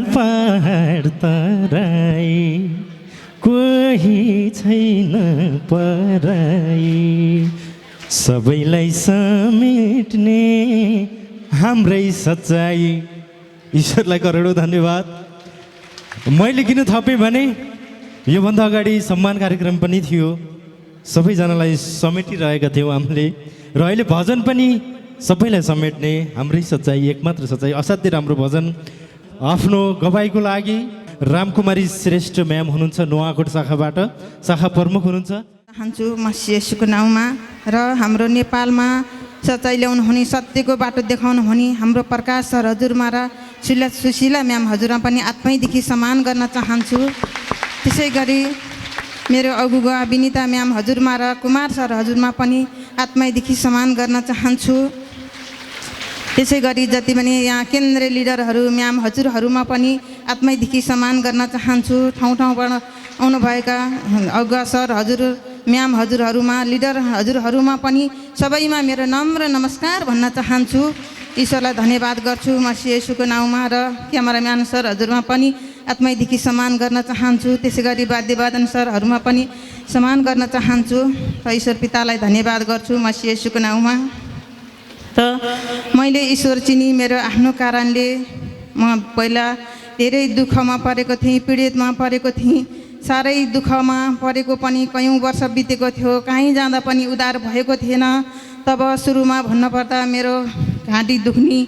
पहाड तराई कोही छैन पराई सबैलाई समेट्ने हाम्रै सच्चाई। ईश्वरलाई करोडौँ धन्यवाद। मैले किन थपेँ भने योभन्दा अगाडि सम्मान कार्यक्रम पनि थियो, सबैजनालाई समेटिरहेका थियौँ हामीले, र अहिले भजन पनि सबैलाई समेट्ने हाम्रै सच्चाई एकमात्र सच्चाई। असाध्यै राम्रो भजन। आफ्नो गवाईको लागि रामकुमारी श्रेष्ठ म्याम हुनुहुन्छ, नुवाकोट शाखाबाट शाखा प्रमुख हुनुहुन्छ। चाहन्छु मसी येशूको नाउँमा र हाम्रो नेपालमा सच्चाइ ल्याउनु हुने, सत्यको बाटो देखाउनु हुने हाम्रो प्रकाश सर हजुरमा र सुशीला म्याम हजुरमा पनि आत्मैदेखि सम्मान गर्न चाहन्छु। त्यसै गरी मेरो अगुवा विनिता म्याम हजुरमा र कुमार सर हजुरमा पनि आत्मैदेखि सम्मान गर्न चाहन्छु। त्यसै गरी जति पनि यहाँ केन्द्रीय लिडरहरू म्याम हजुरहरूमा पनि आत्मैदेखि सम्मान गर्न चाहन्छु। ठाउँ ठाउँबाट आउनुभएका अगुवा सर हजुर म्याम हजुरहरूमा लिडर हजुरहरूमा पनि सबैमा मेरो नम्र नमस्कार भन्न चाहन्छु। ईश्वरलाई धन्यवाद गर्छु मसी येशूको नाउँमा र क्यामेराम्यान सर हजुरमा पनि आत्मैदेखि सम्मान गर्न चाहन्छु। त्यसै गरी वाद्यवादन सरहरूमा पनि सम्मान गर्न चाहन्छु र ईश्वर पितालाई धन्यवाद गर्छु मसी येशूको नाउँमा। त मैले ईश्वर चिनी मेरो आफ्नो कारणले म पहिला धेरै दुःखमा परेको थिएँ, पीडितमा परेको थिएँ, साह्रै दुःखमा परेको पनि कयौँ वर्ष बितेको थियो, कहीँ जाँदा पनि उद्धार भएको थिएन। तब सुरुमा भन्नुपर्दा मेरो घाँटी दुख्ने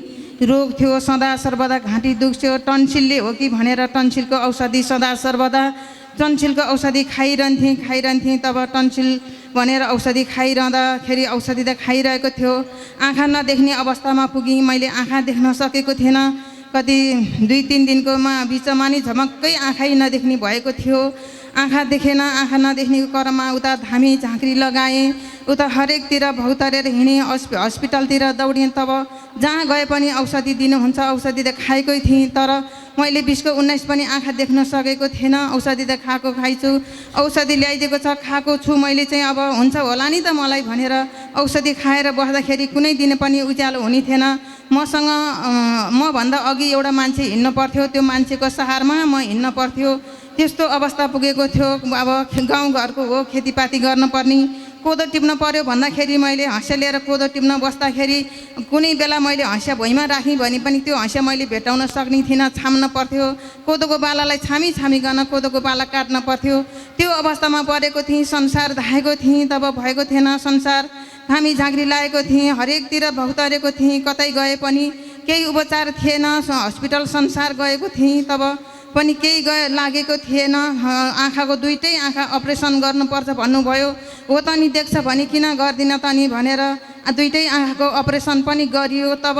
रोग थियो, सदा सर्वदा घाँटी दुख्थ्यो। टन्सिलले हो कि भनेर टन्सिलको औषधि सदा सर्वदा टन्सिलको औषधि खाइरहन्थेँ। तब टन्सिल भनेर औषधि खाइरहँदाखेरि औषधि त खाइरहेको थियो, आँखा नदेख्ने अवस्थामा पुगेँ। मैले आँखा देख्न सकेको थिएन, कति 2-3 दिनकोमा बिचमा नि झमक्कै आँखै नदेख्ने भएको थियो। आँखा देखेन, आँखा नदेख्नेको क्रममा उता धामी झाँक्री लगाएँ, उता हरेकतिर भौतारेर हिँडेँ, हस्पिटलतिर दौडेँ। तब जहाँ गए पनि औषधि दिनुहुन्छ, औषधि त खाएकै थिएँ, तर मैले 20-19 पनि आँखा देख्न सकेको थिएन। औषधि त खाइछु, औषधि ल्याइदिएको छ, खाएको छु मैले चाहिँ, अब हुन्छ होला नि त मलाई भनेर औषधि खाएर बस्दाखेरि कुनै दिन पनि उज्यालो हुने थिएन। मसँग मभन्दा अघि एउटा मान्छे हिँड्नु पर्थ्यो, त्यो मान्छेको सहारमा म हिँड्न पर्थ्यो, त्यस्तो अवस्था पुगेको थियो। अब गाउँघरको हो, खेतीपाती गर्नुपर्ने, कोदो टिप्न पर्यो भन्दाखेरि मैले हँसिया लिएर कोदो टिप्न बस्दाखेरि कुनै बेला मैले हँसिया भुइँमा राखेँ भने पनि त्यो हँसिया मैले भेटाउन सक्ने थिइनँ, छाम्न पर्थ्यो। कोदोको बालालाई छामिकन कोदोको बाला काट्न पर्थ्यो। त्यो अवस्थामा परेको थिएँ, संसार धाएको थिएँ, तब भएको थिएन संसार। धामी झाँक्री लागेको थिएँ, हरेकतिर भौतारेको थिएँ, कतै गए पनि केही उपचार थिएन। हस्पिटल संसार गएको थिएँ, तब पनि केही लागेको थिएन। आँखाको दुइटै आँखा अपरेसन गर्नुपर्छ भन्नुभयो। हो त नि देख्छ भने किन गर्दिन त नि भनेर दुइटै आँखाको अपरेसन पनि गरियो। तब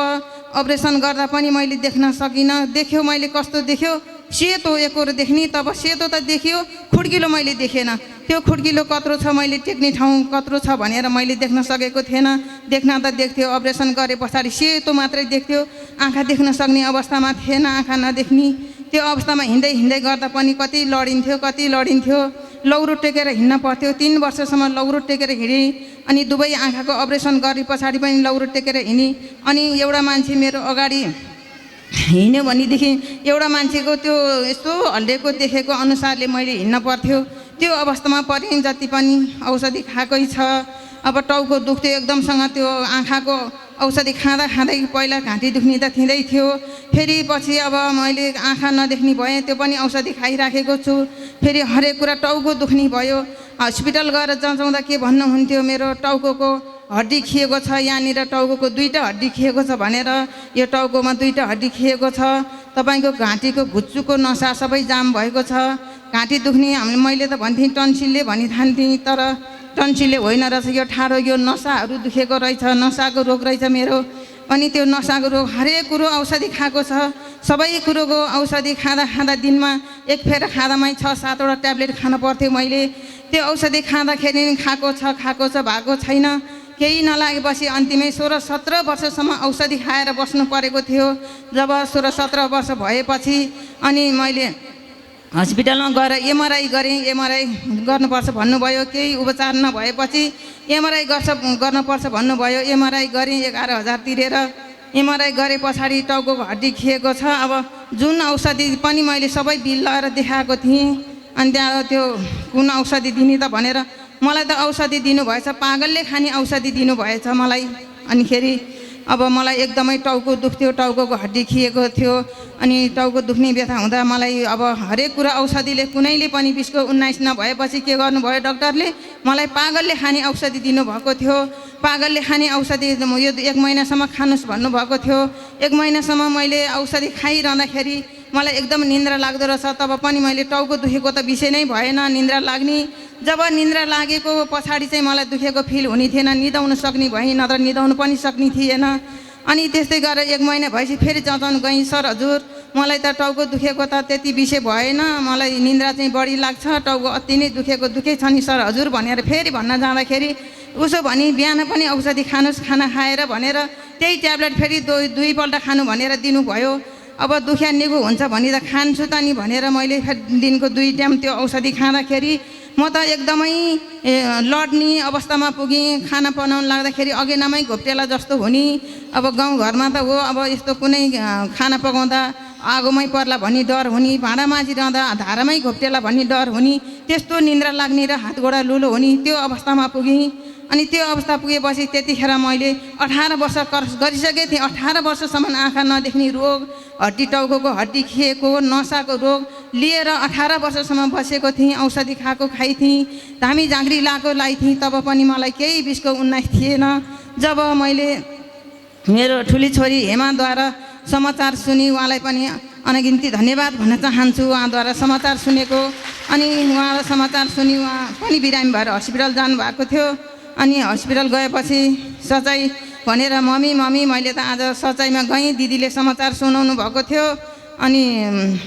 अपरेसन गर्दा पनि मैले देख्न सकिनँ। देख्यो मैले कस्तो देख्यो, सेतो एकोर देख्ने। तब सेतो त देखियो, खुड्किलो मैले देखेन। त्यो खुड्किलो कत्रो छ, मैले टेक्ने ठाउँ कत्रो छ भनेर मैले देख्न सकेको थिएन। देख्न त देख्थ्यो, अपरेसन गरे पछाडि सेतो मात्रै देख्थ्यो, आँखा देख्न सक्ने अवस्थामा थिएन, आँखा नदेख्ने। त्यो अवस्थामा हिँड्दै गर्दा पनि कति लडिन्थ्यो। लौरो टेकेर हिँड्न पर्थ्यो, 3 वर्षसम्म लौरो टेकेर हिँडेँ। अनि दुवै आँखाको अपरेसन गरे पछाडि पनि लौरो टेकेर हिँडेँ। अनि एउटा मान्छे मेरो अगाडि हिँड्यो भनेदेखि एउटा मान्छेको त्यो यस्तो हल्लिएको देखेको अनुसारले मैले हिँड्न पर्थ्यो। त्यो अवस्थामा परेँ। जति पनि औषधि खाएकै छ। अब टाउको दुख्थ्यो एकदमसँग, त्यो आँखाको औषधि खाँदै पहिला घाँटी दुख्ने त थिँदै थियो, फेरि पछि अब मैले आँखा नदेख्ने भएँ, त्यो पनि औषधि खाइराखेको छु। फेरि हरेक कुरा टाउको दुख्ने भयो। हस्पिटल गएर जाँदा के भन्नुहुन्थ्यो, मेरो टाउकोको हड्डी खिएको छ, यहाँनिर टाउकोको 2टा हड्डी खिएको छ भनेर, यो टाउकोमा 2टा हड्डी खिएको छ, तपाईँको घाँटीको घुच्चुको नसा सबै जाम भएको छ, घाँटी दुख्ने। मैले त भन्थेँ टन्सिलले भनिथान्थेँ, तर टन्सिलले होइन रहेछ, यो ठाडो यो नसाहरू दुखेको रहेछ, नसाको रोग रहेछ मेरो। अनि त्यो नसाको रोग हरेक कुरो औषधि खाएको छ, सबै कुरोको औषधि खाँदा दिनमा 1 फेर खाँदामै 6-7वटा ट्याब्लेट खानु पर्थ्यो मैले। त्यो औषधि खाँदाखेरि खाएको छ भएको छैन, केही नलागेपछि अन्तिमै 16-17 वर्षसम्म औषधि खाएर बस्नु परेको थियो। जब 16-17 वर्ष भएपछि अनि मैले हस्पिटलमा गएर एमआरआई गरेँ। एमआरआई गर्नुपर्छ भन्नुभयो, केही उपचार नभएपछि एमआरआई गर्नुपर्छ भन्नुभयो। एमआरआई गरेँ 11,000 तिरेर। एमआरआई गरे पछाडि टाउको हड्डी खिएको छ। अब जुन औषधि पनि मैले सबै बिल लगाएर देखाएको थिएँ। अनि त्यहाँ त्यो कुन औषधि दिने त भनेर मलाई त औषधि दिनुभएछ, पागलले खाने औषधि दिनुभएछ मलाई। अनिखेरि अब मलाई एकदमै टाउको दुख्थ्यो, टाउको हड्डी खिएको थियो। अनि टाउको दुख्ने व्यथा हुँदा मलाई अब हरेक कुरा औषधिले कुनैले पनि 20-19 नभएपछि के गर्नुभयो डाक्टरले मलाई पागलले खाने औषधि दिनुभएको थियो। पागलले खाने औषधि यो 1 महिनासम्म खानुस् भन्नुभएको थियो। 1 महिनासम्म मैले औषधि खाइरहँदाखेरि मलाई एकदम निन्द्रा लाग्दो रहेछ। तब पनि मैले टाउको दुखेको त विषय नै भएन, निन्द्रा लाग्ने। जब निन्द्रा लागेको पछाडि चाहिँ मलाई दुखेको फिल हुने थिएन, निदाउन सक्ने भएँ, नत्र निदाउनु पनि सक्ने थिएन। अनि त्यस्तै गरेर 1 महिना भएपछि फेरि जँचाउनु गएँ, सर हजुर मलाई त टाउको दुखेको त त्यति विषय भएन, मलाई निन्द्रा चाहिँ बढी लाग्छ, टाउको अति नै दुखेकै छ नि सर हजुर भनेर फेरि भन्न जाँदाखेरि उसो भनी बिहान पनि औषधि खानुस्, खाना खाएर भनेर त्यही ट्याब्लेट फेरि 2पल्ट खानु भनेर दिनुभयो। अब दुख्या निगो हुन्छ भने त खान्छु त नि भनेर मैले दिनको 2 टाइम त्यो औषधि खाँदाखेरि म त एकदमै लड्ने अवस्थामा पुगेँ। खाना बनाउन लाग्दाखेरि अगेनामै घोप्टेला जस्तो हुने। अब गाउँघरमा त हो, अब यस्तो कुनै खाना पकाउँदा आगोमै पर्ला भन्ने डर हुने, भाँडा माझिरहँदा धारामै घोप्टेला भन्ने डर हुने, त्यस्तो निन्द्रा लाग्ने र हात गोडा लुलो हुने त्यो अवस्थामा पुगेँ। अनि त्यो अवस्था पुगेपछि त्यतिखेर मैले 18 वर्ष कोर्स गरिसकेको थिएँ। 18 वर्षसम्म आँखा नदेख्ने रोग, हड्डी टाउको हड्डी खिएको, नसाको रोग लिएर 18 वर्षसम्म बसेको थिएँ। औषधि खाएको खाइथिएँ, धामी झाँक्री लाइथिएँ, तब पनि मलाई केही 20-19 थिएन। जब मैले मेरो ठुली छोरी हेमाद्वारा समाचार सुनि, उहाँलाई पनि अनगिन्ती धन्यवाद भन्न चाहन्छु, उहाँद्वारा समाचार सुनेको। अनि उहाँलाई समाचार सुनि उहाँ पनि बिरामी भएर हस्पिटल जानुभएको थियो। अनि हस्पिटल गएपछि सचाइ भनेर मम्मी मैले त आज सचाइमा गएँ, दिदीले समाचार सुनाउनु भएको थियो। अनि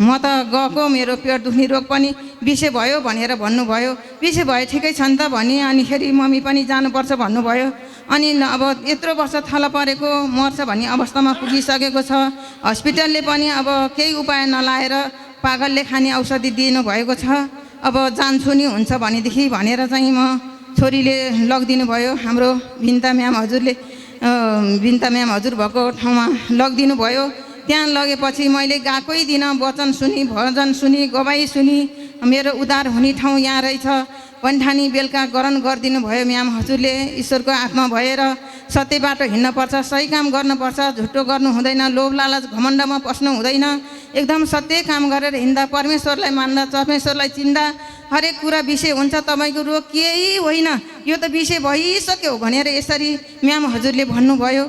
म त गएको, मेरो पेट दुख्ने रोग पनि विषय भयो भनेर भन्नुभयो। विषय भयो ठिकै छ नि त भने, अनिखेरि मम्मी पनि जानुपर्छ भन्नुभयो। अनि अब यत्रो वर्ष थला परेको मर्छ भन्ने अवस्थामा पुगिसकेको छ। हस्पिटलले पनि अब केही उपाय नलाएर पागलले खाने औषधि दिनुभएको छ। अब जान्छु नि हुन्छ भनेदेखि भनेर चाहिँ म छोरीले लगिदिनु भयो। हाम्रो भिन्ता म्याम हजुर भएको ठाउँमा लगिदिनु भयो। त्यहाँ लगेपछि मैले गएकै दिन वचन सुनि, भजन सुनि, गवाई सुनि, मेरो उद्धार हुने ठाउँ यहाँ रहेछ भन्ठानी बेलुका ग्रहण गरिदिनु भयो म्याम हजुरले। ईश्वरको आत्मा भएर सत्य बाटो हिँड्नुपर्छ, सही काम गर्नुपर्छ, झुटो गर्नु हुँदैन, लोभ लालच घमण्डमा पस्नु हुँदैन। एकदम सत्य काम गरेर हिँड्दा, परमेश्वरलाई मान्दा, परमेश्वरलाई चिन्दा हरेक कुरा विषय हुन्छ। तपाईँको रोग केही होइन, यो त विषय भइसक्यो भनेर यसरी म्याम हजुरले भन्नुभयो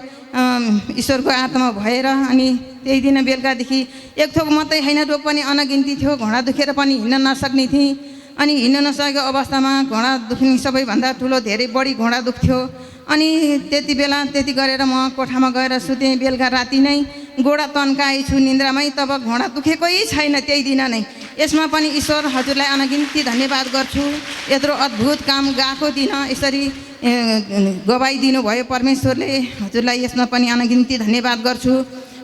ईश्वरको आत्मा भएर। अनि त्यही दिन बेलुकादेखि एक थोक मात्रै होइन, रोग पनि अनगिन्ती थियो। घोडा दुखेर पनि हिँड्न नसक्ने थिएँ। अनि हिँड्न नसकेको अवस्थामा घोडा दुख्ने सबैभन्दा ठुलो धेरै बढी घोडा दुख्थ्यो। अनि त्यति बेला त्यति गरेर म कोठामा गएर सुतेँ। बेलुका राति नै गोडा तन्काएँ छु निन्द्रामै, तब घोडा दुखेकै छैन त्यही दिन नै। यसमा पनि ईश्वर हजुरलाई अनगिन्ती धन्यवाद गर्छु। यत्रो अद्भुत काम गएको दिन यसरी गवाई दिनुभयो परमेश्वरले, हजुरलाई यसमा पनि अनगिन्ती धन्यवाद गर्छु।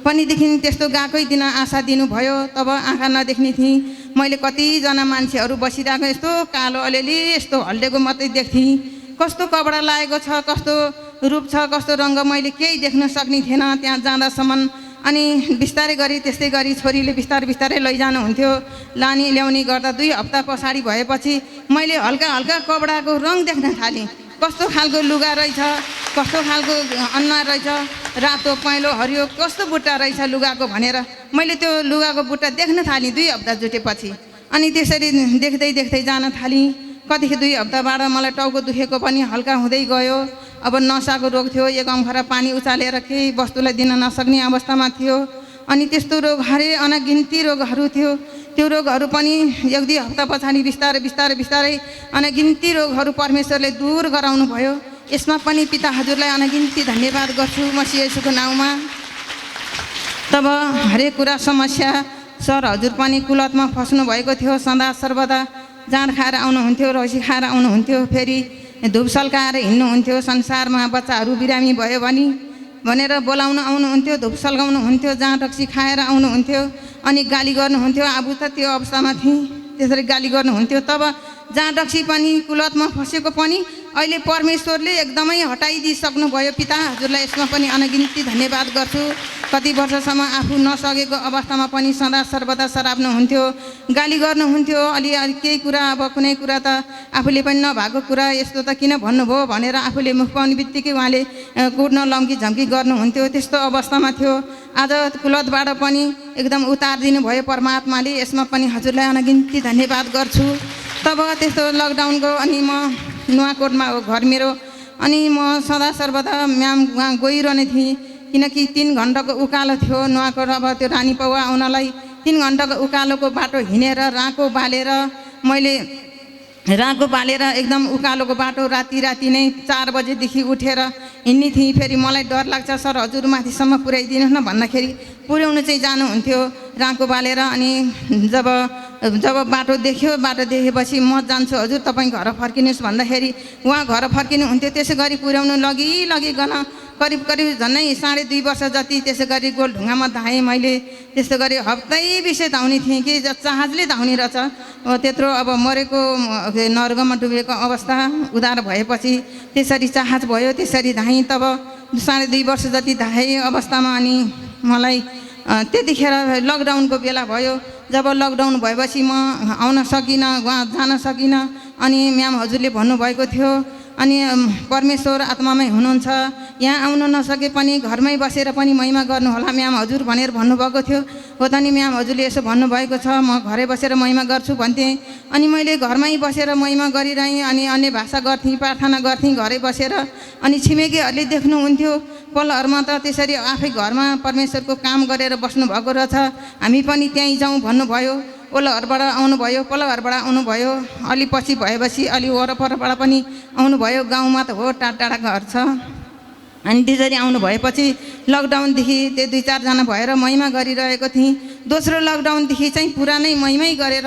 पनिदेखि त्यस्तो गएकै दिन आशा दिनुभयो। तब आँखा नदेख्ने थिएँ। मैले कतिजना मान्छेहरू बसिरहेको यस्तो कालो अलिअलि यस्तो हल्डेको मात्रै देख्थेँ। कस्तो कपडा लागेको छ, कस्तो रूप छ, कस्तो रङ्ग, मैले केही देख्न सक्ने थिएन त्यहाँ जाँदासम्म। अनि बिस्तारै गरी त्यस्तै गरी छोरीले बिस्तारै लैजानुहुन्थ्यो। लाने ल्याउने गर्दा 2 हप्ता पछाडि भएपछि मैले हल्का कपडाको रङ देख्न थालेँ। कस्तो खालको लुगा रहेछ, कस्तो खालको अनुहार रहेछ, रातो पहेँलो हरियो कस्तो बुट्टा रहेछ लुगाको भनेर मैले त्यो लुगाको बुट्टा देख्न थालेँ 2 हप्ता जुटेपछि। अनि त्यसरी देख्दै जान थालेँ। कतिखेर 2 हप्ताबाट मलाई टाउको दुखेको पनि हल्का हुँदै गयो। अब नसाको रोग थियो, 1 अम्फरा पानी उचालेर केही वस्तुलाई दिन नसक्ने अवस्थामा थियो। अनि त्यस्तो रोग अनगिन्ती रोगहरू थियो। त्यो रोगहरू पनि 1-2 हप्ता पछाडि बिस्तारै अनगिन्ती रोगहरू परमेश्वरले दूर गराउनु भयो। यसमा पनि पिता हजुरलाई अनगिन्ती धन्यवाद गर्छु मसीह येशूको नाउँमा। तब हरेक कुरा समस्या सर हजुर पनि कुलतमा फस्नु भएको थियो। सदा सर्वदा जाँड खाएर आउनुहुन्थ्यो, रौसी खाएर आउनुहुन्थ्यो, फेरि धुप सल्काएर हिँड्नुहुन्थ्यो। संसारमा बच्चाहरू बिरामी भयो भनेर बोलाउन आउनुहुन्थ्यो, धुप सल्काउनुहुन्थ्यो, जाँड रक्सी खाएर आउनुहुन्थ्यो। अनि गाली गर्नुहुन्थ्यो। आबु त त्यो अवस्थामा थिएँ, त्यसरी गाली गर्नुहुन्थ्यो। तब जहाँ रक्सी पनि कुलतमा फसेको पनि अहिले परमेश्वरले एकदमै हटाइदिइसक्नुभयो पिता हजुरलाई यसमा पनि अनगिन्ती धन्यवाद गर्छु। कति वर्षसम्म आफू नसकेको अवस्थामा पनि सदा सर्वदा सराप्नुहुन्थ्यो, गाली गर्नुहुन्थ्यो, अलि केही कुरा अब कुनै कुरा त आफूले पनि नभएको कुरा यस्तो त किन भन्नुभयो भनेर आफूले मुख पाउने बित्तिकै उहाँले कुट्न लम्की झम्की गर्नुहुन्थ्यो। त्यस्तो अवस्थामा थियो। आज कुलतबाट पनि एकदम उतारिदिनु भयो परमात्माले, यसमा पनि हजुरलाई अनगिन्ती धन्यवाद गर्छु। तब त्यस्तो लकडाउनको अनि म नुवाकोटमा हो घर मेरो, अनि म सदा सर्वदा म्याम उहाँ गइरहने थिएँ किनकि 3 घन्टाको उकालो थियो नुवाकोट। अब त्यो रानी पौवा आउनलाई 3 घन्टाको उकालोको बाटो हिँडेर राँको बालेर मैले राँको बालेर एकदम उकालोको बाटो राति नै 4 बजेदेखि उठेर हिँड्ने थिएँ। फेरि मलाई डर लाग्छ सर हजुर माथिसम्म पुर्याइदिनुहोस् न भन्दाखेरि पुर्याउनु चाहिँ जानुहुन्थ्यो राँको बालेर। अनि जब बाटो देखेपछि म जान्छु हजुर तपाईँ घर फर्किनुहोस् भन्दाखेरि उहाँ घर फर्किनुहुन्थ्यो। त्यसै गरी पुर्याउनु लगिकन करिब झन्डै 2.5 वर्ष जति त्यसै गरी गोलढुङ्गामा धाएँ मैले। त्यस्तो गरी हप्तै विषय धाउने थिएँ कि जहाजले धाउने रहेछ त्यत्रो। अब मरेको नर्गमा डुबेको अवस्था उधार भएपछि त्यसरी जहाज भयो, त्यसरी धाएँ। तब 2.5 वर्ष जति धाएँ अवस्थामा अनि मलाई त्यतिखेर लकडाउनको बेला भयो। जब लकडाउन भएपछि म आउन सकिनँ, उहाँ जान सकिनँ। अनि म्याम हजुरले भन्नुभएको थियो अनि परमेश्वर आत्मामै हुनुहुन्छ, यहाँ आउन नसके पनि घरमै बसेर पनि महिमा गर्नुहोला म्याम हजुर भनेर भन्नुभएको थियो। हो त नि म्याम हजुरले यसो भन्नुभएको छ, म घरै बसेर महिमा गर्छु भन्थेँ। अनि मैले घरमै बसेर महिमा गरिरहेँ, अनि अन्य भाषा गर्थेँ, प्रार्थना गर्थेँ घरै बसेर। अनि छिमेकीहरूले देख्नुहुन्थ्यो पलहरूमा त त्यसरी आफै घरमा परमेश्वरको काम गरेर बस्नुभएको रहेछ, हामी पनि त्यहीँ जाउँ भन्नुभयो। ओल्लोहरूबाट पल्लोहरूबाट आउनुभयो। अलि पछि भएपछि अलि वरपरबाट पनि आउनुभयो। गाउँमा त हो टाढा घर छ। अनि त्यसरी आउनु भएपछि लकडाउनदेखि त्यो 2-4 जना भएर महिमा गरिरहेको थिएँ। दोस्रो लकडाउनदेखि चाहिँ पुरा नै महिमै गरेर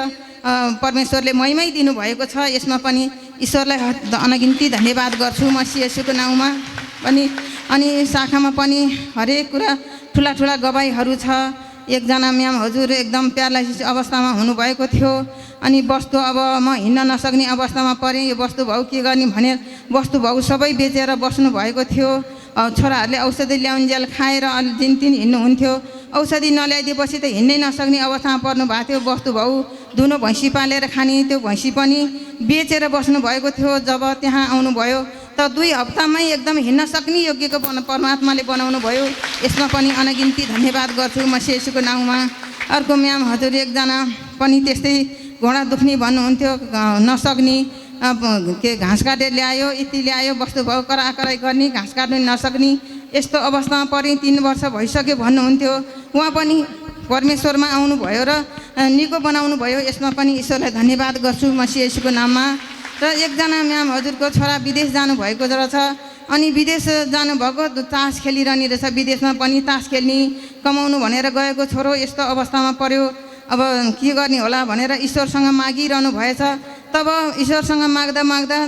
परमेश्वरले महिमै दिनुभएको छ। यसमा पनि ईश्वरलाई अनगिन्ती धन्यवाद गर्छु म येशूको नाउँमा पनि। अनि शाखामा पनि हरेक कुरा ठुला गवाईहरू छ। एकजना म्याम हजुर एकदम प्यारालाइसिस अवस्थामा हुनुभएको थियो। अनि वस्तु अब म हिँड्न नसक्ने अवस्थामा परेँ। यो वस्तु भाउ के गर्ने भनेर वस्तु भाउ सबै बेचेर बस्नुभएको थियो। छोराहरूले औषधि ल्याउन्जेल खाएर अलि दिनदिन हिँड्नुहुन्थ्यो। औषधि नल्याइदिएपछि त हिँड्नै नसक्ने अवस्थामा पर्नु भएको थियो। वस्तु भाउ दुनो भैँसी पालेर खाने त्यो भैँसी पनि बेचेर बस्नुभएको थियो। जब त्यहाँ आउनुभयो त 2 हप्तामै एकदम हिँड्न सक्ने योग्यको परमात्माले बनाउनु भयो। यसमा पनि अनगिन्ती धन्यवाद गर्छु म येशूको नाउँमा। अर्को म्याम हजुर एकजना पनि त्यस्तै घोडा दुख्ने भन्नुहुन्थ्यो, नसक्ने के घाँस काटेर ल्यायो, यति ल्यायो, वस्तु भाउ कराई गर्ने, घाँस काट्नु नसक्ने यस्तो अवस्थामा परेँ। 3 वर्ष भइसक्यो भन्नुहुन्थ्यो। उहाँ पनि परमेश्वरमा आउनुभयो र निको बनाउनु भयो। यसमा पनि ईश्वरलाई धन्यवाद गर्छु म येशूको नाममा। र एकजना म्याम हजुरको छोरा विदेश जानुभएको रहेछ। अनि विदेश जानुभएको तास खेलिरहने रहेछ। विदेशमा पनि तास खेल्ने कमाउनु भनेर गएको छोरो यस्तो अवस्थामा पर्यो। अब के गर्ने होला भनेर ईश्वरसँग मागिरहनु भएछ। तब ईश्वरसँग माग्दा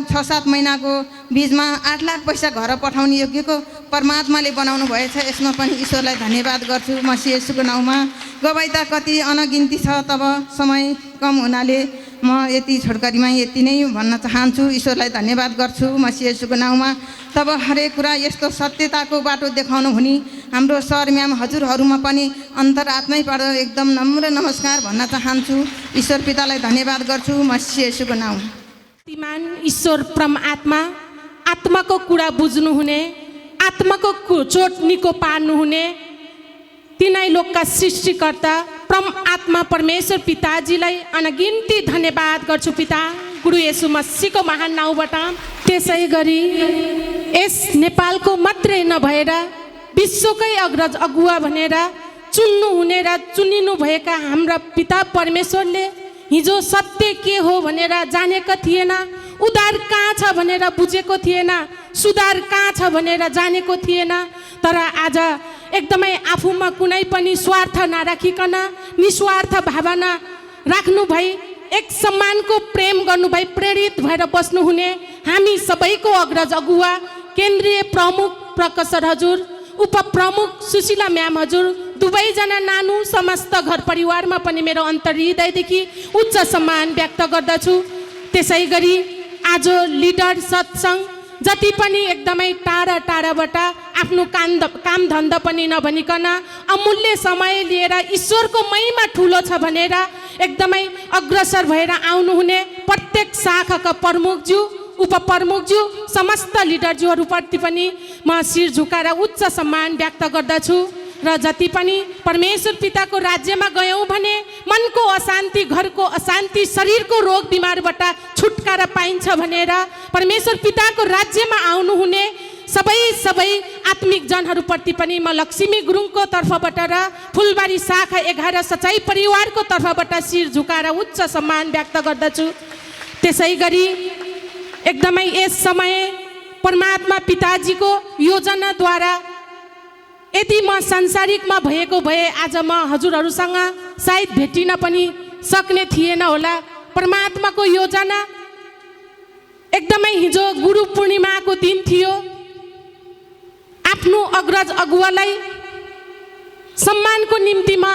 6-7 महिनाको बिचमा 8 लाख पैसा घर पठाउने योग्यको परमात्माले बनाउनु भएछ। यसमा पनि ईश्वरलाई धन्यवाद गर्छु म येशूको नाउँमा। गवाई त कति अनगिन्ती छ, तब समय कम हुनाले म यति छोटकरीमा यति नै भन्न चाहन्छु। ईश्वरलाई धन्यवाद गर्छु म येशूको नाउँमा। तब हरेक कुरा यस्तो सत्यताको बाटो देखाउनु हुने हाम्रो सर म्याम हजुरहरूमा पनि अन्तरात्मैबाट एकदम नम्र नमस्कार भन्न चाहन्छु। ईश्वर पितालाई धन्यवाद गर्छु म येशूको नाउँ। शक्तिमान ईश्वर परमात्मा, आत्माको कुरा बुझ्नुहुने, आत्माको चोट निको पार्नुहुने तिनै लोकका सृष्टिकर्ता परमात्मा परमेश्वर पिताजीलाई अनगिन्ती धन्यवाद गर्छु पिता गुरु येशू मसीहको महान नाउँबाट। त्यसै गरी यस नेपालको मात्रै नभएर विश्वकै अग्रज अगुवा भनेर चुन्नुहुने र चुनिनु भएका हाम्रा पिता परमेश्वरले हिजो सत्य के हो भनेर जानेको थिएन, उद्धार कहाँ छ भनेर बुझेको थिएन, सुधार कहाँ छ भनेर जानेको थिएन। तर आज एकदमै आफूमा कुनै पनि स्वार्थ नराखिकन निस्वार्थ भावना राख्नु भई एक सम्मानको प्रेम गर्नु भई प्रेरित भएर बस्नुहुने हामी सबैको अग्रज अगुवा केन्द्रीय प्रमुख प्रकाशर हजुर, उपप्रमुख सुशीला म्याम हजुर, दुवैजना नानु समस्त घर परिवारमा पनि मेरो अन्तर्हृदयदेखि उच्च सम्मान व्यक्त गर्दछु। त्यसै गरी आज लिडर सत्सङ्ग जति पनि एकदमै टाढा टाढाबाट आफ्नो काम धन्दा पनि नभनिकन अमूल्य समय लिएर ईश्वरको महिमा ठुलो छ भनेर एकदमै अग्रसर भएर आउनुहुने प्रत्येक शाखाका प्रमुखज्यू उपप्रमुखज्यू समस्त लिडरज्यूहरूप्रति पनि म शिर झुकाएर उच्च सम्मान व्यक्त गर्दछु र जति पनि परमेश्वर पिताको राज्यमा गयौँ भने मनको अशान्ति, घरको अशान्ति, शरीरको रोग बिमारबाट छुटकारा पाइन्छ भनेर परमेश्वर पिताको राज्यमा आउनुहुने सबै आत्मिक जनहरूप्रति पनि म लक्ष्मी गुरुङको तर्फबाट र फुलबारी शाखा 11 सचाइ परिवारको तर्फबाट शिर झुकाएर उच्च सम्मान व्यक्त गर्दछु। त्यसै गरी एकदमै यस समय परमात्मा पिताजीको योजनाद्वारा यदि म सांसारिकमा भएको भए आज म हजुरहरूसँग सायद भेटिन पनि सक्ने थिएन होला। परमात्माको योजना एकदमै हिजो गुरु पूर्णिमाको दिन थियो। आफ्नो अग्रज अगुवालाई सम्मानको निम्ति म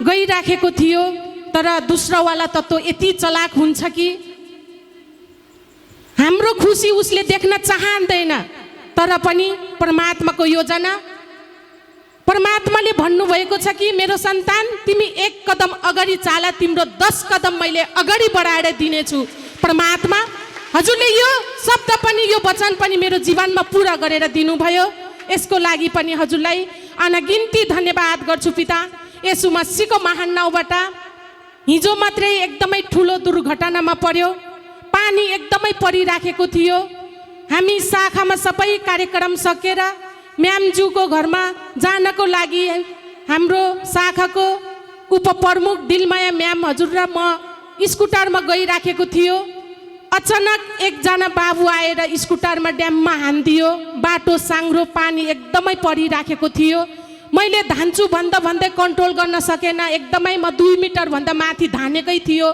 गइराखेको थियो, तर दोस्रोवाला तत्त्व यति चलाक हुन्छ कि हाम्रो खुसी उसले देख्न चाहँदैन। तर पनि परमात्माको योजना, परमात्माले भन्नुभएको छ कि मेरो सन्तान तिमी 1 कदम अगाडि चाल, तिम्रो 10 कदम मैले अगाडि बढाएर दिनेछु। परमात्मा हजुरले यो शब्द पनि यो वचन पनि मेरो जीवनमा पुरा गरेर दिनुभयो। यसको लागि पनि हजुरलाई अनगिन्ती धन्यवाद गर्छु पिता। यसु मसीहको महान नाउँबाट हिजो मात्रै एकदमै ठुलो दुर्घटनामा पर्यो, पानी एकदमै परिराखेको थियो। हामी शाखामा सबै कार्यक्रम सकेर म्यामज्यूको घरमा जानको लागि हाम्रो शाखाको उपप्रमुख दिलमाया म्याम हजुर र म स्कुटरमा गइराखेको थियो। अचानक एकजना बाबु आएर स्कुटरमा ड्याममा हान्दियो। बाटो साङ्ग्रो, पानी एकदमै परिराखेको थियो। मैले धान्छु भन्दै कन्ट्रोल गर्न सकेन। एकदमै म 2 मिटर भन्दा माथि धानेकै थियो।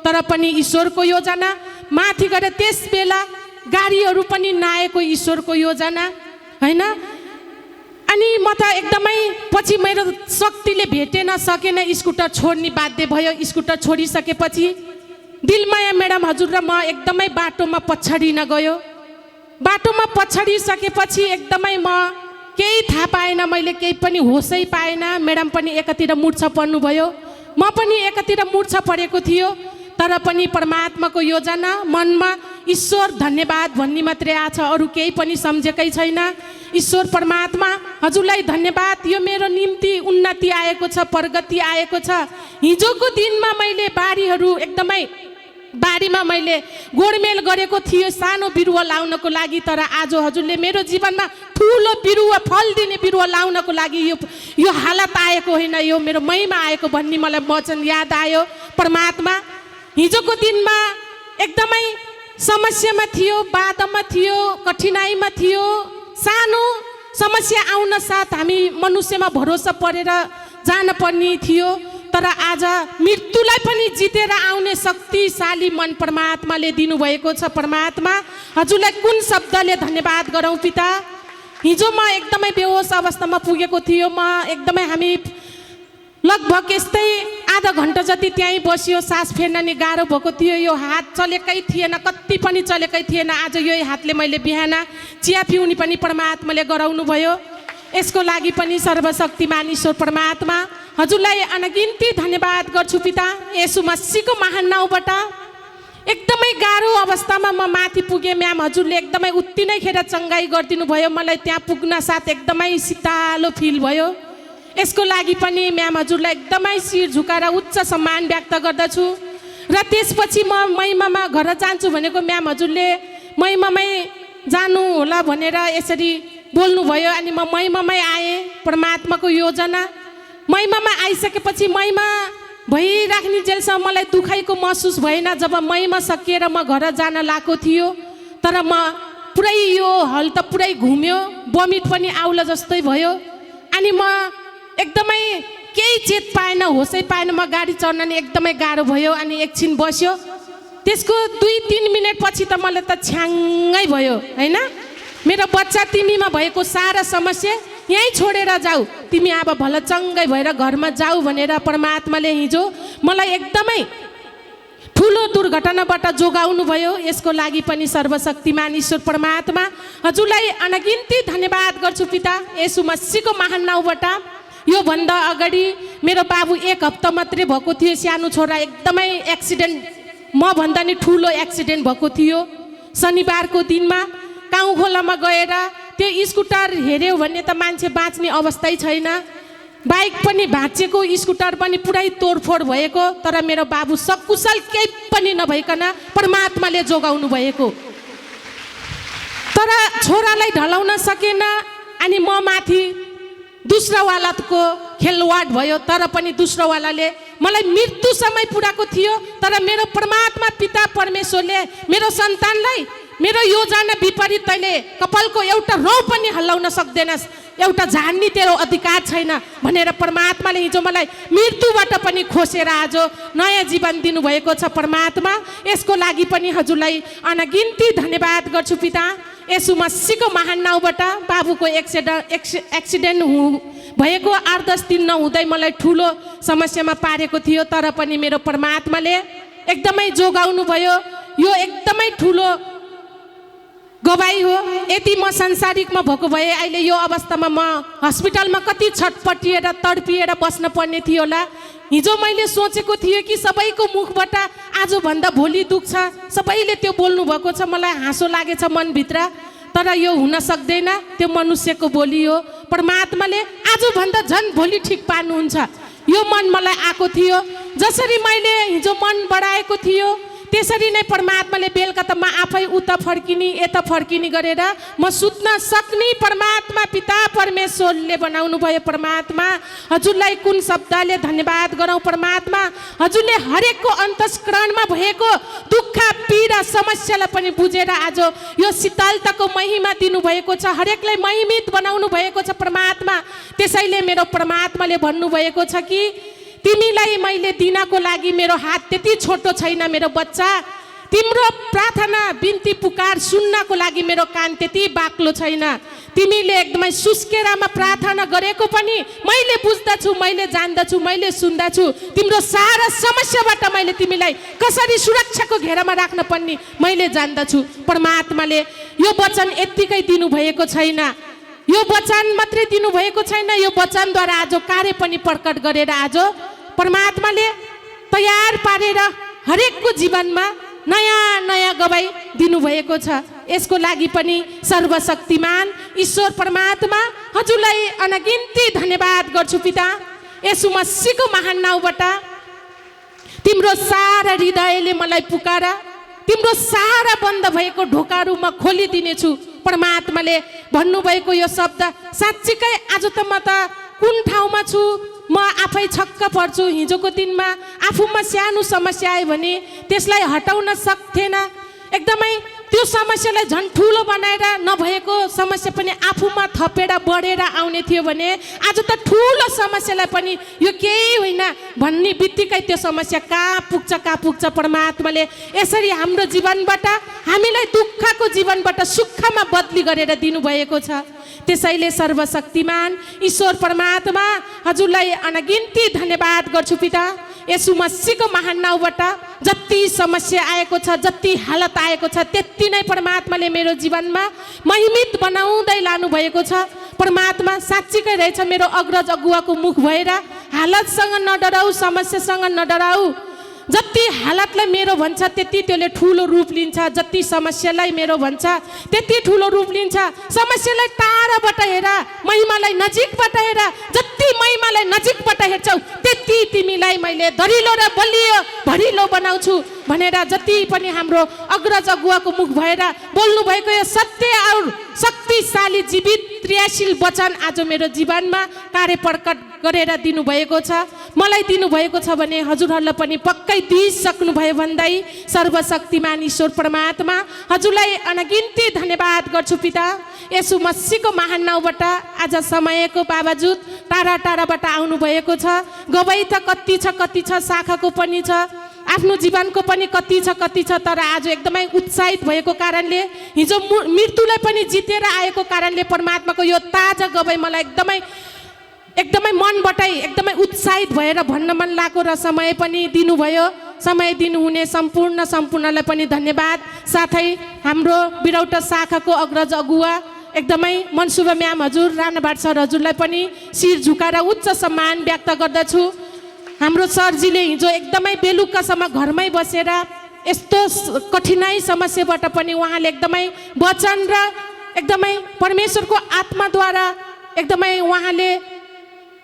तर पनि ईश्वरको योजना माथि गएर त्यस बेला गाडीहरू पनि नआएको ईश्वरको योजना हैन। अनि म त एकदमै पछि मेरो शक्तिले भेटेन सकेन, स्कुटर छोड्ने बाध्य भयो। स्कुटर छोडिसकेपछि दिलमाया म्याडम हजुर र म एकदमै बाटोमा पछाडिन गयो। बाटोमा पछाडिसकेपछि एकदमै म केही थाहा पाएन, मैले केही पनि होसै पाएन। म्याडम पनि एकातिर मुर्छा पर्नुभयो, म पनि एकातिर मुर्छा परेको थियो। तर पनि परमात्माको योजना मनमा ईश्वर धन्यवाद भन्ने मात्रै आछ, अरू केही पनि सम्झेकै छैन। ईश्वर परमात्मा हजुरलाई धन्यवाद। यो मेरो निम्ति उन्नति आएको छ, प्रगति आएको छ। हिजोको दिनमा मैले बारीमा मैले गोडमेल गरेको थियो सानो बिरुवा लाउनको लागि, तर आज हजुरले मेरो जीवनमा ठुलो बिरुवा, फल दिने बिरुवा लाउनको लागि यो हालत आएको होइन, यो मेरो महिमा आएको भन्ने मलाई वचन याद आयो। परमात्मा हिजोको दिनमा एकदमै समस्यामा थियो, बाधामा थियो, कठिनाइमा थियो। सानो समस्या आउन साथ हामी मनुष्यमा भरोसा परेर जान पर्ने थियो, तर आज मृत्युलाई पनि जितेर आउने शक्तिशाली मन परमात्माले दिनुभएको छ। परमात्मा हजुरलाई कुन शब्दले धन्यवाद गरौँ पिता। हिजो म एकदमै बेहोस अवस्थामा पुगेको थियो। म एकदमै हामी लगभग यस्तै आधा घन्टा जति त्यहीँ बस्यो। सास फेर्न नि गाह्रो भएको थियो। यो हात चलेकै थिएन, कति पनि चलेकै थिएन। आज यो हातले मैले बिहान चिया पिउनी पनि परमात्माले गराउनु भयो। यसको लागि पनि सर्वशक्तिमान ईश्वर परमात्मा हजुरलाई अनगिन्ती धन्यवाद गर्छु पिता। यसु मसीहको महान नाउँबाट एकदमै गाह्रो अवस्थामा म माथि पुगेँ। म्याम हजुरले एकदमै उति नै खेर चङ्गाई गरिदिनु भयो। मलाई त्यहाँ पुग्न साथ एकदमै शीतलो फिल भयो। यसको लागि पनि म्याम हजुरलाई एकदमै शिर झुकाएर उच्च सम्मान व्यक्त गर्दछु। र त्यसपछि म महिमामा घर जान्छु भनेको म्याम हजुरले महिमामै जानु होला भनेर यसरी बोल्नुभयो। अनि म महिमामै आएँ। परमात्माको योजना महिमामा आइसकेपछि महिमा भइराख्ने जेलसम्म मलाई दुखाइको महसुस भएन। जब महिमा सकिएर म घर जान लागेको थियो, तर म पुरै यो हल त पुरै घुम्यो, बमिट पनि आउला जस्तै भयो। अनि म एकदमै केही चेत पाएन, होसै पाएन। म गाडी चढ्न नि एकदमै गाह्रो भयो। अनि एकछिन बस्यो, त्यसको 2-3 मिनट पछि त मलाई त छ्याङ्गै भयो हैन। मेरो बच्चा तिमीमा भएको सारा समस्या यहीँ छोडेर जाऊ, तिमी अब भल चङ्गै भएर घरमा जाऊ भनेर परमात्माले हिजो मलाई एकदमै ठुलो दुर्घटनाबाट जोगाउनु भयो। यसको लागि पनि सर्वशक्तिमान ईश्वर परमात्मा हजुरलाई अनगिन्ती धन्यवाद गर्छु पिता येशू मसीहको महान नाउँबाट। योभन्दा अगाडि मेरो बाबु 1 हप्ता मात्रै भएको थियो, सानो छोरा एकदमै एक्सिडेन्ट, मभन्दा नि ठुलो एक्सिडेन्ट भएको थियो। शनिबारको दिनमा काउँ खोलामा गएर त्यो स्कुटर हेऱ्यो भने त मान्छे बाँच्ने अवस्थै छैन, बाइक पनि भाँचेको, स्कुटर पनि पुरै तोडफोड भएको, तर मेरो बाबु सकुशल केही पनि नभइकन परमात्माले जोगाउनु भएको। तर छोरालाई ढलाउन सकेन अनि म माथि दुस्रावालाको खेलवाड भयो। तर पनि दुस्रावालाले मलाई मृत्युसम्म पुर्याएको थियो। तर मेरो परमात्मा पिता परमेश्वरले मेरो सन्तानलाई मेरो योजना विपरीत तैँले कपालको एउटा रौँ पनि हल्लाउन सक्दैनस्, एउटा झाड्ने तेरो अधिकार छैन भनेर परमात्माले हिजो मलाई मृत्युबाट पनि खोसेर आज नयाँ जीवन दिनुभएको छ। परमात्मा यसको लागि पनि हजुरलाई अनगिन्ती धन्यवाद गर्छु पिता येशू मसीहको महान नाउँबाट। बाबुको एक्सिडेन्ट भएको 8-10 दिन नहुँदै मलाई ठुलो समस्यामा पारेको थियो, तर पनि मेरो परमात्माले एकदमै जोगाउनु भयो। यो एकदमै ठुलो गवाई हो। यदि म संसारिकमा भएको भए अहिले यो अवस्थामा म हस्पिटलमा कति छटपटिएर तडपिएर बस्न पर्ने थियो होला। हिजो मैले सोचेको थिएँ कि सबैको मुखबाट आजभन्दा भोलि दुख्छ, सबैले त्यो बोल्नु भएको छ, मलाई हाँसो लागेछ मनभित्र। तर यो हुन सक्दैन, त्यो मनुष्यको बोली हो। परमात्माले आजभन्दा झन् भोलि ठिक पार्नुहुन्छ, यो मन मलाई आएको थियो। जसरी मैले हिजो मन बढाएको थियो त्यसरी नै परमात्माले बेलुका त म आफै उता फर्किने यता फर्किने गरेर म सुत्न सक्ने परमात्मा पिता परमेश्वरले बनाउनु भयो। परमात्मा हजुरलाई कुन शब्दले धन्यवाद गरौँ। परमात्मा हजुरले हरेकको अन्तस्करणमा भएको दुःख पीडा समस्यालाई पनि बुझेर आज यो शीतलताको महिमा दिनुभएको छ, हरेकलाई महिमित बनाउनु भएको छ परमात्मा। त्यसैले मेरो परमात्माले भन्नुभएको छ कि तिमीलाई मैले दिनको लागि मेरो हात त्यति छोटो छैन मेरो बच्चा, तिम्रो प्रार्थना बिन्ती पुकार सुन्नको लागि मेरो कान त्यति बाक्लो छैन। तिमीले एकदमै सुस्केरामा प्रार्थना गरेको पनि मैले बुझ्दछु, मैले जान्दछु, मैले सुन्दछु। तिम्रो सारा समस्याबाट मैले तिमीलाई कसरी सुरक्षाको घेरामा राख्न पर्ने मैले जान्दछु। परमात्माले यो वचन यत्तिकै दिनुभएको छैन, यो वचन मात्रै दिनुभएको छैन, यो वचनद्वारा आज कार्य पनि प्रकट गरेर आज परमात्माले तयार पारेर हरेकको जीवनमा नयाँ नयाँ गवाई दिनुभएको छ। यसको लागि पनि सर्वशक्तिमान ईश्वर परमात्मा हजुरलाई अनगिन्ती धन्यवाद गर्छु पिता येशू मसीहको महान नाउँबाट। तिम्रो सारा हृदयले मलाई पुकार, तिम्रो सारा बन्द भएको ढोकाहरू म खोलिदिनेछु। परमात्माले भन्नुभएको यो शब्द साँच्चीकै आज त म त कुन ठाउँमा छु म आफै छक्क पर्छु। हिजोको दिनमा आफूमा सानो समस्या आयो भने त्यसलाई हटाउन सक्थेन, एकदमै त्यो समस्यालाई झन् ठुलो बनाएर नभएको समस्या पनि आफूमा थपेर बढेर आउने थियो भने आज त ठुलो समस्यालाई पनि यो केही होइन भन्ने बित्तिकै त्यो समस्या कहाँ पुग्छ। परमात्माले यसरी हाम्रो जीवनबाट हामीलाई दुःखको जीवनबाट सुखमा बदली गरेर दिनुभएको छ। त्यसैले सर्वशक्तिमान ईश्वर परमात्मा हजुरलाई अनगिन्ती धन्यवाद गर्छु पिता येशू मसीहको महान नाउँबाट। जति समस्या आएको छ, जति हालत आएको छ, त्यति नै परमात्माले मेरो जीवनमा महिमित बनाउँदै लानु भएको छ। परमात्मा साँच्चीकै रहेछ मेरो अग्रज अगुवाको मुख भएर हालतसँग नडराऊ, समस्यासँग नडराऊ। जति हालतलाई मेरो भन्छ त्यति त्यसले ठुलो रूप लिन्छ, जति समस्यालाई मेरो भन्छ त्यति ठुलो रूप लिन्छ। समस्यालाई टाढाबाट हेर, महिमालाई नजिकबाट हेर। जति महिमालाई नजिकबाट हेर्छौ त्यति तिमीलाई मैले दरिलो र बलियो भरिलो बनाउँछु भनेर जति पनि हाम्रो अग्रज अगुवाको मुख भएर बोल्नुभएको यो सत्य और शक्तिशाली जीवित क्रियाशील वचन आज मेरो जीवनमा कार्य प्रकट गरेर दिनुभएको छ। मलाई दिनुभएको छ भने हजुरहरूलाई पनि पक्कै दिइसक्नुभयो भन्दै सर्वशक्तिमान ईश्वर परमात्मा हजुरलाई अनगिन्ती धन्यवाद गर्छु पिता येशू मसीहको महान नाउँबाट। आज समयको बावजुद टाढा टाढाबाट आउनुभएको छ। गवाई त कति छ, शाखाको पनि छ, आफ्नो जीवनको पनि कति छ, तर आज एकदमै उत्साहित भएको कारणले हिजो मृत्युलाई पनि जितेर आएको कारणले परमात्माको यो ताजा गवाई मलाई एकदमै मनबाटै एकदमै उत्साहित भएर भन्न मन लागेको र समय पनि दिनुभयो। समय दिनुहुने सम्पूर्णलाई पनि धन्यवाद। साथै हाम्रो बिरौटा शाखाको अग्रज अगुवा एकदमै मनसुबा म्याम हजुर, राणाभाट सर हजुरलाई पनि शिर झुकाएर उच्च सम्मान व्यक्त गर्दछु। हाम्रो सरजीले हिजो एकदमै बेलुकासम्म घरमै बसेर यस्तो कठिनाई समस्याबाट पनि उहाँले एकदमै वचन र एकदमै परमेश्वरको आत्माद्वारा एकदमै उहाँले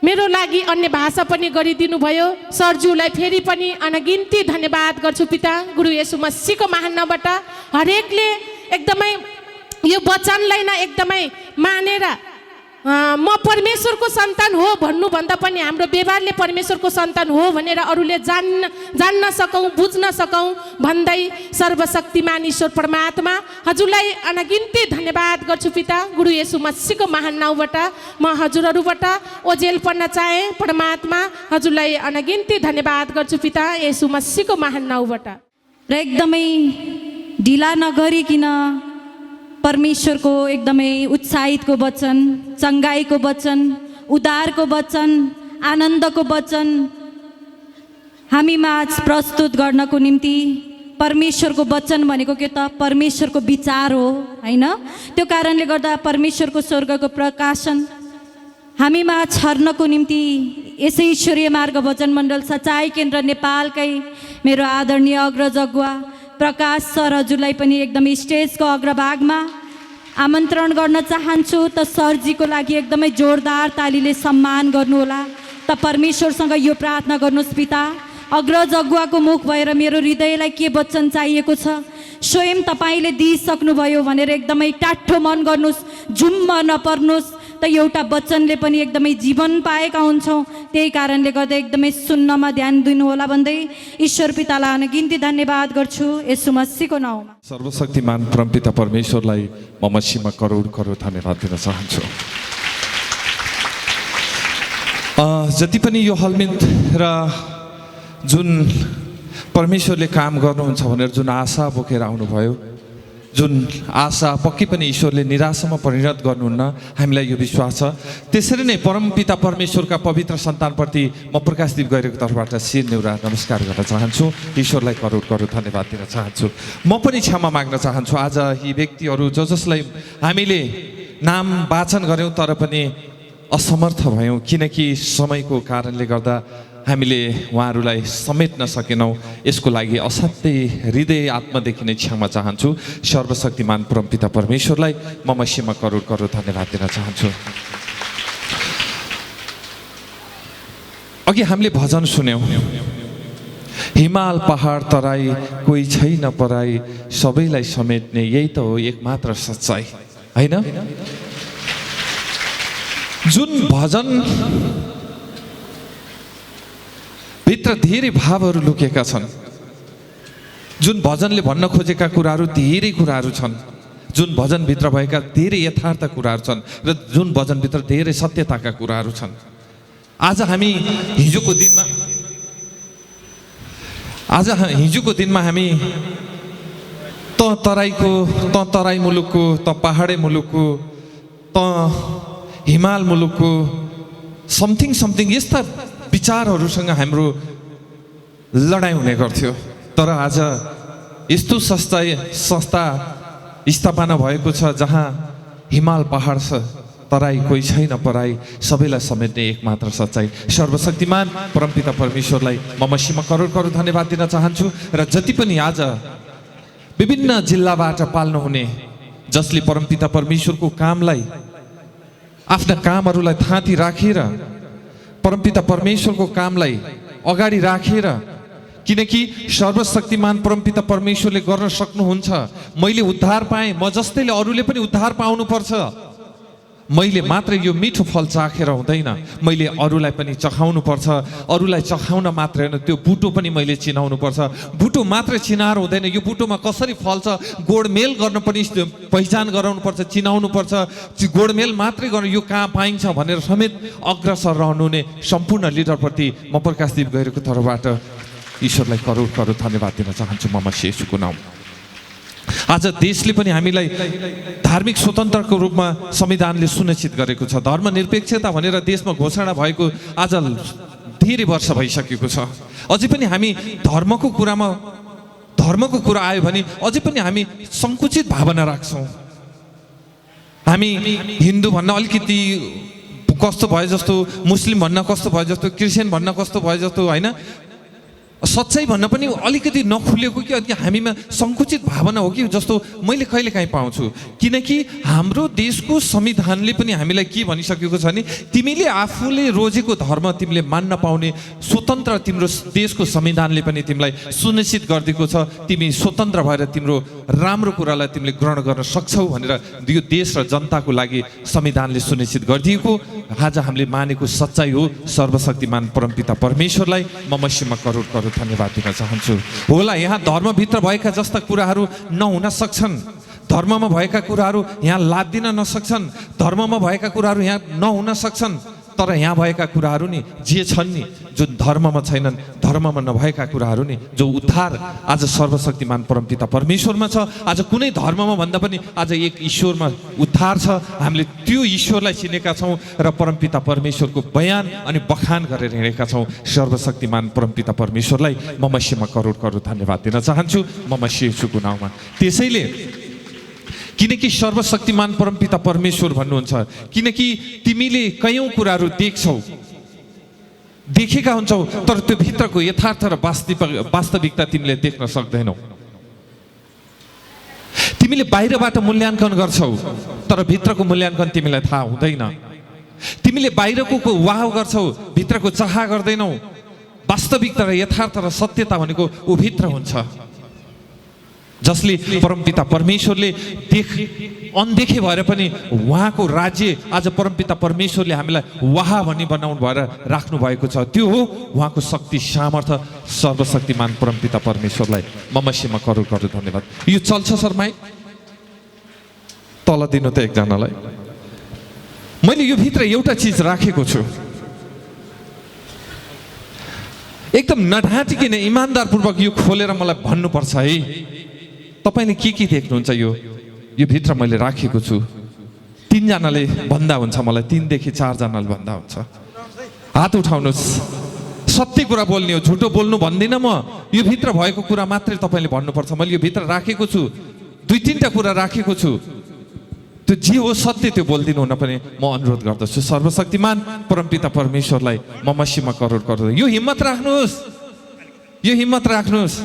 मेरो लागि अन्य भाषा पनि गरिदिनु भयो। सरज्यूलाई फेरि पनि अनगिन्ती धन्यवाद गर्छु पिता। गुरु येशू मसीहको महान नामबाट हरेकले एकदमै यो वचनलाई न एकदमै मानेर म परमेश्वरको सन्तान हो भन्नुभन्दा पनि हाम्रो व्यवहारले परमेश्वरको सन्तान हो भनेर अरूले जान्न सकौँ, बुझ्न सकौँ भन्दै सर्वशक्तिमान ईश्वर परमात्मा हजुरलाई अनगिन्ती धन्यवाद गर्छु पिता। गुरु येशू मसीहको महान नाउँबाट म हजुरहरूबाट ओजेल पढ्न चाहे परमात्मा हजुरलाई अनगिन्ती धन्यवाद गर्छु पिता, येशू मसीहको महान नाउँबाट। र एकदमै ढिला नगरिकन परमेश्वरको एकदमै उत्साहितको वचन, चङ्गाईको वचन, उद्धारको वचन, आनन्दको वचन हामी माझ प्रस्तुत गर्नको निम्ति परमेश्वरको वचन भनेको के त परमेश्वरको विचार हो हैन। त्यो कारणले गर्दा परमेश्वरको स्वर्गको प्रकाशन हामी माझ छर्नको निम्ति यसै ईश्वरीय मार्ग वचन मण्डल सचाइ केन्द्र नेपालकै मेरो आदरणीय अग्रज अगुवा प्रकाश सर हजुरलाई पनि एकदमै स्टेजको अग्रभागमा आमन्त्रण गर्न चाहन्छु। त सरजीको लागि एकदमै जोरदार तालीले सम्मान गर्नुहोला। त परमेश्वरसँग यो प्रार्थना गर्नुहोस् पिता, अग्रज अगुवाको मुख भएर मेरो हृदयलाई के वचन चाहिएको छ स्वयं तपाईँले दिइसक्नुभयो भनेर एकदमै टाठो मन गर्नुहोस्, जुम्म नपर्नुहोस्। त एउटा वचनले पनि एकदमै जीवन पाएका हुन्छौँ। त्यही कारणले गर्दा एकदमै सुन्नमा ध्यान दिनुहोला भन्दै ईश्वर पितालाई अनगिन्ती धन्यवाद गर्छु येशू मसीहको नाउँमा। सर्वशक्तिमान परमपिता परमेश्वरलाई म मसीहमा करोड करोड धन्यवाद दिन चाहन्छु। जति पनि यो हलमिन्त र जुन परमेश्वरले काम गर्नुहुन्छ भनेर जुन आशा बोकेर आउनुभयो, जुन आशा पक्कै पनि ईश्वरले निराशामा परिणत गर्नुहुन्न, हामीलाई यो विश्वास छ। त्यसरी नै परमपिता परमेश्वरका पवित्र सन्तानप्रति म प्रकाशदीप गैरेको तर्फबाट शिर नेउरा नमस्कार गर्न चाहन्छु। ईश्वरलाई करोड करोड धन्यवाद दिन चाहन्छु। म पनि क्षमा माग्न चाहन्छु। आज यी व्यक्तिहरू जसलाई हामीले नाम वाचन गऱ्यौँ तर पनि असमर्थ भयौँ, किनकि समयको कारणले गर्दा हामीले उहाँहरूलाई समेट्न सकेनौँ। यसको लागि असाध्यै हृदय आत्मादेखि नै क्षमा चाहन्छु। सर्वशक्तिमान परमपिता परमेश्वरलाई म मसीहमा करोड करोड धन्यवाद दिन चाहन्छु। अघि हामीले भजन सुन्यौँ, हिमाल पहाड तराई कोही छैन पराई सबैलाई समेट्ने यही त हो एकमात्र सच्चाइ होइन। जुन भजन भित्र धेरै भावहरू लुकेका छन्, जुन भजनले भन्न खोजेका कुराहरू धेरै कुराहरू छन्, जुन भजनभित्र भएका धेरै यथार्थ कुराहरू छन् र जुन भजनभित्र धेरै सत्यताका कुराहरू छन्। आज हिजोको दिनमा हामी तराई मुलुकको, पहाडे मुलुकको, हिमाल मुलुकको समथिङ यस्ता विचारहरूसँग हाम्रो लडाइँ हुने गर्थ्यो। तर आज यस्तो संस्था स्थापना भएको छ जहाँ हिमाल पहाड छ, तराई कोही छैन पराई सबैलाई समेट्ने एकमात्र सच्चाइ। सर्वशक्तिमान परमपिता परमेश्वरलाई म मसीहमा करोड करोड धन्यवाद दिन चाहन्छु। र जति पनि आज विभिन्न जिल्लाबाट पाल्नुहुने, जसले परमपिता परमेश्वरको कामलाई, आफ्ना कामहरूलाई थाँती राखेर परमपिता परमेश्वरको कामलाई अगाडि राखेर, किनकि सर्वशक्तिमान परमपिता परमेश्वरले गर्न सक्नुहुन्छ। मैले उद्धार पाएँ, म जस्तैले अरूले पनि उद्धार पाउनुपर्छ। मैले मात्र यो मिठो फल चाखेर हुँदैन, मैले अरूलाई पनि चखाउनुपर्छ। अरूलाई चखाउन मात्र होइन, त्यो बुटो पनि मैले चिनाउनुपर्छ। बुटो मात्र चिनाएर हुँदैन, यो बुटोमा कसरी फल्छ गोडमेल गर्न पनि पहिचान गराउनुपर्छ, चिनाउनुपर्छ। गोडमेल मात्रै गर्न यो कहाँ पाइन्छ भनेर समेत अग्रसर रहनुहुने सम्पूर्ण लिडरप्रति म प्रकाशदीप गैरेको तर्फबाट ईश्वरलाई करोड करोड धन्यवाद दिन चाहन्छु म मसीह येशूको नाम। आज देशले पनि हामीलाई धार्मिक स्वतन्त्रको रूपमा संविधानले सुनिश्चित गरेको छ। धर्मनिरपेक्षता भनेर देशमा घोषणा भएको आज धेरै वर्ष भइसकेको छ। अझै पनि हामी धर्मको कुरा आयो भने अझै पनि हामी सङ्कुचित भावना राख्छौँ। हामी हिन्दू भन्न अलिकति कस्तो भयो जस्तो, मुस्लिम भन्न कस्तो भयो जस्तो, क्रिस्चियन भन्न कस्तो भयो जस्तो, होइन, सच्चाइ भन्न पनि अलिकति नखुलेको कि अलिकति हामीमा सङ्कुचित भावना हो कि जस्तो मैले कहिलेकाहीँ पाउँछु। किनकि हाम्रो देशको संविधानले पनि हामीलाई के भनिसकेको छ भने तिमीले आफूले रोजेको धर्म तिमीले मान्न पाउने स्वतन्त्र तिम्रो देशको संविधानले पनि तिमीलाई सुनिश्चित गरिदिएको छ। तिमी स्वतन्त्र भएर तिम्रो राम्रो कुरालाई तिमीले ग्रहण गर्न सक्छौ भनेर यो देश र जनताको लागि संविधानले सुनिश्चित गरिदिएको आज हामीले मानेको सच्चाइ हो। सर्वशक्तिमान परमपिता परमेश्वरलाई म मसीमा करोड करोड धन्यवाद दिन चाहन्छु। होला यहाँ धर्मभित्र भएका जस्ता कुराहरू नहुन सक्छन्, धर्ममा भएका कुराहरू यहाँ लाभ दिन नसक्छन्, धर्ममा भएका कुराहरू यहाँ नहुन सक्छन्, तर यहाँ भएका कुराहरू नि जे छन् नि जुन धर्ममा छैनन्, धर्ममा नभएका कुराहरू नि जो उद्धार आज सर्वशक्तिमान परमपिता परमेश्वरमा छ। आज कुनै धर्ममा भन्दा पनि आज एक ईश्वरमा उद्धार छ। हामीले त्यो ईश्वरलाई चिनेका छौँ र परमपिता परमेश्वरको बयान अनि बखान गरेर हिँडेका छौँ। सर्वशक्तिमान परमपिता परमेश्वरलाई म मसीमा करोड करोड धन्यवाद दिन चाहन्छु म मसी येशूको नाउँमा। त्यसैले किनकि सर्वशक्तिमान परमपिता परमेश्वर भन्नुहुन्छ, किनकि तिमीले कयौँ कुराहरू देख्छौ, देखेका हुन्छौ, तर त्यो भित्रको यथार्थ र वास्तविकता तिमीले देख्न सक्दैनौ। तिमीले बाहिरबाट मूल्याङ्कन गर्छौ, तर भित्रको मूल्याङ्कन तिमीलाई थाहा हुँदैन। तिमीले बाहिरको वाह गर्छौ, भित्रको चाह गर्दैनौ। वास्तविकता र यथार्थ र सत्यता भनेको ऊ भित्र हुन्छ। जसले परमपिता परमेश्वरले अनदेखे भएर पनि उहाँको राज्य आज परमपिता परमेश्वरले हामीलाई वाह भनी बनाउनु भएर राख्नु भएको छ। त्यो हो उहाँको शक्ति सामर्थ्य। सर्वशक्तिमान परमपिता परमेश्वरलाई म मसीमा करोड करोड धन्यवाद। यो चल्छ सर माइक तल दिनु त एकजनालाई। मैले यो भित्र एउटा चिज राखेको छु, एकदम नढाँटिकन इमान्दारपूर्वक यो खोलेर मलाई भन्नुपर्छ है, तपाईँले के देख्नुहुन्छ? यो भित्र मैले राखेको छु। 3 जनाले भन्दा हुन्छ, मलाई 3 देखि 4 जनाले भन्दा हुन्छ। हात उठाउनुहोस्। सत्य कुरा बोल्ने हो, झुटो बोल्नु भन्दिनँ म। यो भित्र भएको कुरा मात्रै तपाईँले भन्नुपर्छ। मैले यो भित्र राखेको छु, 2-3टा कुरा राखेको छु। त्यो जे हो सत्य त्यो बोलिदिनु हुन पनि म अनुरोध गर्दछु। सर्वशक्तिमान परमपिता परमेश्वरलाई म मसीमा करोड करोड यो हिम्मत राख्नुहोस्, यो हिम्मत राख्नुहोस्।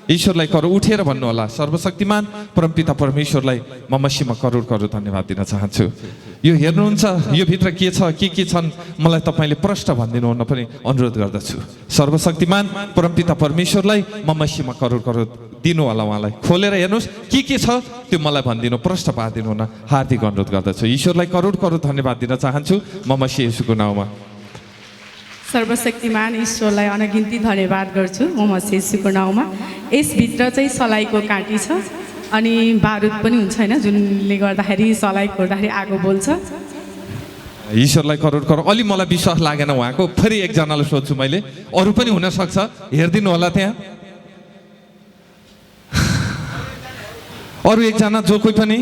ईश्वरलाई करोड उठेर भन्नु होला, सर्वशक्तिमान परमपिता परमेश्वरलाई म मसीमा करोड करोड धन्यवाद दिन चाहन्छु। यो हेर्नुहुन्छ यो भित्र के छ के छन् मलाई तपाईँले प्रश्न भनिदिनु हुन पनि अनुरोध गर्दछु। सर्वशक्तिमान परमपिता परमेश्वरलाई म मसीमा करोड करोड दिनु होला। उहाँलाई खोलेर हेर्नुहोस् के छ त्यो मलाई भनिदिनु, प्रश्न पारिदिनु हुन हार्दिक अनुरोध गर्दछु। ईश्वरलाई करोड करोड धन्यवाद दिन चाहन्छु म मसी येशूको नाउँमा। सर्वशक्तिमान ईश्वरलाई अनगिन्ती धन्यवाद गर्छु म मसी येशूको नाउँमा। यसभित्र चाहिँ सलाइको काँटी छ अनि बारुद पनि हुन्छ होइन, जुनले गर्दाखेरि सलाई खोल्दाखेरि आगो बोल्छ। ईश्वरलाई करोड करोड। अलि मलाई विश्वास लागेन उहाँको। फेरि एकजनालाई सोध्छु मैले, अरू पनि हुनसक्छ, हेरिदिनु होला त्यहाँ। अरू एकजना जो कोही पनि।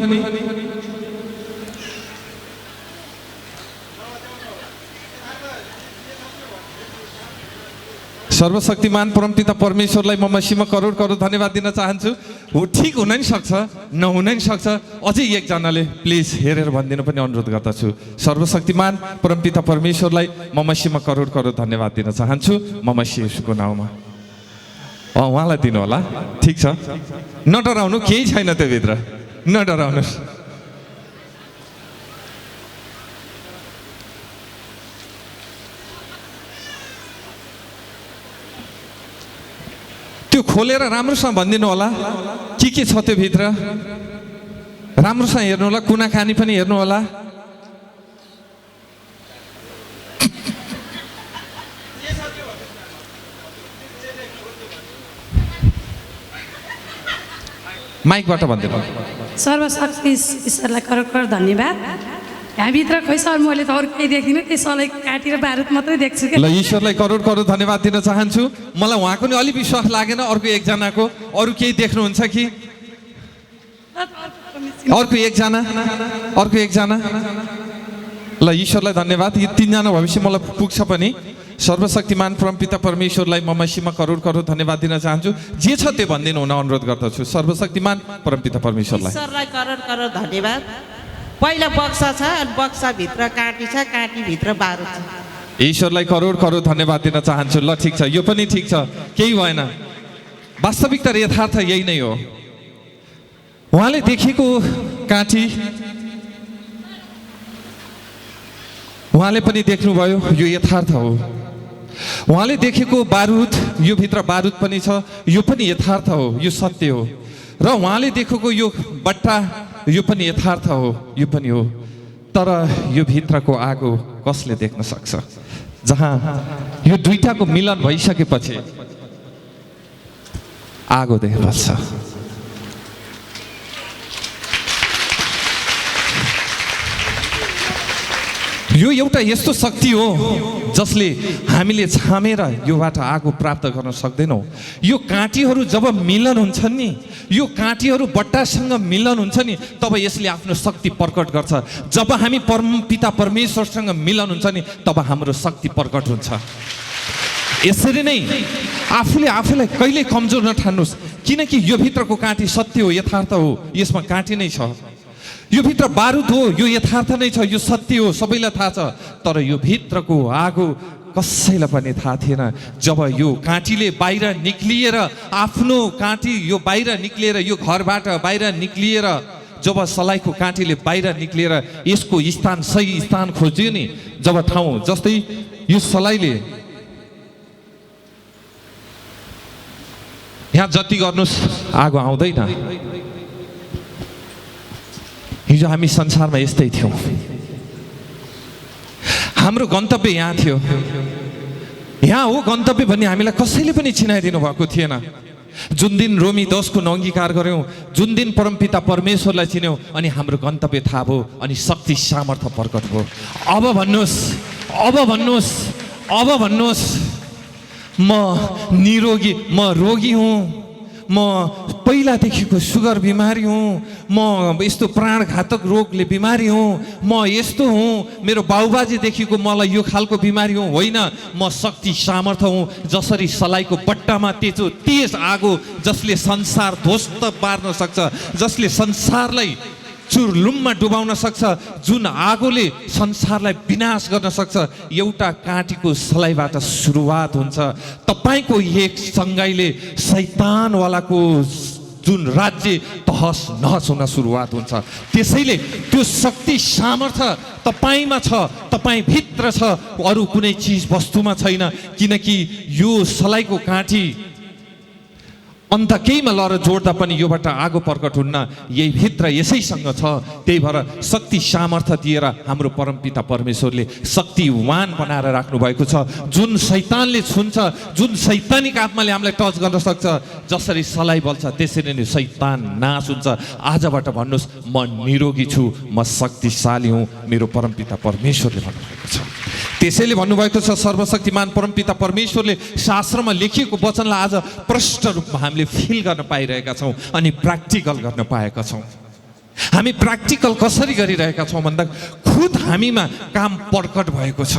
सर्वशक्तिमान परमपिता परमेश्वरलाई म मसीमा करोड करोड धन्यवाद दिन चाहन्छु। हो ठिक हुन नि सक्छ, नहुन नि सक्छ। अझै एकजनाले प्लिज हेरेर भनिदिनु पनि अनुरोध गर्दछु। सर्वशक्तिमान परमपिता परमेश्वरलाई म मसीमा करोड करोड धन्यवाद दिन चाहन्छु म मसी येशूको नाउँमा। उहाँलाई दिनु होला, ठिक छ। नडराउनु, केही छैन त्यो भित्र, नडराउनुहोस्। त्यो खोलेर राम्रोसँग भनिदिनु होला के छ त्यो भित्र। राम्रोसँग हेर्नु होला, कुना कानी पनि हेर्नु होला। माइकबाट भनिदिनु। सर्वशक्ति ईश्वरलाई करोड करोड धन्यवाद। यहाँभित्र खै सर मैले त अरू केही देख्दिनँ, त्यसलाई काटेर बारुद मात्रै देख्छु कि। ल ईश्वरलाई करोड करोड धन्यवाद दिन चाहन्छु। मलाई उहाँको नि अलिक विश्वास लागेन। अर्को एकजनाको अरू केही देख्नुहुन्छ कि? अर्को एकजना। ल ईश्वरलाई धन्यवाद। यी 3 जना भएपछि मलाई पुग्छ पनि। सर्वशक्तिमान परमपिता परमेश्वरलाई म मसीमा करोड करोड धन्यवाद दिन चाहन्छु। जे छ त्यो भनिदिनु हुन अनुरोध गर्दछु सर्वशक्तिमान परमपिता परमेश्वरलाई। ईश्वरलाई करोड करोड धन्यवाद। पहिला बक्सा छ अनि बक्साभित्र काँटी छ, काँटीभित्र बारुद छ। ईश्वरलाई करोड करोड धन्यवाद दिन चाहन्छु। ल ठिक छ, यो पनि ठिक छ, केही भएन। वास्तविकता र यथार्थ यही नै हो। उहाँले देखेको काँटी उहाँले पनि देख्नुभयो, यो यथार्थ हो। उहाँले देखेको बारुद, यो भित्र बारुद पनि छ, यो पनि यथार्थ हो, यो सत्य हो। र उहाँले देखेको यो बट्टा, यो पनि यथार्थ हो, यो पनि हो। तर यो भित्रको आगो कसले देख्न सक्छ? जहाँ यो दुईटाको मिलन भइसकेपछि आगो देख्नुपर्छ। यो एउटा यस्तो शक्ति हो जसले हामीले छामेर योबाट आगो प्राप्त गर्न सक्दैनौँ। यो काँटीहरू जब मिलन हुन्छन् नि, यो काँटीहरू बट्टासँग मिलन हुन्छ नि, तब यसले आफ्नो शक्ति प्रकट गर्छ। जब हामी परमपिता परमेश्वरसँग मिलन हुन्छ नि, तब हाम्रो शक्ति प्रकट हुन्छ। यसरी नै आफूले आफूलाई कहिल्यै कमजोर नठान्नुहोस्, किनकि यो भित्रको काँटी सत्य हो, यथार्थ हो, यसमा काँटी नै छ। यो भित्र बारुद हो, यो यथार्थ नै छ, यो सत्य हो, सबैलाई थाहा छ। तर यो भित्रको आगो कसैलाई पनि थाहा थिएन। जब यो काँटीले बाहिर निक्लिएर, आफ्नो काँटी यो बाहिर निक्लिएर, यो घरबाट बाहिर निक्लिएर, जब सलाइको काँटीले बाहिर निक्लिएर यसको स्थान, सही स्थान खोज्यो नि, जब ठाउँ जस्तै यो सलाइले यहाँ जति गर्नुहोस् आगो आउँदैन। हिजो हामी संसारमा यस्तै थियौँ। हाम्रो गन्तव्य यहाँ थियो, यहाँ हो गन्तव्य भन्ने हामीलाई कसैले पनि चिनाइदिनु भएको थिएन। जुन दिन रोमी 10 को अंगीकार गऱ्यौँ, जुन दिन परमपिता परमेश्वरलाई चिन्यौँ, अनि हाम्रो गन्तव्य थाहा भयो, अनि शक्ति सामर्थ्य प्रकट भयो। अब भन्नुहोस्, अब भन्नुहोस्, अब भन्नुहोस्, म निरोगी, म रोगी हुँ, म पहिलादेखिको सुगर बिमारी हुँ, म यस्तो प्राणघातक रोगले बिमारी हुँ, म यस्तो हुँ, मेरो बाउबाजेदेखिको मलाई यो खालको बिमारी हुँ। होइन, म शक्ति सामर्थ्य हुँ। जसरी सलाइको बट्टामा तेज आगो जसले संसार ध्वस्त पार्न सक्छ, जसले संसारलाई चुरलुममा डुबाउन सक्छ, जुन आगोले संसारलाई विनाश गर्न सक्छ, एउटा काँटीको सलाइबाट सुरुवात हुन्छ। तपाईको एक सँगाइले शैतानवालाको जुन राज्य तहस नहस हुन सुरुवात हुन्छ। त्यसैले त्यो शक्ति सामर्थ्य तपाईमा छ, तपाई भित्र छ, अरू कुनै चिज वस्तुमा छैन। किनकि यो सलाइको काँटी अन्त केहीमा लएर जोड्दा पनि योबाट आगो प्रकट हुन्न, यही भित्र यसैसँग छ। त्यही भएर शक्ति सामर्थ्य दिएर हाम्रो परमपिता परमेश्वरले शक्तिवान बनाएर राख्नु भएको छ। जुन शैतानले छुन्छ, जुन शैतानिक आत्माले हामीलाई टच गर्न सक्छ, जसरी सलाई बल्छ त्यसरी नै शैतान नाश हुन्छ। आजबाट भन्नुहोस्, म निरोगी छु, म शक्तिशाली हुँ, मेरो परमपिता परमेश्वरले भन्नुभएको छ। त्यसैले भन्नुभएको छ, सर्वशक्तिमान परमपिता परमेश्वरले शास्त्रमा लेखिएको वचनलाई आज प्रष्ट रूपमा हामीले फिल गर्न पाइरहेका छौँ अनि प्र्याक्टिकल गर्न पाएका छौँ। हामी प्र्याक्टिकल कसरी गरिरहेका छौँ भन्दा खुद हामीमा काम प्रकट भएको छ।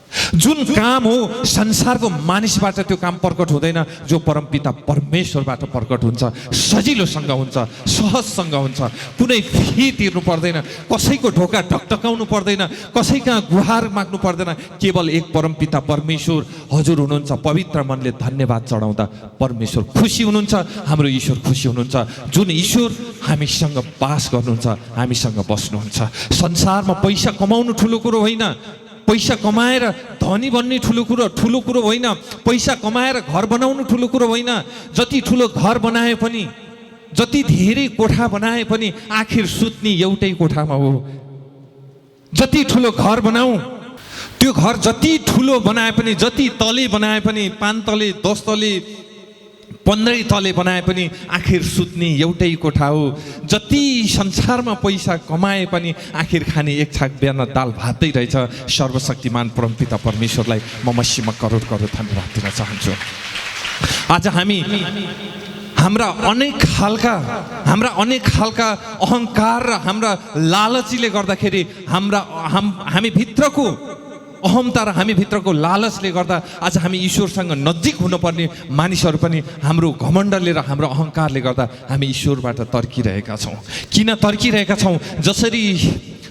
जुन काम हो संसारको मानिसबाट त्यो काम प्रकट हुँदैन, जो परमपिता परमेश्वरबाट प्रकट हुन्छ, सजिलोसँग हुन्छ, सहजसँग हुन्छ। कुनै फी तिर्नु पर्दैन, कसैको ढोका ढकढकाउनु पर्दैन, कसै कहाँ गुहार माग्नु पर्दैन। केवल एक परमपिता परमेश्वर हजुर हुनुहुन्छ। पवित्र मनले धन्यवाद चढाउँदा परमेश्वर खुसी हुनुहुन्छ, हाम्रो ईश्वर खुसी हुनुहुन्छ। जुन ईश्वर हामीसँग बास गर्नुहुन्छ, हामीसँग बस्नुहुन्छ। संसारमा पैसा कमाउनु ठुलो कुरो होइन, पैसा कमाएर धनी बन्ने ठुलो कुरो होइन, पैसा कमाएर घर बनाउनु ठुलो कुरो होइन। जति ठुलो घर बनाए पनि, जति धेरै कोठा बनाए पनि आखिर सुत्ने एउटै कोठामा हो। जति ठुलो घर बनाऊ, त्यो घर जति ठुलो बनाए पनि, जति तले बनाए पनि, 5 तले 10 तले 15 तले बनाए पनि आखिर सुत्ने एउटै कोठा हो। जति संसारमा पैसा कमाए पनि आखिर खाने एक छाक बिहान दाल भातै रहेछ। सर्वशक्तिमान परमपिता परमेश्वरलाई म मसीमा करोड करोड धन्यवाद दिन चाहन्छु। आज हाम्रा अनेक खालका अहङ्कार र हाम्रा लालचीले गर्दाखेरि हामी भित्रको अहमता र हामीभित्रको लालचले गर्दा आज हामी ईश्वरसँग नजिक हुनुपर्ने मानिसहरू पनि हाम्रो घमण्डले र हाम्रो अहङ्कारले गर्दा हामी ईश्वरबाट तर्किरहेका छौँ। किन तर्किरहेका छौँ? जसरी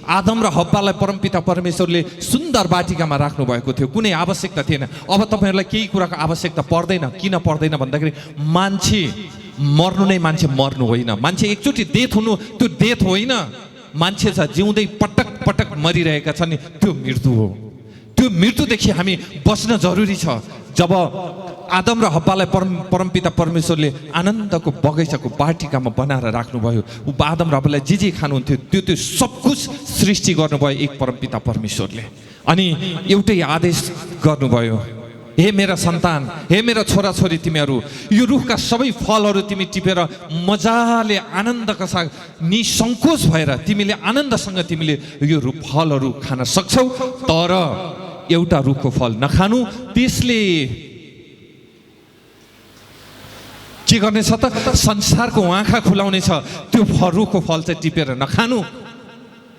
आदम र हव्वालाई परमपिता परमेश्वरले सुन्दर बाटिकामा राख्नु भएको थियो, कुनै आवश्यकता थिएन। अब तपाईँहरूलाई केही कुराको आवश्यकता पर्दैन। किन पर्दैन भन्दाखेरि मान्छे मर्नु नै मान्छे मर्नु होइन, मान्छे एकचोटि डेथ हुनु त्यो डेथ होइन। मान्छे छ जिउँदै पटक पटक मरिरहेका छन्, त्यो मृत्यु हो। त्यो मृत्युदेखि हामी बच्न जरुरी छ। जब आदम र हव्वालाई परमपिता परमेश्वरले आनन्दको बगैँचाको बाटिकामा बनाएर राख्नुभयो, ऊ आदम र हव्वालाई जे खानुहुन्थ्यो त्यो सब कुछ सृष्टि गर्नुभयो एक परमपिता परमेश्वरले। अनि एउटै आदेश गर्नुभयो, हे मेरा सन्तान, हे मेरा छोराछोरी, तिमीहरू यो रुखका सबै फलहरू तिमी टिपेर मजाले आनन्दका साथ निसङ्कोच भएर तिमीले आनन्दसँग तिमीले यो फलहरू खान सक्छौ, तर एउटा रुखको फल नखानु। त्यसले के गर्नेछ त? संसारको आँखा खुलाउनेछ। त्यो रुखको फल चाहिँ टिपेर नखानु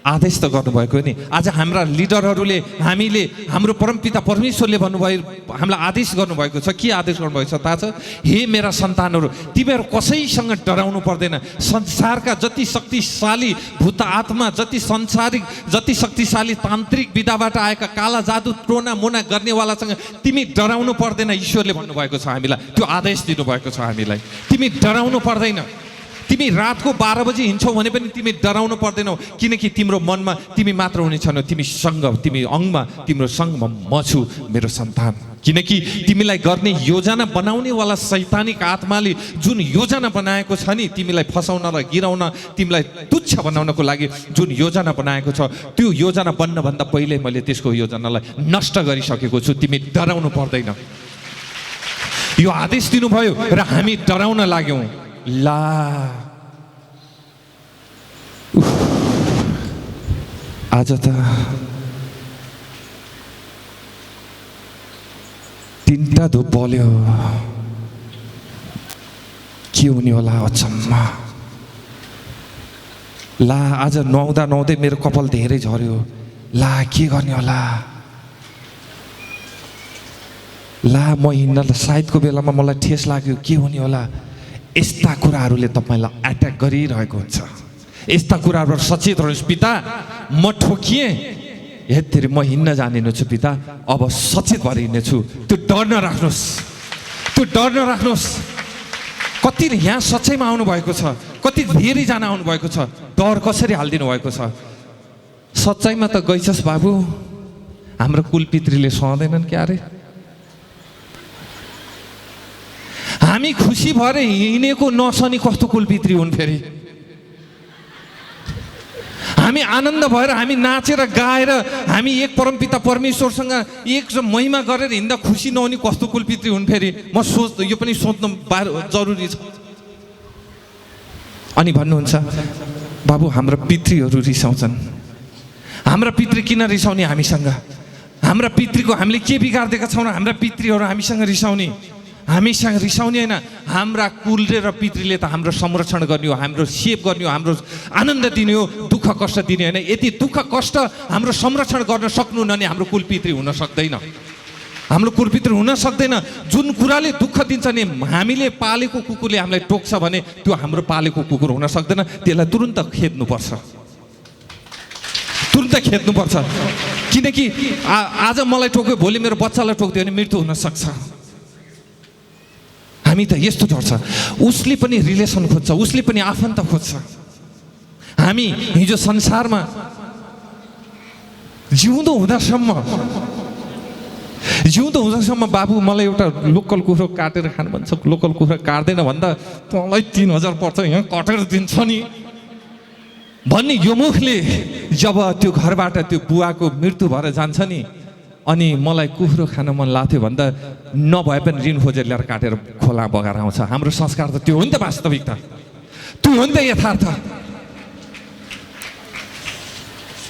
आदेश त गर्नुभएको नि। आज हाम्रा लिडरहरूले हामीले हाम्रो परमपिता परमेश्वरले भन्नुभयो, हामीलाई आदेश गर्नुभएको छ। के आदेश गर्नुभएको छ थाहा छ? हे मेरा सन्तानहरू, तिमीहरू कसैसँग डराउनु पर्दैन। संसारका जति शक्तिशाली भूत आत्मा, जति संसारिक, जति शक्तिशाली तान्त्रिक विधाबाट आएका काला जादु टोना मोना गर्नेवालासँग तिमी डराउनु पर्दैन। ईश्वरले भन्नुभएको छ हामीलाई, त्यो आदेश दिनुभएको छ हामीलाई। तिमी डराउनु पर्दैन। तिमी रातको 12 बजी हिँड्छौ भने पनि तिमी डराउनु पर्दैनौ, किनकि तिम्रो मनमा तिमी मात्र हुने छैनौ, तिमी सँग, तिमी अङ्गमा, तिम्रो सँगमा म छु मेरो सन्तान। किनकि तिमीलाई गर्ने योजना बनाउनेवाला शैतानिक आत्माले जुन योजना बनाएको छ नि, तिमीलाई फसाउन र गिराउन, तिमीलाई तुच्छ बनाउनको लागि जुन योजना बनाएको छ, त्यो योजना बन्नभन्दा पहिले मैले त्यसको योजनालाई नष्ट गरिसकेको छु। तिमी डराउनु पर्दैन। यो आदेश दिनुभयो र हामी डराउन लाग्यौँ। ला आज त 3टा धुप बल्यो, के हुने होला अचम्म। ला आज नुहाउँदै मेरो कपाल धेरै झर्यो। ला के गर्ने होला? ला म हिँड्न सायदको बेलामा मलाई ठेस लाग्यो, के हुने होला? यस्ता कुराहरूले तपाईँलाई एट्याक गरिरहेको हुन्छ। यस्ता कुराहरू सचेत रहनुहोस्। पिता, म ठोकिएँ, हेत्तेरी म हिँड्न जानिनु छु पिता, अब सचेत भएर हिँड्नेछु। त्यो डर नराख्नुहोस्, त्यो डर नराख्नुहोस्। कति यहाँ सच्चाइमा आउनुभएको छ, कति धेरैजना आउनुभएको छ, डर कसरी हालिदिनु भएको छ? सच्चाइमा त गइछस् बाबु, हाम्रो कुलपितृले सहँदैनन् क्या अरे? हामी खुसी भएर हिँडेको नसनी कस्तो कुलपितृ हुन् फेरि? हामी आनन्द भएर हामी नाचेर गाएर हामी एक परमपिता परमेश्वरसँग एक महिमा गरेर हिँड्दा खुसी नहुने कस्तो कुलपितृ हुन् फेरि? यो पनि सोध्नु जरुरी छ। अनि भन्नुहुन्छ, बाबु हाम्रो पितृहरू रिसाउँछन्। हाम्रा पितृ किन रिसाउने हामीसँग? हाम्रा पितृको हामीले के बिगार्दिएका छौँ? हाम्रा पितृहरू हामीसँग रिसाउने? हामीसँग रिसाउने होइन। हाम्रा कुलले र पितृले त हाम्रो संरक्षण गर्ने हो, हाम्रो सेभ गर्ने हो, हाम्रो आनन्द दिने हो, दुःख कष्ट दिने होइन। यदि दुःख कष्ट हाम्रो संरक्षण गर्न सक्नुहुन्न भने हाम्रो कुलपितृ हुन सक्दैन। हाम्रो कुलपितृ हुन सक्दैन। जुन कुराले दुःख दिन्छ नि, हामीले पालेको कुकुरले हामीलाई टोक्छ भने त्यो हाम्रो पालेको कुकुर हुन सक्दैन। त्यसलाई तुरुन्त खेद्नुपर्छ, तुरुन्त खेद्नुपर्छ। किनकि आज मलाई टोक्यो, भोलि मेरो बच्चालाई टोक्दियो भने मृत्यु हुन सक्छ। हामी त यस्तो गर्छ। उसले पनि रिलेसन खोज्छ, उसले पनि आफन्त खोज्छ। हामी हिजो संसारमा जिउँदो हुँदासम्म बाबु मलाई एउटा लोकल कुखुरा काटेर खानु भन्छ, लोकल कुखुरा काट्दैन भन्दा तँलाई 3000 पर्छ, यहाँ कटेर दिन्छ नि भन्ने यो मुखले जब त्यो घरबाट त्यो बुवाको मृत्यु भएर जान्छ नि, अनि मलाई कुखुरो खान मन लाग्थ्यो भन्दा नभए पनि ऋण खोजेर ल्याएर काटेर खोला बगाएर आउँछ। हाम्रो संस्कार त त्यो हो नि त, वास्तविकता त्यो हो नि त, यथार्थ।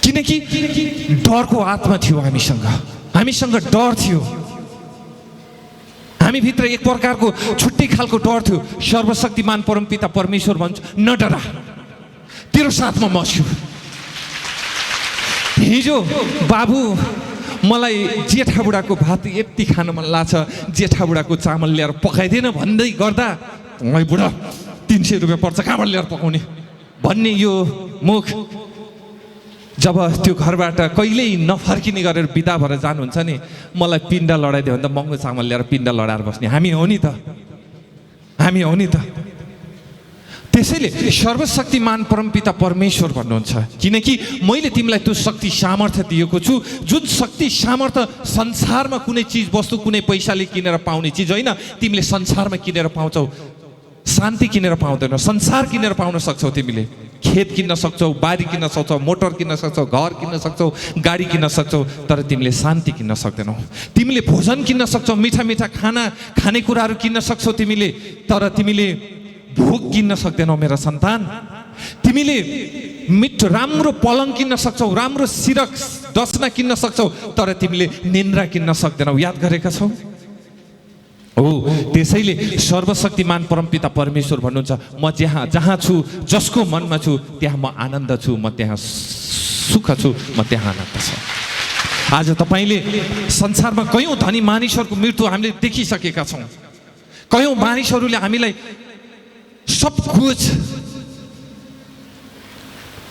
किनकि डरको आत्मा थियो हामीसँग डर थियो। हामीभित्र एक प्रकारको छुट्टै खालको डर थियो। सर्वशक्तिमान परमपिता परमेश्वर भन्छ, नडरा, तेरो साथमा म छु। हिजो बाबु मलाई जेठाबुढाको भात यति खान मन लाग्छ, जेठाबुढाको चामल ल्याएर पकाइदिएन भन्दै गर्दा ओइ बुढा 300 रुपियाँ पर्छ, कहाँबाट ल्याएर पकाउने भन्ने यो मुख जब त्यो घरबाट कहिल्यै नफर्किने गरेर बिदा भएर जानुहुन्छ नि, मलाई पिण्ड लडाइदियो भने त महँगो चामल ल्याएर पिण्ड लडाएर बस्ने हामी हो नि त, हामी हो नि त। त्यसैले सर्वशक्तिमान परमपिता परमेश्वर भन्नुहुन्छ, किनकि मैले तिमीलाई त्यो शक्ति सामर्थ्य दिएको छु, जुन शक्ति सामर्थ्य संसारमा कुनै चिज वस्तु कुनै पैसाले किनेर पाउने चिज होइन। तिमीले संसारमा किनेर पाउँछौ, शान्ति किनेर पाउँदैनौ, संसार किनेर पाउन सक्छौ। तिमीले खेत किन्न सक्छौ, बारी किन्न सक्छौ, मोटर किन्न सक्छौ, घर किन्न सक्छौ, गाडी किन्न सक्छौ, तर तिमीले शान्ति किन्न सक्दैनौ। तिमीले भोजन किन्न सक्छौ, मिठा मिठा खाना खानेकुराहरू किन्न सक्छौ तिमीले, तर तिमीले भोग किन्न सक्दैनौ मेरा सन्तान। तिमीले मिठो राम्रो पलङ किन्न सक्छौ, राम्रो सिरक डसना किन्न सक्छौ, तर तिमीले निन्द्रा किन्न सक्दैनौ। याद गरेका छौ? हो, त्यसैले सर्वशक्तिमान परमपिता परमेश्वर भन्नुहुन्छ, म जहाँ छु, जसको मनमा छु त्यहाँ म आनन्द छु, म त्यहाँ सुख छु, म त्यहाँ आनन्द छ। आज तपाईँले संसारमा कयौँ धनी मानिसहरूको मृत्यु हामीले देखिसकेका छौँ। कयौँ मानिसहरूले हामीलाई सब कुछ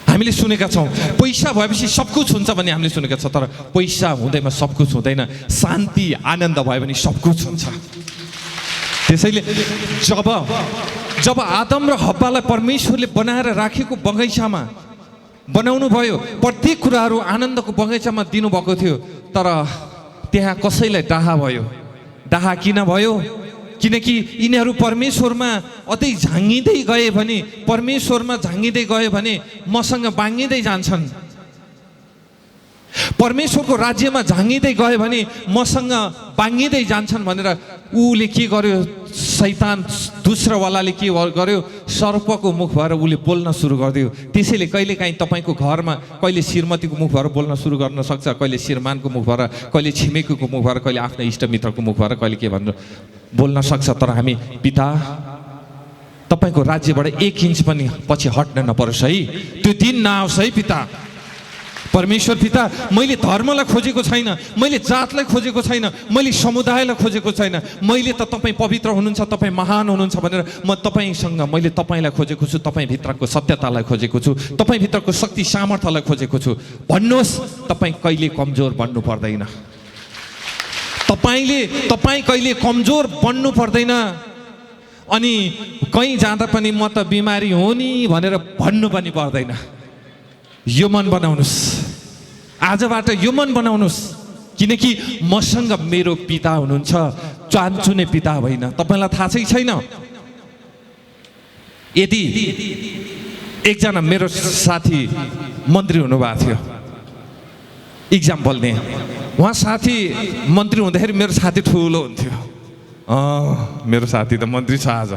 हामीले सुनेका छौँ। पैसा भएपछि सब कुछ हुन्छ भन्ने हामीले सुनेका छौँ, तर पैसा हुँदैमा सब कुछ हुँदैन। शान्ति आनन्द भयो भने सब कुछ हुन्छ। त्यसैले जब आदम र हव्वालाई परमेश्वरले बनाएर राखेको बगैँचामा बनाउनु भयो, प्रत्येक कुराहरू आनन्दको बगैँचामा दिनुभएको थियो, तर त्यहाँ कसैलाई डाहा भयो। डाहा किन भयो? किनकि यिनीहरू परमेश्वरमा अझै झाँगिँदै गए भने, परमेश्वरमा झाँगिँदै गयो भने मसँग बाँगिँदै जान्छन्। परमेश्वरको राज्यमा झाँगिँदै गयो भने मसँग बाँगिँदै जान्छन् भनेर उसले के गर्यो? शैतान दुस्रावालाले के गर्यो? सर्पको मुख भएर उसले बोल्न सुरु गरिदियो। त्यसैले कहिलेकाहीँ तपाईँको घरमा कहिले श्रीमतीको मुख भएर बोल्न सुरु गर्न सक्छ, कहिले श्रीमानको मुख भएर, कहिले छिमेकीको मुख भएर, कहिले आफ्नो इष्टमित्रको मुख भएर, कहिले के भन्नु बोल्न सक्छ। तर हामी पिता तपाईँको राज्यबाट 1 इन्च पनि पछि हट्न नपरोस् है, त्यो दिन नआओस् है पिता। परमेश्वर पिता, मैले धर्मलाई खोजेको छैन, मैले जातलाई खोजेको छैन, मैले समुदायलाई खोजेको छैन, मैले त तपाईँ पवित्र हुनुहुन्छ, तपाईँ महान हुनुहुन्छ भनेर म तपाईँसँग मैले तपाईँलाई खोजेको छु, तपाईँभित्रको सत्यतालाई खोजेको छु, तपाईँभित्रको शक्ति सामर्थ्यलाई खोजेको छु। भन्नुहोस्, तपाईँ कहिले कमजोर बन्नु पर्दैन। तपाईँ कहिले कमजोर बन्नु पर्दैन। अनि कहीँ जाँदा पनि म त बिमारी हो नि भनेर भन्नु पनि पर्दैन। यो मन बनाउनुहोस्, आजबाट यो मन बनाउनुहोस्, किनकि मसँग मेरो पिता हुनुहुन्छ, चान्चुने पिता होइन। तपाईँलाई थाहा छैन? यदि एकजना मेरो साथी मन्त्री हुनुभएको थियो, इक्जाम्पल दिएँ, उहाँ साथी मन्त्री हुँदाखेरि मेरो साथी ठुलो हुन्थ्यो। मेरो साथी त मन्त्री छ आज।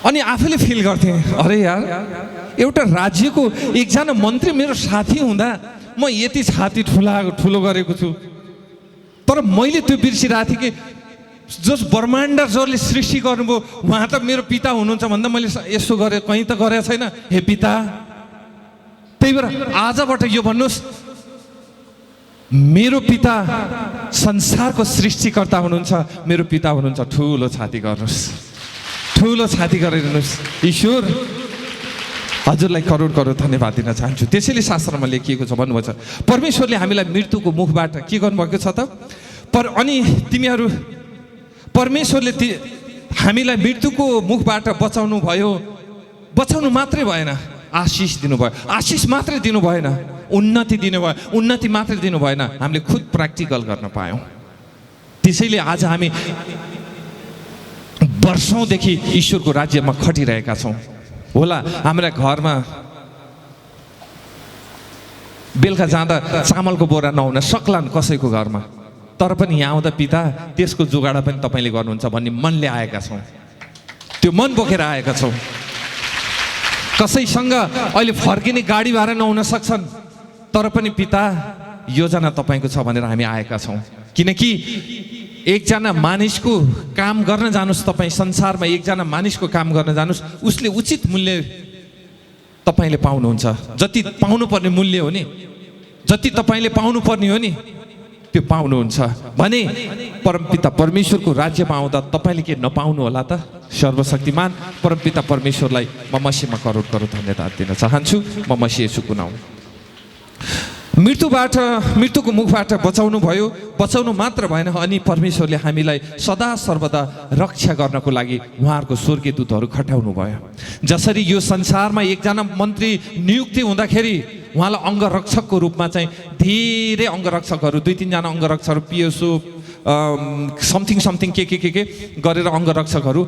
अनि आफैले फिल गर्थेँ, अरे यार, एउटा राज्यको एकजना मन्त्री मेरो साथी हुँदा म यति छाती ठुलो गरेको छु, तर मैले त्यो बिर्सिरहेको थिएँ कि जस ब्रह्माण्ड जसले सृष्टि गर्नुभयो उहाँ त मेरो पिता हुनुहुन्छ भन्दा मैले यसो गरेँ, कहीँ त गरेको छैन। हे पिता, त्यही भएर आजबाट यो भन्नुहोस्, मेरो पिता संसारको सृष्टिकर्ता हुनुहुन्छ, मेरो पिता हुनुहुन्छ। ठुलो छाती गर्नुहोस्, ठुलो छाती गरिदिनुहोस्। ईश्वर हजुरलाई करोड करोड धन्यवाद दिन चाहन्छु। त्यसैले शास्त्रमा लेखिएको छ, भन्नुभएको छ परमेश्वरले हामीलाई मृत्युको मुखबाट के गर्नुभएको छ त? अनि तिमीहरू परमेश्वरले हामीलाई मृत्युको मुखबाट बचाउनु भयो। बचाउनु मात्रै भएन, आशिष दिनुभयो। आशिष मात्रै दिनु भएन, उन्नति दिनुभयो। उन्नति मात्रै दिनु भएन, हामीले खुद प्र्याक्टिकल गर्न पायौँ। त्यसैले आज हामी वर्षौँदेखि ईश्वरको राज्यमा खटिरहेका छौँ। होला हाम्रा घरमा बेलुका जाँदा चामलको बोरा नहुन सक्लान् कसैको घरमा, तर पनि यहाँ आउँदा पिता त्यसको जोगाड पनि तपाईँले गर्नुहुन्छ भन्ने मनले आएका छौँ, त्यो मन बोकेर आएका छौँ। कसैसँग अहिले फर्किने गाडी भाडा नहुन सक्छन्, तर पनि पिता योजना तपाईँको छ भनेर हामी आएका छौँ। किनकि एकजना मानिसको काम गर्न जानुहोस्, तपाईँ संसारमा एकजना मानिसको काम गर्न जानुहोस्, उसले उचित मूल्य तपाईँले पाउनुहुन्छ। जति पाउनुपर्ने मूल्य हो नि, जति तपाईँले पाउनुपर्ने हो नि त्यो पाउनुहुन्छ भने परमपिता परमेश्वरको राज्यमा आउँदा तपाईँले के नपाउनु होला त? सर्वशक्तिमान परमपिता परमेश्वरलाई म मसीहमा करोड करोड धन्यवाद दिन चाहन्छु। म मसीह येशूको नाउँ। मृत्युको मुखबाट बचाउनु भयो, बचाउनु मात्र भएन, अनि परमेश्वरले हामीलाई सदा सर्वदा रक्षा गर्नको लागि उहाँहरूको स्वर्गीय दूतहरू खटाउनु भयो। जसरी यो संसारमा एकजना मन्त्री नियुक्ति हुँदाखेरि उहाँलाई अङ्गरक्षकको रूपमा चाहिँ धेरै अङ्गरक्षकहरू 2-3 जना अङ्गरक्षकहरू पिएसओ समथिङ के गरेर अङ्गरक्षकहरू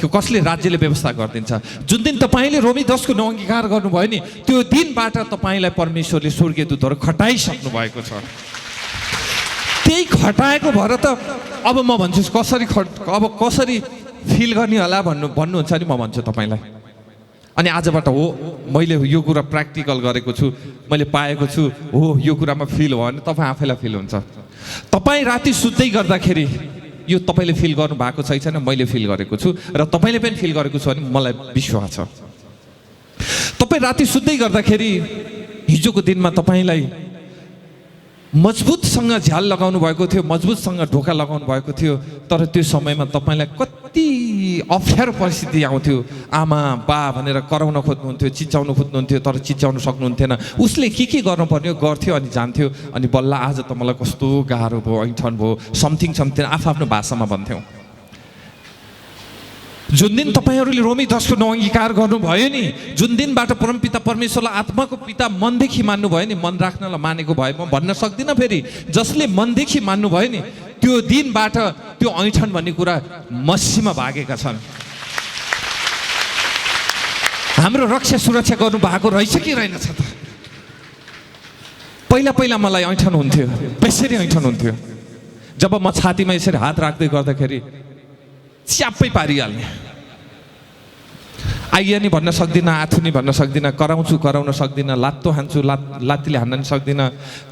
कसले राज्यले व्यवस्था गरिदिन्छ। जुन दिन तपाईँले रोमी 10 को नअङ्गीकार गर्नुभयो नि त्यो दिनबाट तपाईँलाई परमेश्वरले स्वर्गीय दूतहरू खटाइसक्नु भएको छ। त्यही खटाएको भएर त अब म भन्छु कसरी फिल गर्ने होला भन्नुहुन्छ नि म भन्छु तपाईँलाई। अनि आजबाट हो मैले यो कुरा प्र्याक्टिकल गरेको छु, मैले पाएको छु, हो यो कुरामा फिल भयो भने तपाईँ आफैलाई फिल हुन्छ। तपाईँ राति सुत्दै गर्दाखेरि यो तपाईँले फिल गर्नु भएको छैन, मैले फिल गरेको छु र तपाईँले पनि फिल गरेको छु भने मलाई विश्वास छ। तपाईँ राति सुत्दै गर्दाखेरि हिजोको दिनमा तपाईँलाई मजबुतसँग झ्याल लगाउनु भएको थियो, मजबुतसँग ढोका लगाउनु भएको थियो, तर त्यो समयमा तपाईँलाई कति अप्ठ्यारो परिस्थिति आउँथ्यो। आमा बा भनेर कराउन खोज्नुहुन्थ्यो, चिच्याउनु खोज्नुहुन्थ्यो, तर चिच्याउनु सक्नुहुन्थेन। उसले के गर्नुपर्ने गर्थ्यो अनि जान्थ्यो। अनि बल्ल आज त मलाई कस्तो गाह्रो भयो, ऐठन भयो, समथिङ आफ्नो भाषामा भन्थ्यौँ। जुन दिन तपाईँहरूले रोमी 10 को नअङ्गीकार गर्नुभयो नि, जुन दिनबाट परमपिता परमेश्वरलाई आत्माको पिता मनदेखि मान्नुभयो नि, मन राख्नलाई मानेको भए म भन्न सक्दिनँ। फेरि जसले मनदेखि मान्नुभयो नि त्यो दिनबाट त्यो ऐठन भन्ने कुरा मसीहमा भागेका छन्। हाम्रो रक्षा सुरक्षा गर्नु भएको रहेछ कि रहेनछ त? पहिला मलाई ऐठन हुन्थ्यो, बेसरी ऐठन हुन्थ्यो। जब म छातीमा यसरी हात राख्दै गर्दाखेरि च्याप्पै पारिहाल्ने। आइया नि भन्न सक्दिनँ, आथु नि भन्न सक्दिनँ, कराउन सक्दिनँ, लात्तो हान्छु, लात्तीले हान्न नि सक्दिनँ,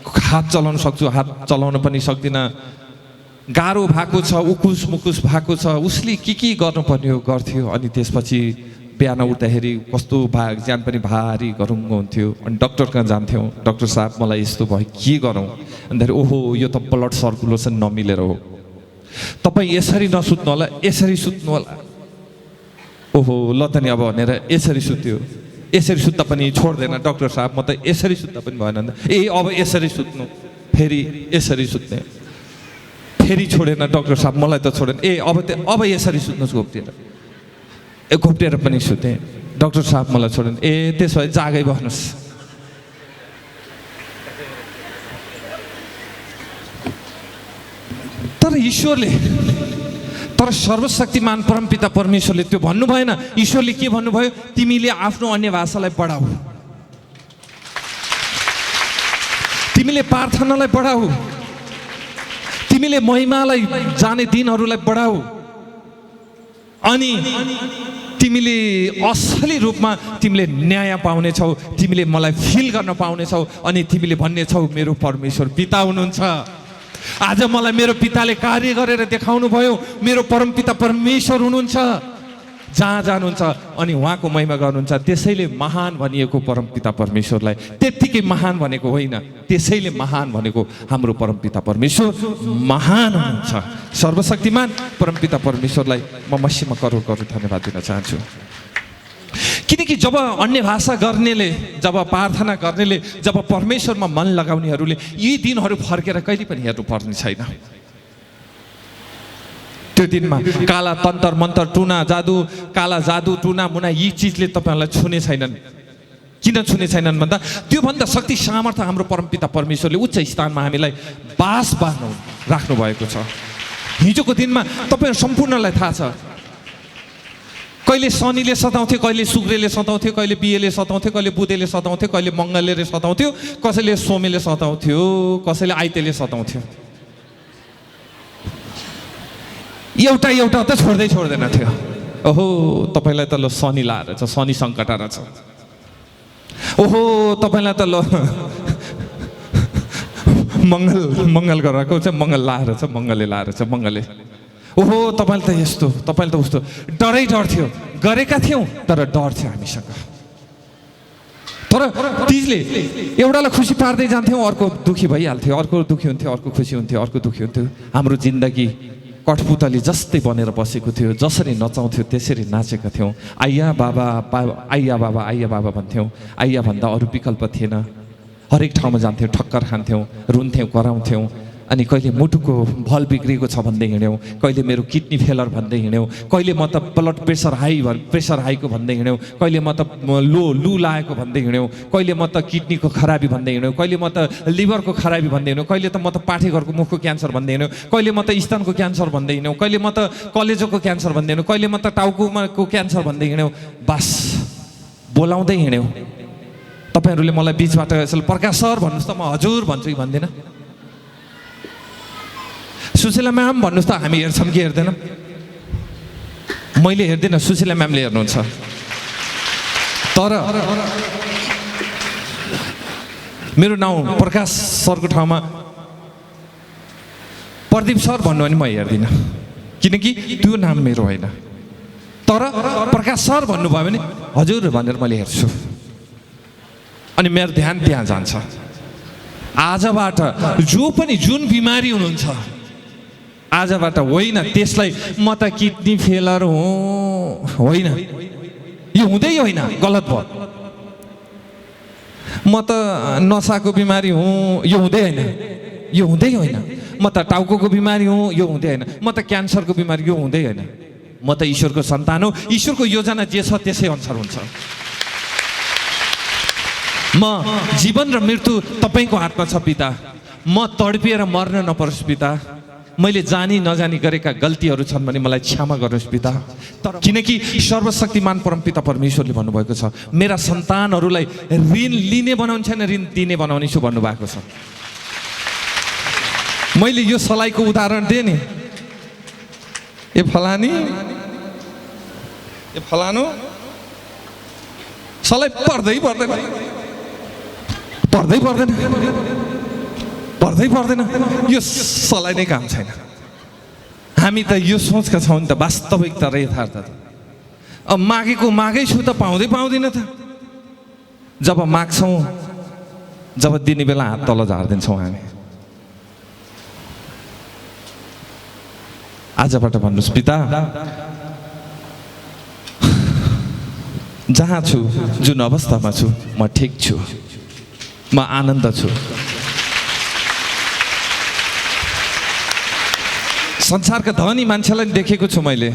हात चलाउन सक्छु, हात चलाउन पनि सक्दिनँ। गाह्रो भएको छ, उकुस मुकुस भएको छ, उसले के गर्नुपर्ने हो गर्थ्यो। अनि त्यसपछि बिहान उठ्दाखेरि कस्तो ज्यान पनि भारी गरुङ्गो हुन्थ्यो। अनि डक्टर कहाँ जान्थ्यौँ, डाक्टर साहब मलाई यस्तो भयो, के गरौँ? अन्त ओहो यो त ब्लड सर्कुलेसन नमिलेर हो, तपाईँ यसरी नसुत्नु होला, यसरी सुत्नु होला। ओहो ल त नि अब भनेर यसरी सुत्यो, यसरी सुत्दा पनि छोड्दैन डाक्टर साहब, म त यसरी सुत्दा पनि भएन। अब यसरी सुत्नु, फेरि यसरी सुत्ने, फेरि छोडेन डाक्टर साहब, मलाई त छोडेन। अब यसरी सुत्नुहोस् घोप्टेर पनि सुतेँ, डाक्टर साहब मलाई छोडेन। त्यसो भए जागै बस्नुहोस्। तर सर्वशक्तिमान परमपिता परमेश्वरले त्यो भन्नु भएन। ईश्वरले के भन्नुभयो? तिमीले आफ्नो अन्य भाषालाई बढाऊ, तिमीले प्रार्थनालाई बढाऊ, तिमीले महिमालाई जाने दिनहरूलाई बढाऊ, अनि तिमीले असली रूपमा तिमीले न्याय पाउनेछौ, तिमीले मलाई फिल गर्न पाउनेछौ, अनि तिमीले भन्नेछौ मेरो परमेश्वर पिता हुनुहुन्छ। आज मलाई मेरो पिताले कार्य गरेर देखाउनु भयो, मेरो परमपिता परमेश्वर हुनुहुन्छ, जहाँ जानुहुन्छ अनि उहाँको महिमा गर्नुहुन्छ। त्यसैले महान भनिएको परमपिता परमेश्वरलाई त्यत्तिकै महान भनेको होइन, त्यसैले महान भनेको हाम्रो परमपिता परमेश्वर महान हुनुहुन्छ। सर्वशक्तिमान परमपिता परमेश्वरलाई म मसीहमा करोड करोड धन्यवाद दिन चाहन्छु। किनकि जब अन्य भाषा गर्नेले, जब प्रार्थना गर्नेले, जब परमेश्वरमा मन लगाउनेहरूले यी दिनहरू फर्केर कहिले पनि हेर्नुपर्ने छैन। त्यो दिनमा काला तन्तर मन्तर टुना जादु, काला जादु टुना मुना यी चिजले तपाईँहरूलाई छुने छैनन्। किन छुने छैनन् भन्दा त्योभन्दा शक्ति सामर्थ्य हाम्रो परमपिता परमेश्वरले उच्च स्थानमा हामीलाई बास राख्नु भएको छ। हिजोको दिनमा तपाईँहरू सम्पूर्णलाई थाहा छ, कहिले शनिले सताउँथ्यो, कहिले शुक्रले सताउँथ्यो, कहिले बिहेले सताउँथ्यो, कहिले बुधेले सताउँथ्यो, कहिले मङ्गलले सताउँथ्यो, कसैले सोमेले सताउँथ्यो, कसैले आइतेले सताउँथ्यो। एउटा त छोड्दैन थियो। ओहो तपाईँलाई त ल शनि लाएर छ, शनि सङ्कट आएर छ। ओहो तपाईँलाई त ल मङ्गल गराएको छ, मङ्गल लाएर छ, मङ्गलले लाएर छ, मङ्गलले। ओहो तपाईँले त यस्तो, तपाईँले त उस्तो। डर थियो, गरेका थियौँ तर डर थियो हामीसँग। तर तिजले एउटालाई खुसी पार्दै जान्थ्यौँ, अर्को दुःखी भइहाल्थ्यो, अर्को दुःखी हुन्थ्यो, अर्को खुसी हुन्थ्यो, अर्को दुःखी हुन्थ्यो। हाम्रो जिन्दगी कठपुतली जस्तै बनेर बसेको थियो। जसरी नचाउँथ्यो त्यसरी नाचेका थियौँ। आइया बाबा आइया बाबा आइया बाबा भन्थ्यौँ। आइया भन्दा अरू विकल्प थिएन। हरेक ठाउँमा जान्थ्यौँ, ठक्कर खान्थ्यौँ, रुन्थ्यौँ, कराउँथ्यौँ। अनि कहिले मुटुको भल बिग्रिएको छ भन्दै हिँड्यौँ, कहिले मेरो किडनी फेलर भन्दै हिँड्यौँ, कहिले म त ब्लड प्रेसर हाईको भन्दै हिँड्यौँ, कहिले म त लु लागेको भन्दै हिँड्यौँ, कहिले म त किडनीको खराबी भन्दै हिँड्यौँ, कहिले म त लिभरको खराबी भन्दै हिँड्यौँ, कहिले त म त पाठेघरको मुखको क्यान्सर भन्दै हिँड्यौँ, कहिले म त स्तनको क्यान्सर भन्दै हिँड्यौँ, कहिले म त कलेजोको क्यान्सर भन्दै हिँड्यौँ, कहिले म त टाउकोको क्यान्सर भन्दै हिँड्यौँ। बस बोलाउँदै हिँड्यौँ। तपाईँहरूले मलाई बिचबाट यसो प्रकाश सर भन्नुहोस् त, म हजुर भन्छु कि भन्दिनँ। सुशीला म्याम भन्नुहोस् त, हामी हेर्छौँ कि हेर्दैनौँ? मैले हेर्दिनँ, सुशीला म्यामले हेर्नुहुन्छ। तर मेरो नाउँ प्रकाश सरको ठाउँमा प्रदीप सर भन्नु भने म हेर्दिनँ, किनकि त्यो नाम मेरो होइन। तर प्रकाश सर भन्नुभयो भने हजुर भनेर मैले हेर्छु अनि मेरो ध्यान त्यहाँ जान्छ। आजबाट जो पनि जुन बिमारी हुनुहुन्छ, आजबाट होइन त्यसलाई म त किडनी फेलर हुँ, होइन, यो हुँदै होइन, गलत भयो। म त नसाको बिमारी हुँ, यो हुँदै होइन, यो हुँदै होइन। म त टाउको बिमारी हुँ, यो हुँदै होइन। म त क्यान्सरको बिमारी, यो हुँदै होइन। म त ईश्वरको सन्तान हो। ईश्वरको योजना जे छ त्यसै अनुसार हुन्छ। म जीवन र मृत्यु तपाईँको हातमा छ पिता। म तडपिएर मर्न नपरोस् पिता। मैले जानी नजानी गरेका गल्तीहरू छन् भने मलाई क्षमा गर्नुहोस् पिता। किनकि सर्वशक्तिमान परमपिता परमेश्वरले भन्नुभएको छ, मेरा सन्तानहरूलाई ऋण लिने बनाउने छैन, ऋण दिने बनाउने छु भन्नुभएको छ। मैले यो सलाइको उदाहरण दिएँ नि, ए फलानी, ए फलानु, सलाई पर्दै पर्दैन, पर्दै पर्दैन, पर्दै पर्दैन। यो सलाई नै काम छैन। हामी त यो सोचका छौँ नि त, वास्तविकता र यथार्थ। अब मागेको मागै छु त पाउँदैन त। जब माग्छौँ, जब दिने बेला हात तल झार्दिन्छौँ हामी। आजबाट भन्नुहोस् पिता, जहाँ छु, जुन अवस्थामा छु, म ठिक छु, म आनन्द छु। संसारका धनी मान्छेलाई देखेको छु मैले,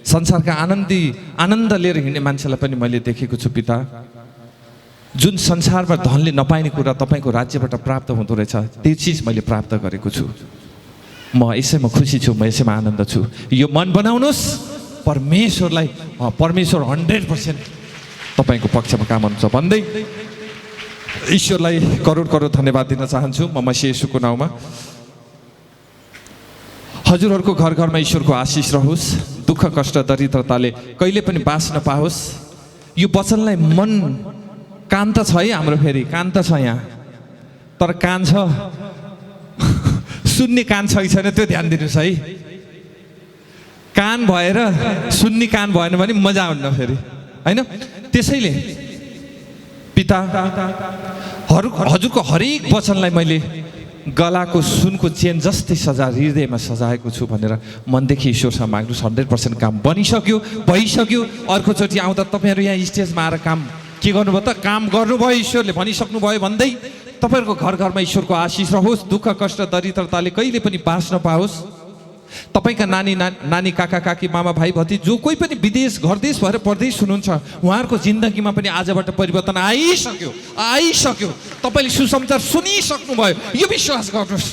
संसारका आनन्द लिएर हिँड्ने मान्छेलाई पनि मैले देखेको छु पिता। जुन संसारमा धनले नपाइने कुरा तपाईँको राज्यबाट प्राप्त हुँदो रहेछ, त्यो चिज मैले प्राप्त गरेको छु। म यसैमा खुसी छु, म यसैमा आनन्द छु। यो मन बनाउनुहोस्, परमेश्वर 100% तपाईँको पक्षमा काम हुन्छ भन्दै ईश्वरलाई करोड करोड धन्यवाद दिन चाहन्छु म मसीह येशूको नाउँमा। हजुरहरूको घर घरमा ईश्वरको आशिष रहोस्। दुःख कष्ट दरिद्रताले कहिले पनि बास नपाओस्। यो वचनलाई मन कान त छ है हाम्रो, फेरि कान त छ यहाँ, तर कान छ, सुन्ने कान छ कि छैन त्यो ध्यान दिनुहोस् है। कान भएर सुन्ने कान भएन भने मजा हुन्न फेरि, होइन? त्यसैले पिता, हजुरको हरेक वचनलाई मैले गलाको सुनको चेन जस्तै हृदयमा सजाएको छु भनेर मनदेखि ईश्वरसँग माग्नुहोस्। 100% काम बनिसक्यो, भइसक्यो। अर्कोचोटि आउँदा तपाईँहरू यहाँ स्टेजमा आएर काम के गर्नुभयो त? काम गर्नुभयो, ईश्वरले भनिसक्नुभयो भन्दै तपाईँहरूको घर घरमा ईश्वरको आशिष रहोस्। दुःख कष्ट दरिद्रताले कहिले पनि बास नपाओस्। तपाईँका नानी काका काकी मामा भाइ भती जो कोही पनि विदेश घरदेश भएर परदेश हुनुहुन्छ, उहाँहरूको जिन्दगीमा पनि आजबाट परिवर्तन आइसक्यो। तपाईँले सुसमाचार सुनिसक्नुभयो, यो विश्वास गर्नुहोस्।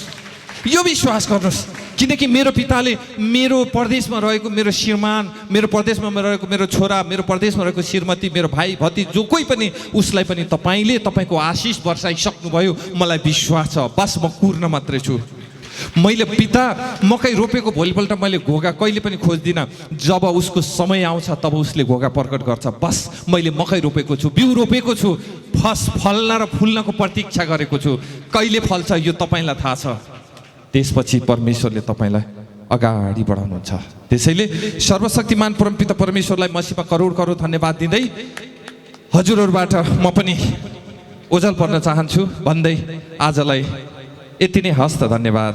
किनकि मेरो पिताले मेरो परदेशमा रहेको मेरो श्रीमान, मेरो परदेशमा रहेको मेरो छोरा, मेरो परदेशमा रहेको श्रीमती, मेरो भाइ भती जो कोही पनि, उसलाई पनि तपाईँले तपाईँको आशिष वर्षाइसक्नुभयो। मलाई विश्वास छ। बस म कुर्न मात्रै छु। मैले पिता मकै रोपेको भोलिपल्ट मैले घोगा कहिले पनि खोज्दिनँ। जब उसको समय आउँछ तब उसले घोगा प्रकट गर्छ। बस मैले मकै रोपेको छु, बिउ रोपेको छु, फल्न र फुल्नको प्रतीक्षा गरेको छु। कहिले फल्छ यो तपाईँलाई थाहा छ। त्यसपछि परमेश्वरले तपाईँलाई अगाडि बढाउनुहुन्छ। त्यसैले सर्वशक्तिमान परमपिता परमेश्वरलाई मसीमा करोड करोड धन्यवाद दिँदै हजुरहरूबाट म पनि ओझल पर्न चाहन्छु भन्दै आजलाई यति नै हस् त। धन्यवाद।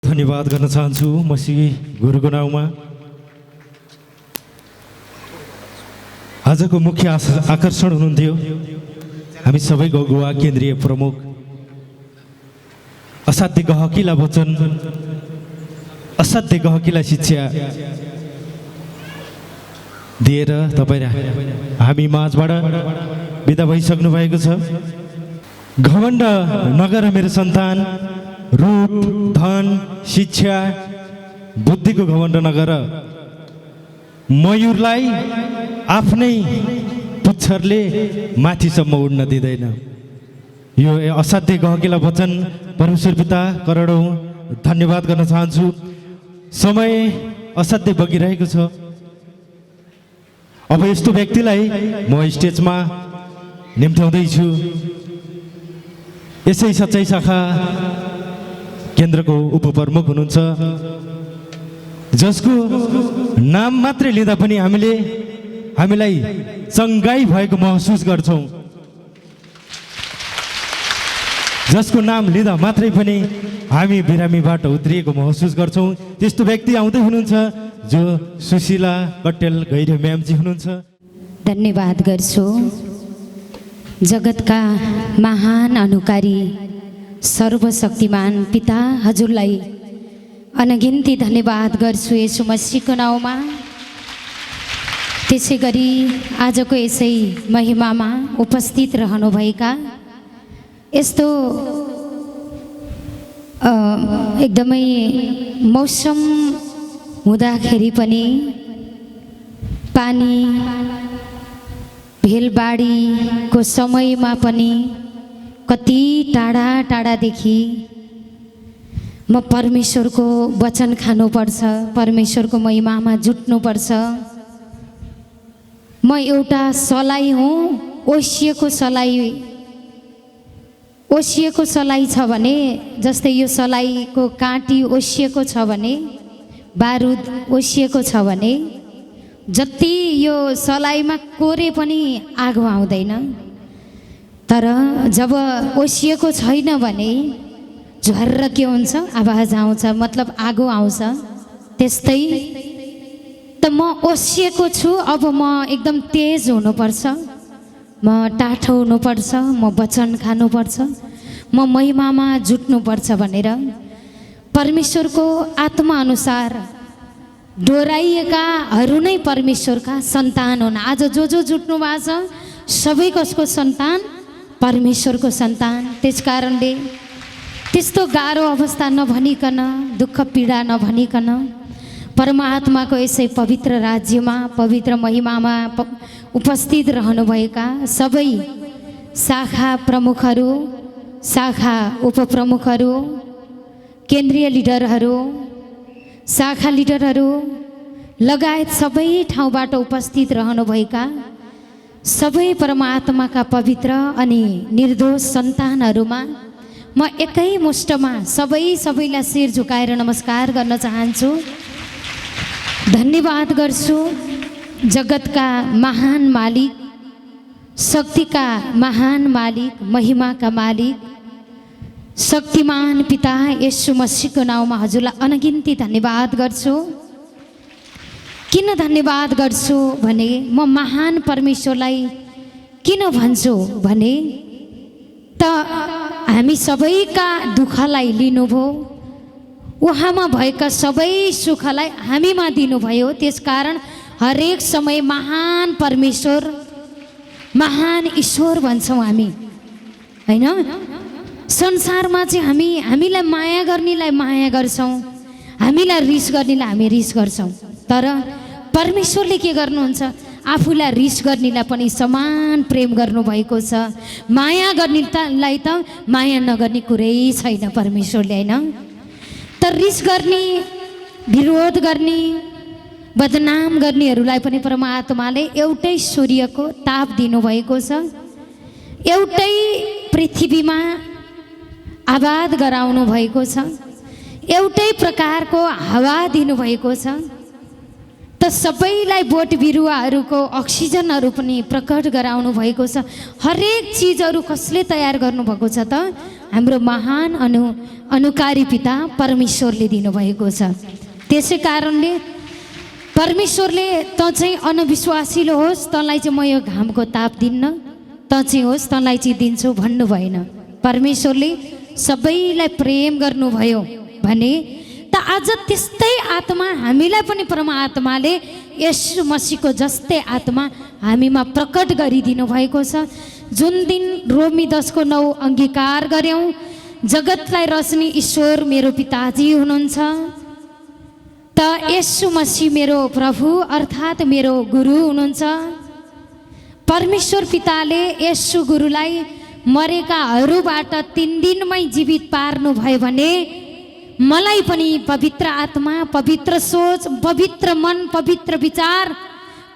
धन्यवाद गर्न चाहन्छु मसी गुरुको नाउँमा। आजको मुख्य आकर्षण हुनुहुन्थ्यो हामी सबैको अगुवा केन्द्रीय प्रमुख असाध्य गहकिला वचन, असाध्य गहकिला शिक्षा दिएर तपाईँ हामी माझबाट बिदा भइसक्नु भएको छ। घमण्ड नगर मेरो सन्तान, रूप धन शिक्षा बुद्धिको घमण्ड नगर, मयूरलाई आफ्नै पुच्छरले माथिसम्म उड्न दिँदैन। यो असाध्य गहकिला वचन परमेश्वर पिता करोडौँ धन्यवाद गर्न चाहन्छु। समय असाध्य बगिरहेको छ। अब यस्तो व्यक्तिलाई म स्टेजमा निम्ताउँदैछु। यसै सच्चाइ शाखा केन्द्रको उपप्रमुख हुनुहुन्छ, जसको नाम मात्रै लिँदा पनि हामीलाई चङ्गाई भएको महसुस गर्छौँ। जसको नाम लिँदा मात्रै पनि हामी बिरामीबाट उत्रिएको महसुस गर्छौँ। त्यस्तो व्यक्ति आउँदै हुनुहुन्छ जो सुशीला कट्टेल गैरे म्यामजी हुनुहुन्छ। धन्यवाद गर्छु। जगतका महान अनुकारी सर्वशक्तिमान पिता हजुरलाई अनगिन्ती धन्यवाद गर्छु यसु मसीहको नाउँमा। त्यसै गरी आजको यसै महिमामा उपस्थित रहनुभएका यस्तो एकदमै मौसम हुँदाखेरि पनि पानी भेलबाढीको समयमा पनि कति टाढा टाढादेखि म परमेश्वरको वचन खानुपर्छ, परमेश्वरको महिमामा जुट्नुपर्छ। म एउटा सलाई हुँ, ओसिएको सलाई छ भने, जस्तै यो सलाईको काँटी ओसिएको छ भने, बारुद ओसिएको छ भने जति यो सलाईमा कोरे पनि आगो आउँदैन। तर जब ओसिएको छैन भने झर्र के हुन्छ, आवाज आउँछ, मतलब आगो आउँछ। त्यस्तै त म ओसिएको छु, अब म एकदम तेज हुनुपर्छ, म टाठो हुनुपर्छ, म वचन खानुपर्छ, म महिमामा जुट्नुपर्छ भनेर परमेश्वरको आत्मा अनुसार डोराइएकाहरू नै परमेश्वरका सन्तान हुन्। आज जो जुट्नु भएको छ सबै कसको सन्तान? परमेश्वरको सन्तान। त्यस कारणले त्यस्तो गाह्रो अवस्था नभनिकन, दुःख पीडा नभनिकन परमात्माको यसै पवित्र राज्यमा, पवित्र महिमामा उपस्थित रहनुभएका सबै शाखा प्रमुखहरू, शाखा उपप्रमुखहरू, केन्द्रीय लिडरहरू, शाखा लिडरहरू लगायत सबै ठाउँबाट उपस्थित रहनुभएका सबै परमात्माका पवित्र अनि निर्दोष सन्तानहरूमा म एकै मुष्टमा सबैलाई शिर झुकाएर नमस्कार गर्न चाहन्छु। धन्यवाद गर्छु जगतका महान मालिक, शक्तिका महान मालिक, महिमाका मालिक, शक्तिमान पिता येशू मसीहको नाउँमा हजुरलाई अनगिन्ती धन्यवाद गर्छु। किन धन्यवाद गर्छु भने म महान परमेश्वरलाई किन भन्छु भने त हामी सबैका दुःखलाई लिनुभयो, उहाँमा भएका सबै सुखलाई हामीमा दिनुभयो। त्यसकारण हरेक समय महान परमेश्वर, महान ईश्वर भन्छौँ हामी, होइन? संसारमा चाहिँ हामीलाई माया गर्नेलाई माया गर्छौँ, हामीलाई रिस गर्नेलाई हामी रिस गर्छौँ। तर परमेश्वरले के गर्नुहुन्छ? आफूलाई रिस गर्नेलाई पनि समान प्रेम गर्नुभएको छ। माया गर्नेलाई त माया नगर्ने कुरै छैन परमेश्वरले, होइन? तर रिस गर्ने, विरोध गर्ने, बदनाम गर्नेहरूलाई पनि परमात्माले एउटै सूर्यको ताप दिनुभएको छ, एउटै पृथ्वीमा आबाद गराउनु भएको छ, एउटै प्रकारको हावा दिनुभएको छ। त सबैलाई बोट बिरुवाहरूको अक्सिजनहरू पनि प्रकट गराउनु भएको छ। हरेक चिजहरू कसले तयार गर्नुभएको छ त? हाम्रो महान अनुकारी पिता परमेश्वरले दिनुभएको छ। त्यसै कारणले परमेश्वरले त चाहिँ अनविश्वासिलो होस्, तँलाई चाहिँ म यो घामको ताप दिन्न, त चाहिँ होस् तँलाई चाहिँ दिन्छु भन्नु भएन। परमेश्वरले सबैलाई प्रेम गर्नुभयो भने त आज त्यस्तै आत्मा हामीलाई पनि परमात्माले येशू मसीहको जस्तै आत्मा हामीमा प्रकट गरिदिनु भएको छ। जुन दिन रोमी 10:9 अङ्गीकार गऱ्यौँ, जगतलाई रच्ने ईश्वर मेरो पिताजी हुनुहुन्छ, त येशू मसीह मेरो प्रभु अर्थात् मेरो गुरु हुनुहुन्छ। परमेश्वर पिताले येशू गुरुलाई मरेकाहरूबाट 3 दिनमै जीवित पार्नु भयो भने मलाई पनि पवित्र आत्मा, पवित्र सोच, पवित्र मन, पवित्र विचार,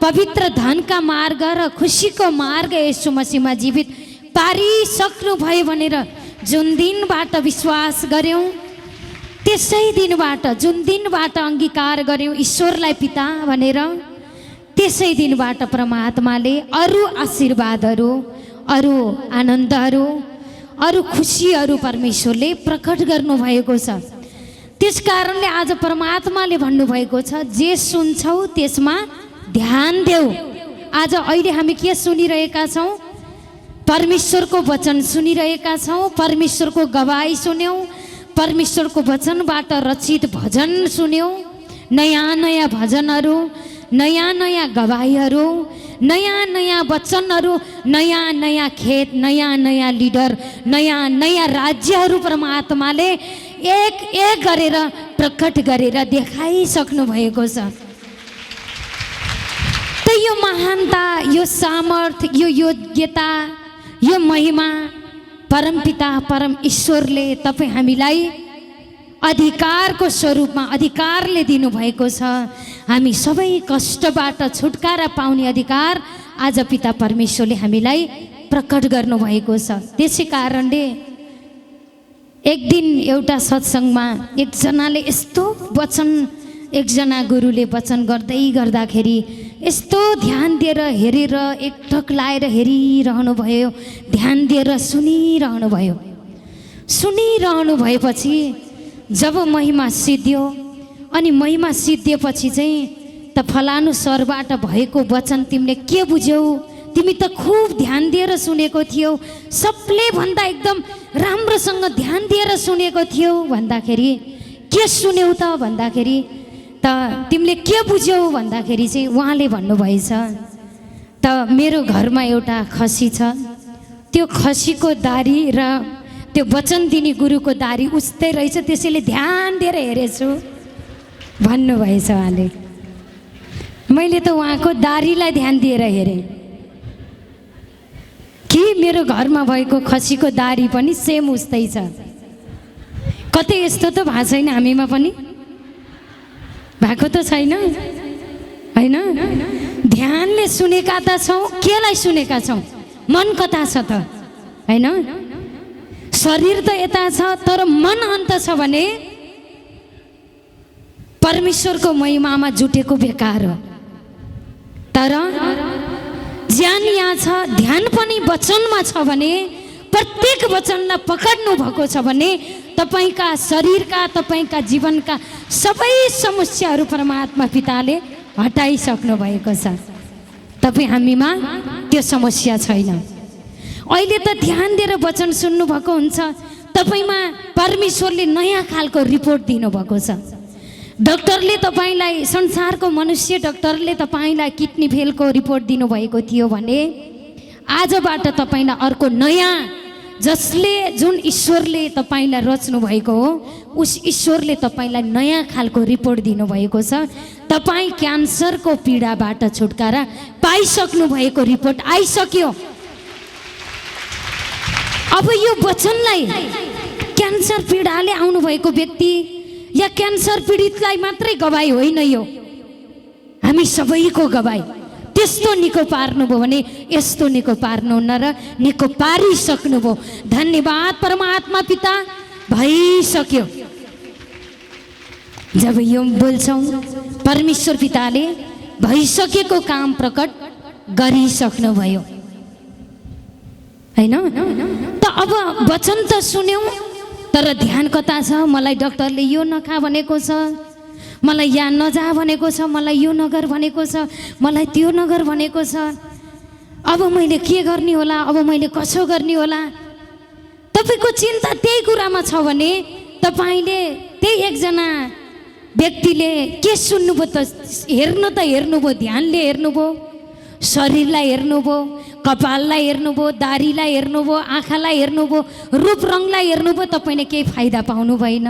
पवित्र धनका मार्ग र खुसीको मार्ग येशू मसीहमा जीवित पारिसक्नु भयो भनेर जुन दिनबाट विश्वास गऱ्यौँ, त्यसै दिनबाट, जुन दिनबाट अङ्गीकार गऱ्यौँ ईश्वरलाई पिता भनेर, त्यसै दिनबाट परमात्माले अरू आशीर्वादहरू, अरू आनन्दहरू, अरू खुसीहरू परमेश्वरले प्रकट गर्नुभएको छ। त्यस कारणले आज परमात्माले भन्नुभएको छ, जे सुन्छौ त्यसमा ध्यान देऊ। आज अहिले हामी के सुनिरहेका छौँ? परमेश्वरको वचन सुनिरहेका छौँ, परमेश्वरको गवाई सुन्यौँ, परमेश्वरको वचनबाट रचित भजन सुन्यौँ, नयाँ नयाँ भजनहरू, नयाँ नयाँ गवाईहरू, नयाँ नयाँ वचनहरू, नयाँ नयाँ खेत, नयाँ नयाँ लिडर, नयाँ नयाँ राज्यहरू परमात्माले एक एक गरेर प्रकट गरेर देखाइसक्नु भएको छ। त यो महानता, यो सामर्थ्य, यो योग्यता, यो महिमा परमपिता परम ईश्वरले तपाईँ हामीलाई अधिकारको स्वरूपमा अधिकारले दिनुभएको छ। हामी सबै कष्टबाट छुटकारा पाउने अधिकार आज पिता परमेश्वरले हामीलाई प्रकट गर्नुभएको छ। त्यसै कारणले एक दिन एउटा सत्सङ्गमा एकजनाले यस्तो वचन, एकजना गुरुले वचन गर्दै गर्दाखेरि यस्तो ध्यान दिएर हेरेर, एकटक लाएर हेरिरहनु भयो, ध्यान दिएर सुनिरहनु भयो। सुनिरहनु भएपछि जब महिमा सिद्धियो, अनि महिमा सिद्धिएपछि चाहिँ त फलानु सरबाट भएको वचन तिमीले के बुझ्यौ? तिमी त खुब ध्यान दिएर सुनेको थियौ, सबले भन्दा एकदम राम्रोसँग ध्यान दिएर सुनेको थियौ भन्दाखेरि के सुन्यौ त भन्दाखेरि त तिमीले के बुझ्यौ भन्दाखेरि चाहिँ उहाँले भन्नुभएछ, त मेरो घरमा एउटा खसी छ, त्यो खसीको दारी र त्यो वचन दिने गुरुको दारी उस्तै रहेछ, त्यसैले ध्यान दिएर हेरेछु भन्नुभएछ उहाँले। मैले त उहाँको दारीलाई ध्यान दिएर हेरेँ कि मेरो घरमा भएको खसीको दारी पनि सेम उस्तै छ। कतै यस्तो त भएको छैन हामीमा पनि? भएको त छैन होइन? ध्यानले सुनेका त छौँ, केलाई सुनेका छौँ? मन कता छ त होइन? शरीर त यता छ तर मन अन्त छ भने परमेश्वरको महिमामा जुटेको बेकार हो। तर ज्ञान यहाँ छ, ध्यान पनि वचनमा छ भने, प्रत्येक वचनलाई पकड्नु भएको छ भने तपाईँका शरीरका, तपाईँका जीवनका सबै समस्याहरू परमात्मा पिताले हटाइसक्नु भएको छ। तपाईँ हामीमा त्यो समस्या छैन। अहिले त ध्यान दिएर वचन सुन्नुभएको हुन्छ, तपाईँमा परमेश्वरले नयाँ खालको रिपोर्ट दिनुभएको छ। डाक्टरले तपाईँलाई, संसारको मनुष्य डाक्टरले तपाईँलाई किडनी फेलको रिपोर्ट दिनुभएको थियो भने आजबाट तपाईँलाई अर्को नयाँ, जसले जुन ईश्वरले तपाईँलाई रच्नु भएको हो उस ईश्वरले तपाईँलाई नयाँ खालको रिपोर्ट दिनुभएको छ। तपाईँ क्यान्सरको पीडाबाट छुटकारा पाइसक्नु भएको रिपोर्ट आइसक्यो। अब यो वचनलाई क्यान्सर पीडाले आउनुभएको व्यक्ति या क्यान्सर पीडितलाई मात्रै गवाई होइन, यो हामी सबैको गवाई। त्यस्तो निको पार्नुभयो भने यस्तो निको पार्नुहुन्न र निको पारिसक्नुभयो। धन्यवाद परमात्मा पिता, भइसक्यो। जब यो बोल्छौँ परमेश्वर पिताले भइसकेको काम प्रकट गरिसक्नुभयो हैन। त अब वचन त सुन्यौँ, तर ध्यान कता छ? मलाई डक्टरले यो नखा भनेको छ, मलाई यहाँ नजा भनेको छ, मलाई यो नगर भनेको छ, मलाई त्यो नगर भनेको छ। अब मैले के गर्ने होला, अब मैले कसो गर्ने होला? तपाईँको चिन्ता त्यही कुरामा छ भने तपाईँले त्यही एकजना व्यक्तिले के सुन्नुभयो त? हेर्नुभयो, ध्यानले हेर्नुभयो, शरीरलाई हेर्नुभयो, कपाललाई हेर्नुभयो, दारीलाई हेर्नुभयो, आँखालाई हेर्नुभयो, रूप रङलाई हेर्नुभयो, तपाईँले केही फाइदा पाउनु भएन।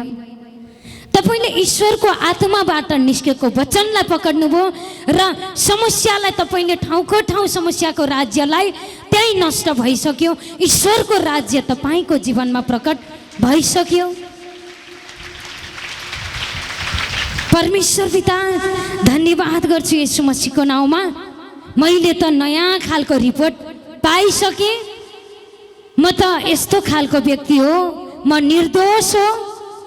तपाईँले ईश्वरको आत्माबाट निस्केको वचनलाई पक्ड्नुभयो र समस्यालाई तपाईँले ठाउँको ठाउँ समस्याको राज्यलाई त्यही नष्ट भइसक्यो। ईश्वरको राज्य तपाईँको जीवनमा प्रकट भइसक्यो। परमेश्वर पिता, धन्यवाद गर्छु येशू मसीहको नाउँमा। मैले त नयाँ खालको रिपोर्ट पाइसकेँ। म त यस्तो खालको व्यक्ति हो, म निर्दोष हो,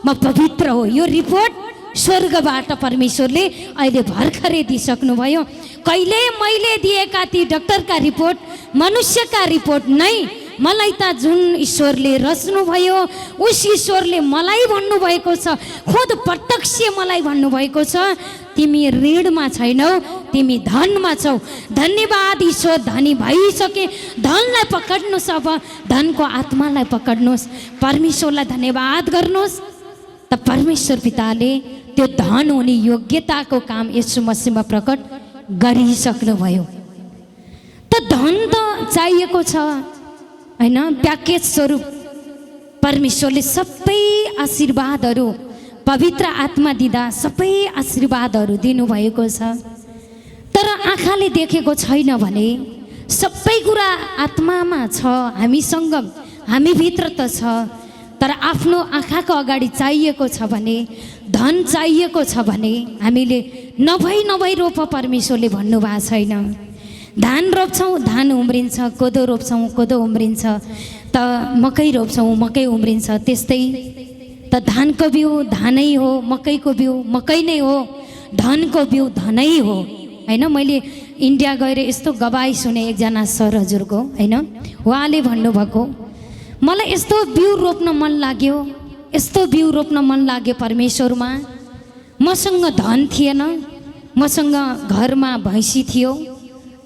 म पवित्र हो। यो रिपोर्ट स्वर्गबाट परमेश्वरले अहिले भर्खरै दिइसक्नुभयो। कहिले मैले दिएका ती डक्टरका रिपोर्ट, मनुष्यका रिपोर्ट नै मलाई त जुन ईश्वरले रच्नुभयो उस ईश्वरले मलाई भन्नुभएको छ, खुद प्रत्यक्ष मलाई भन्नुभएको छ, तिमी ऋणमा छैनौ, तिमी धनमा छौ। धन्यवाद ईश्वर, धनी भइसके। धनलाई पक्ड्नुहोस्, अब धनको आत्मालाई पक्ड्नुहोस्। परमेश्वरलाई धन्यवाद गर्नुहोस्। त परमेश्वर पिताले त्यो धन हुने योग्यताको काम येशू मसीहमा प्रकट गरिसक्नुभयो। त धन त चाहिएको छ हैन, प्याकेज स्वरूप परमेश्वरले सबै आशीर्वादहरू पवित्र आत्मा दिँदा सबै आशीर्वादहरू दिनुभएको छ। तर आँखाले देखेको छैन भने सबै कुरा आत्मामा छ, हामीसँग, हामीभित्र त छ। तर आफ्नो आँखाको अगाडि चाहिएको छ भने, धन चाहिएको छ भने हामीले नभई रोप, परमेश्वरले भन्नुभएको छैन। धान रोप्छौँ, धान उम्रिन्छ, कोदो रोप्छौँ, कोदो उम्रिन्छ, त मकै रोप्छौँ, मकै उम्रिन्छ। त्यस्तै त धानको बिउ धानै हो, मकैको बिउ मकै नै हो, धनको बिउ धनै हो हैन। मैले इन्डिया गएर यस्तो गवाई सुने एकजना सर हजुरको हैन, उहाँले भन्नुभएको, मलाई यस्तो बिउ रोप्न मन लाग्यो, यस्तो बिउ रोप्न मन लाग्यो परमेश्वरमा। मसँग धन थिएन, मसँग घरमा भैँसी थियो,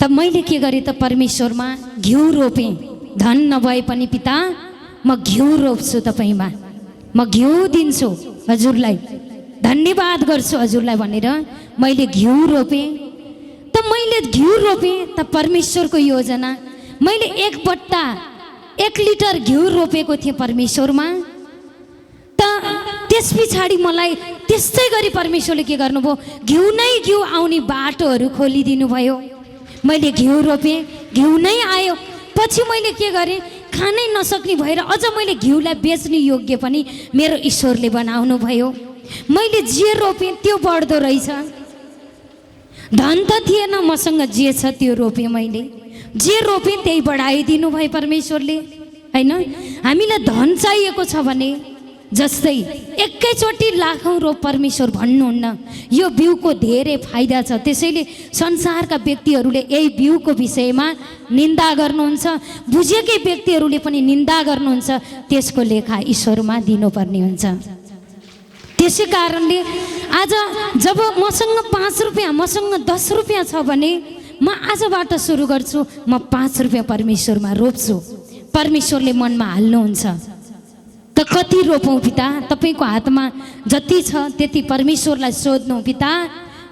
त मैले के गरेँ त परमेश्वरमा घिउ रोपेँ। धन नभए पनि पिता, म घिउ रोप्छु तपाईँमा, म घिउ दिन्छु हजुरलाई, धन्यवाद गर्छु हजुरलाई भनेर मैले घिउ रोपेँ। त मैले घिउ रोपेँ, त परमेश्वरको योजना, मैले 1 बट्टा 1 लिटर घिउ रोपेको थिएँ परमेश्वरमा। त त्यस पछाडि मलाई त्यस्तै गरी परमेश्वरले के गर्नुभयो, घिउ नै घिउ आउने बाटोहरू खोलिदिनु भयो। मैले घिउ रोपेँ, घिउ नै आयो। पछि मैले के गरेँ, खानै नसक्ने भएर अझ मैले घिउलाई बेच्ने योग्य पनि मेरो ईश्वरले बनाउनु भयो। मैले जे रोपेँ त्यो बढ्दो रहेछ। धन त थिएन, मसँग जे छ त्यो रोपेँ। मैले जे रोपेँ त्यही बढाइदिनु भयो परमेश्वरले हैन। हामीलाई धन चाहिएको छ भने जस्तै एकैचोटि लाखौँ रोप परमेश्वर भन्नुहुन्न। यो बिउको धेरै फाइदा छ, त्यसैले संसारका व्यक्तिहरूले यही बिउको विषयमा निन्दा गर्नुहुन्छ, बुझेकै व्यक्तिहरूले पनि निन्दा गर्नुहुन्छ। त्यसको लेखा ईश्वरमा दिनुपर्ने हुन्छ। त्यसै कारणले आज जब मसँग 5 रुपियाँ, मसँग 10 रुपियाँ छ भने म आजबाट सुरु गर्छु, म 5 रुपियाँ परमेश्वरमा रोप्छु। परमेश्वरले मनमा हाल्नुहुन्छ। त कति रोपौँ पिता? तपाईँको हातमा जति छ त्यति परमेश्वरलाई सोध्नु, पिता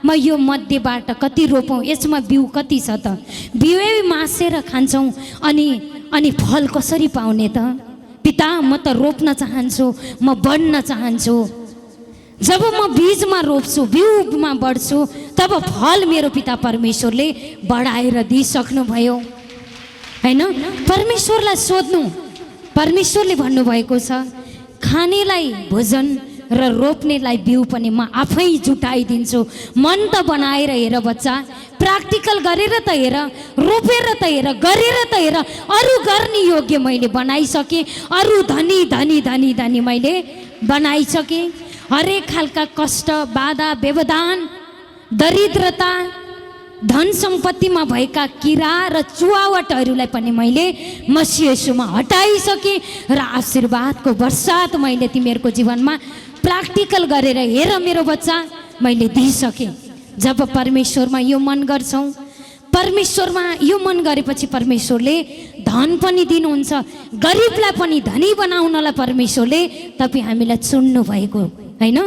म यो मध्येबाट कति रोपौँ, यसमा बिउ कति छ त? बिउै मासेर खान्छौँ अनि फल कसरी पाउने त? पिता म त रोप्न चाहन्छु, म बढ्न चाहन्छु। जब म बीजमा रोप्छु, बिउमा बढ्छु, तब फल मेरो पिता परमेश्वरले बढाएर दिइसक्नुभयो हैन। परमेश्वरलाई सोध्नु। परमेश्वरले भन्नुभएको छ, खानेलाई भोजन र रोप्नेलाई बिउ पनि म आफै जुटाइदिन्छु। मन त बनाएर हेर बच्चा, प्र्याक्टिकल गरेर त हेर, रोपेर त हेर, गरेर त हेर। अरू गर्ने योग्य मैले बनाइसकेँ, अरू धनी धनी धनी धनी मैले बनाइसकेँ। हरेक खालका कष्ट, बाधा, व्यवधान, दरिद्रता धन सम्पत्तिमा भएका किरा र चुहावटहरूलाई पनि मैले मसीह येशूमा हटाइसकेँ र आशीर्वादको वर्षात मैले तिमीहरूको जीवनमा प्र्याक्टिकल गरेर हेर मेरो बच्चा मैले दिइसकेँ। जब परमेश्वरमा यो मन गर्छौँ, परमेश्वरमा यो मन गरेपछि परमेश्वरले धन पनि दिनुहुन्छ, गरिबलाई पनि धनी बनाउनलाई परमेश्वरले तपाईँ हामीलाई चुन्नु भएको होइन।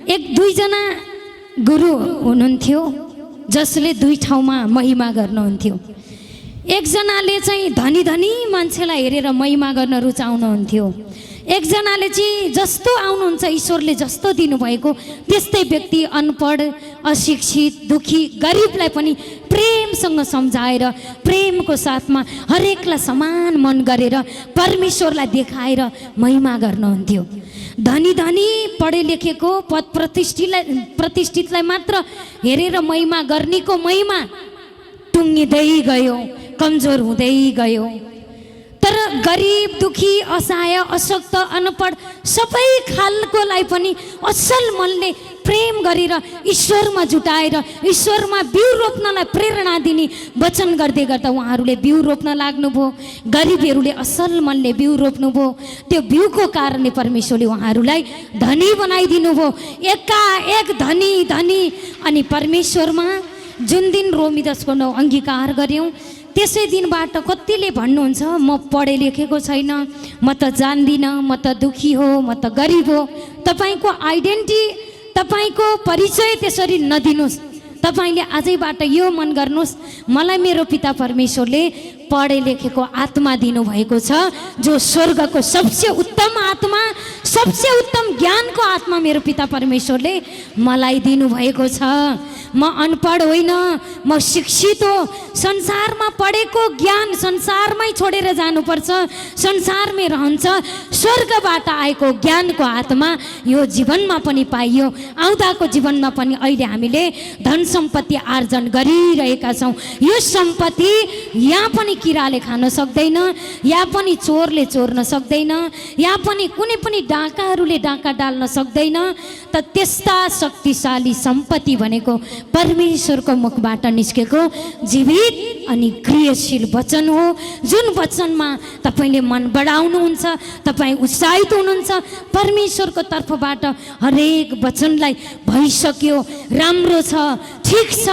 एक दुईजना गुरु हुनुहुन्थ्यो जसले दुई ठाउँमा महिमा गर्नुहुन्थ्यो। एकजनाले चाहिँ धनी धनी मान्छेलाई हेरेर महिमा गर्न रुचाउनुहुन्थ्यो, एकजनाले चाहिँ जस्तो आउनुहुन्छ ईश्वरले जस्तो दिनुभएको त्यस्तै व्यक्ति अनपढ अशिक्षित दुखी गरिबलाई पनि प्रेमसँग सम्झाएर प्रेमको साथमा हरेकलाई समान मन गरेर परमेश्वरलाई देखाएर महिमा गर्नुहुन्थ्यो। धनी धनी पढे लेखेको पद प्रतिष्ठितलाई मात्र हेरेर महिमा गर्नेको महिमा टुङ्गिँदै गयो, कमजोर हुँदै गयो। तर गरिब दुखी असहाय अशक्त अनपढ सबै खालकोलाई पनि असल मनले प्रेम गरेर ईश्वरमा जुटाएर ईश्वरमा बिउ रोप्नलाई प्रेरणा दिने वचन गर्दै गर्दा उहाँहरूले बिउ रोप्न लाग्नुभयो। गरिबहरूले असल मनले बिउ रोप्नुभयो, त्यो बिउको कारणले परमेश्वरले उहाँहरूलाई धनी बनाइदिनु भयो। एकाएक धनी धनी अनि परमेश्वरमा जुन दिन रोमी 10:9 अङ्गीकार गऱ्यौँ त्यसै दिनबाट कतिले भन्नुहुन्छ म पढे लेखेको छैन, म त जान्दिनँ, म त दुखी हो, म त गरिब हो। तपाईँको आइडेन्टिटी तपाईँको परिचय त्यसरी नदिनुहोस्। तपाईँले आजैबाट यो मन गर्नुहोस् मलाई मेरो पिता परमेश्वरले पढे लेखेको आत्मा दिनुभएको छ, जो स्वर्गको सबसे उत्तम आत्मा सबसे उत्तम ज्ञानको आत्मा मेरो पिता परमेश्वरले मलाई दिनुभएको छ। म अनपढ होइन, म शिक्षित हो। संसारमा पढेको ज्ञान संसारमै छोडेर जानुपर्छ, संसारमै रहन्छ। स्वर्गबाट आएको ज्ञानको आत्मा यो जीवनमा पनि पाइयो, आउँदाको जीवनमा पनि अहिले हामीले धन सम्पत्ति आर्जन गरिरहेका छौँ। यो सम्पत्ति यहाँ पनि किराले खान सक्दैन, यहाँ पनि चोरले चोर्न सक्दैन, यहाँ पनि कुनै पनि डाकाहरूले डाका डाल्न सक्दैन। त त्यस्ता शक्तिशाली सम्पत्ति भनेको परमेश्वरको मुखबाट निस्केको जीवित अनि क्रियाशील वचन हो, जुन वचनमा तपाईँले मन बढाउनुहुन्छ, तपाईँ उत्साहित हुनुहुन्छ। परमेश्वरको तर्फबाट हरेक वचनलाई भइसक्यो, राम्रो छ, ठिक छ,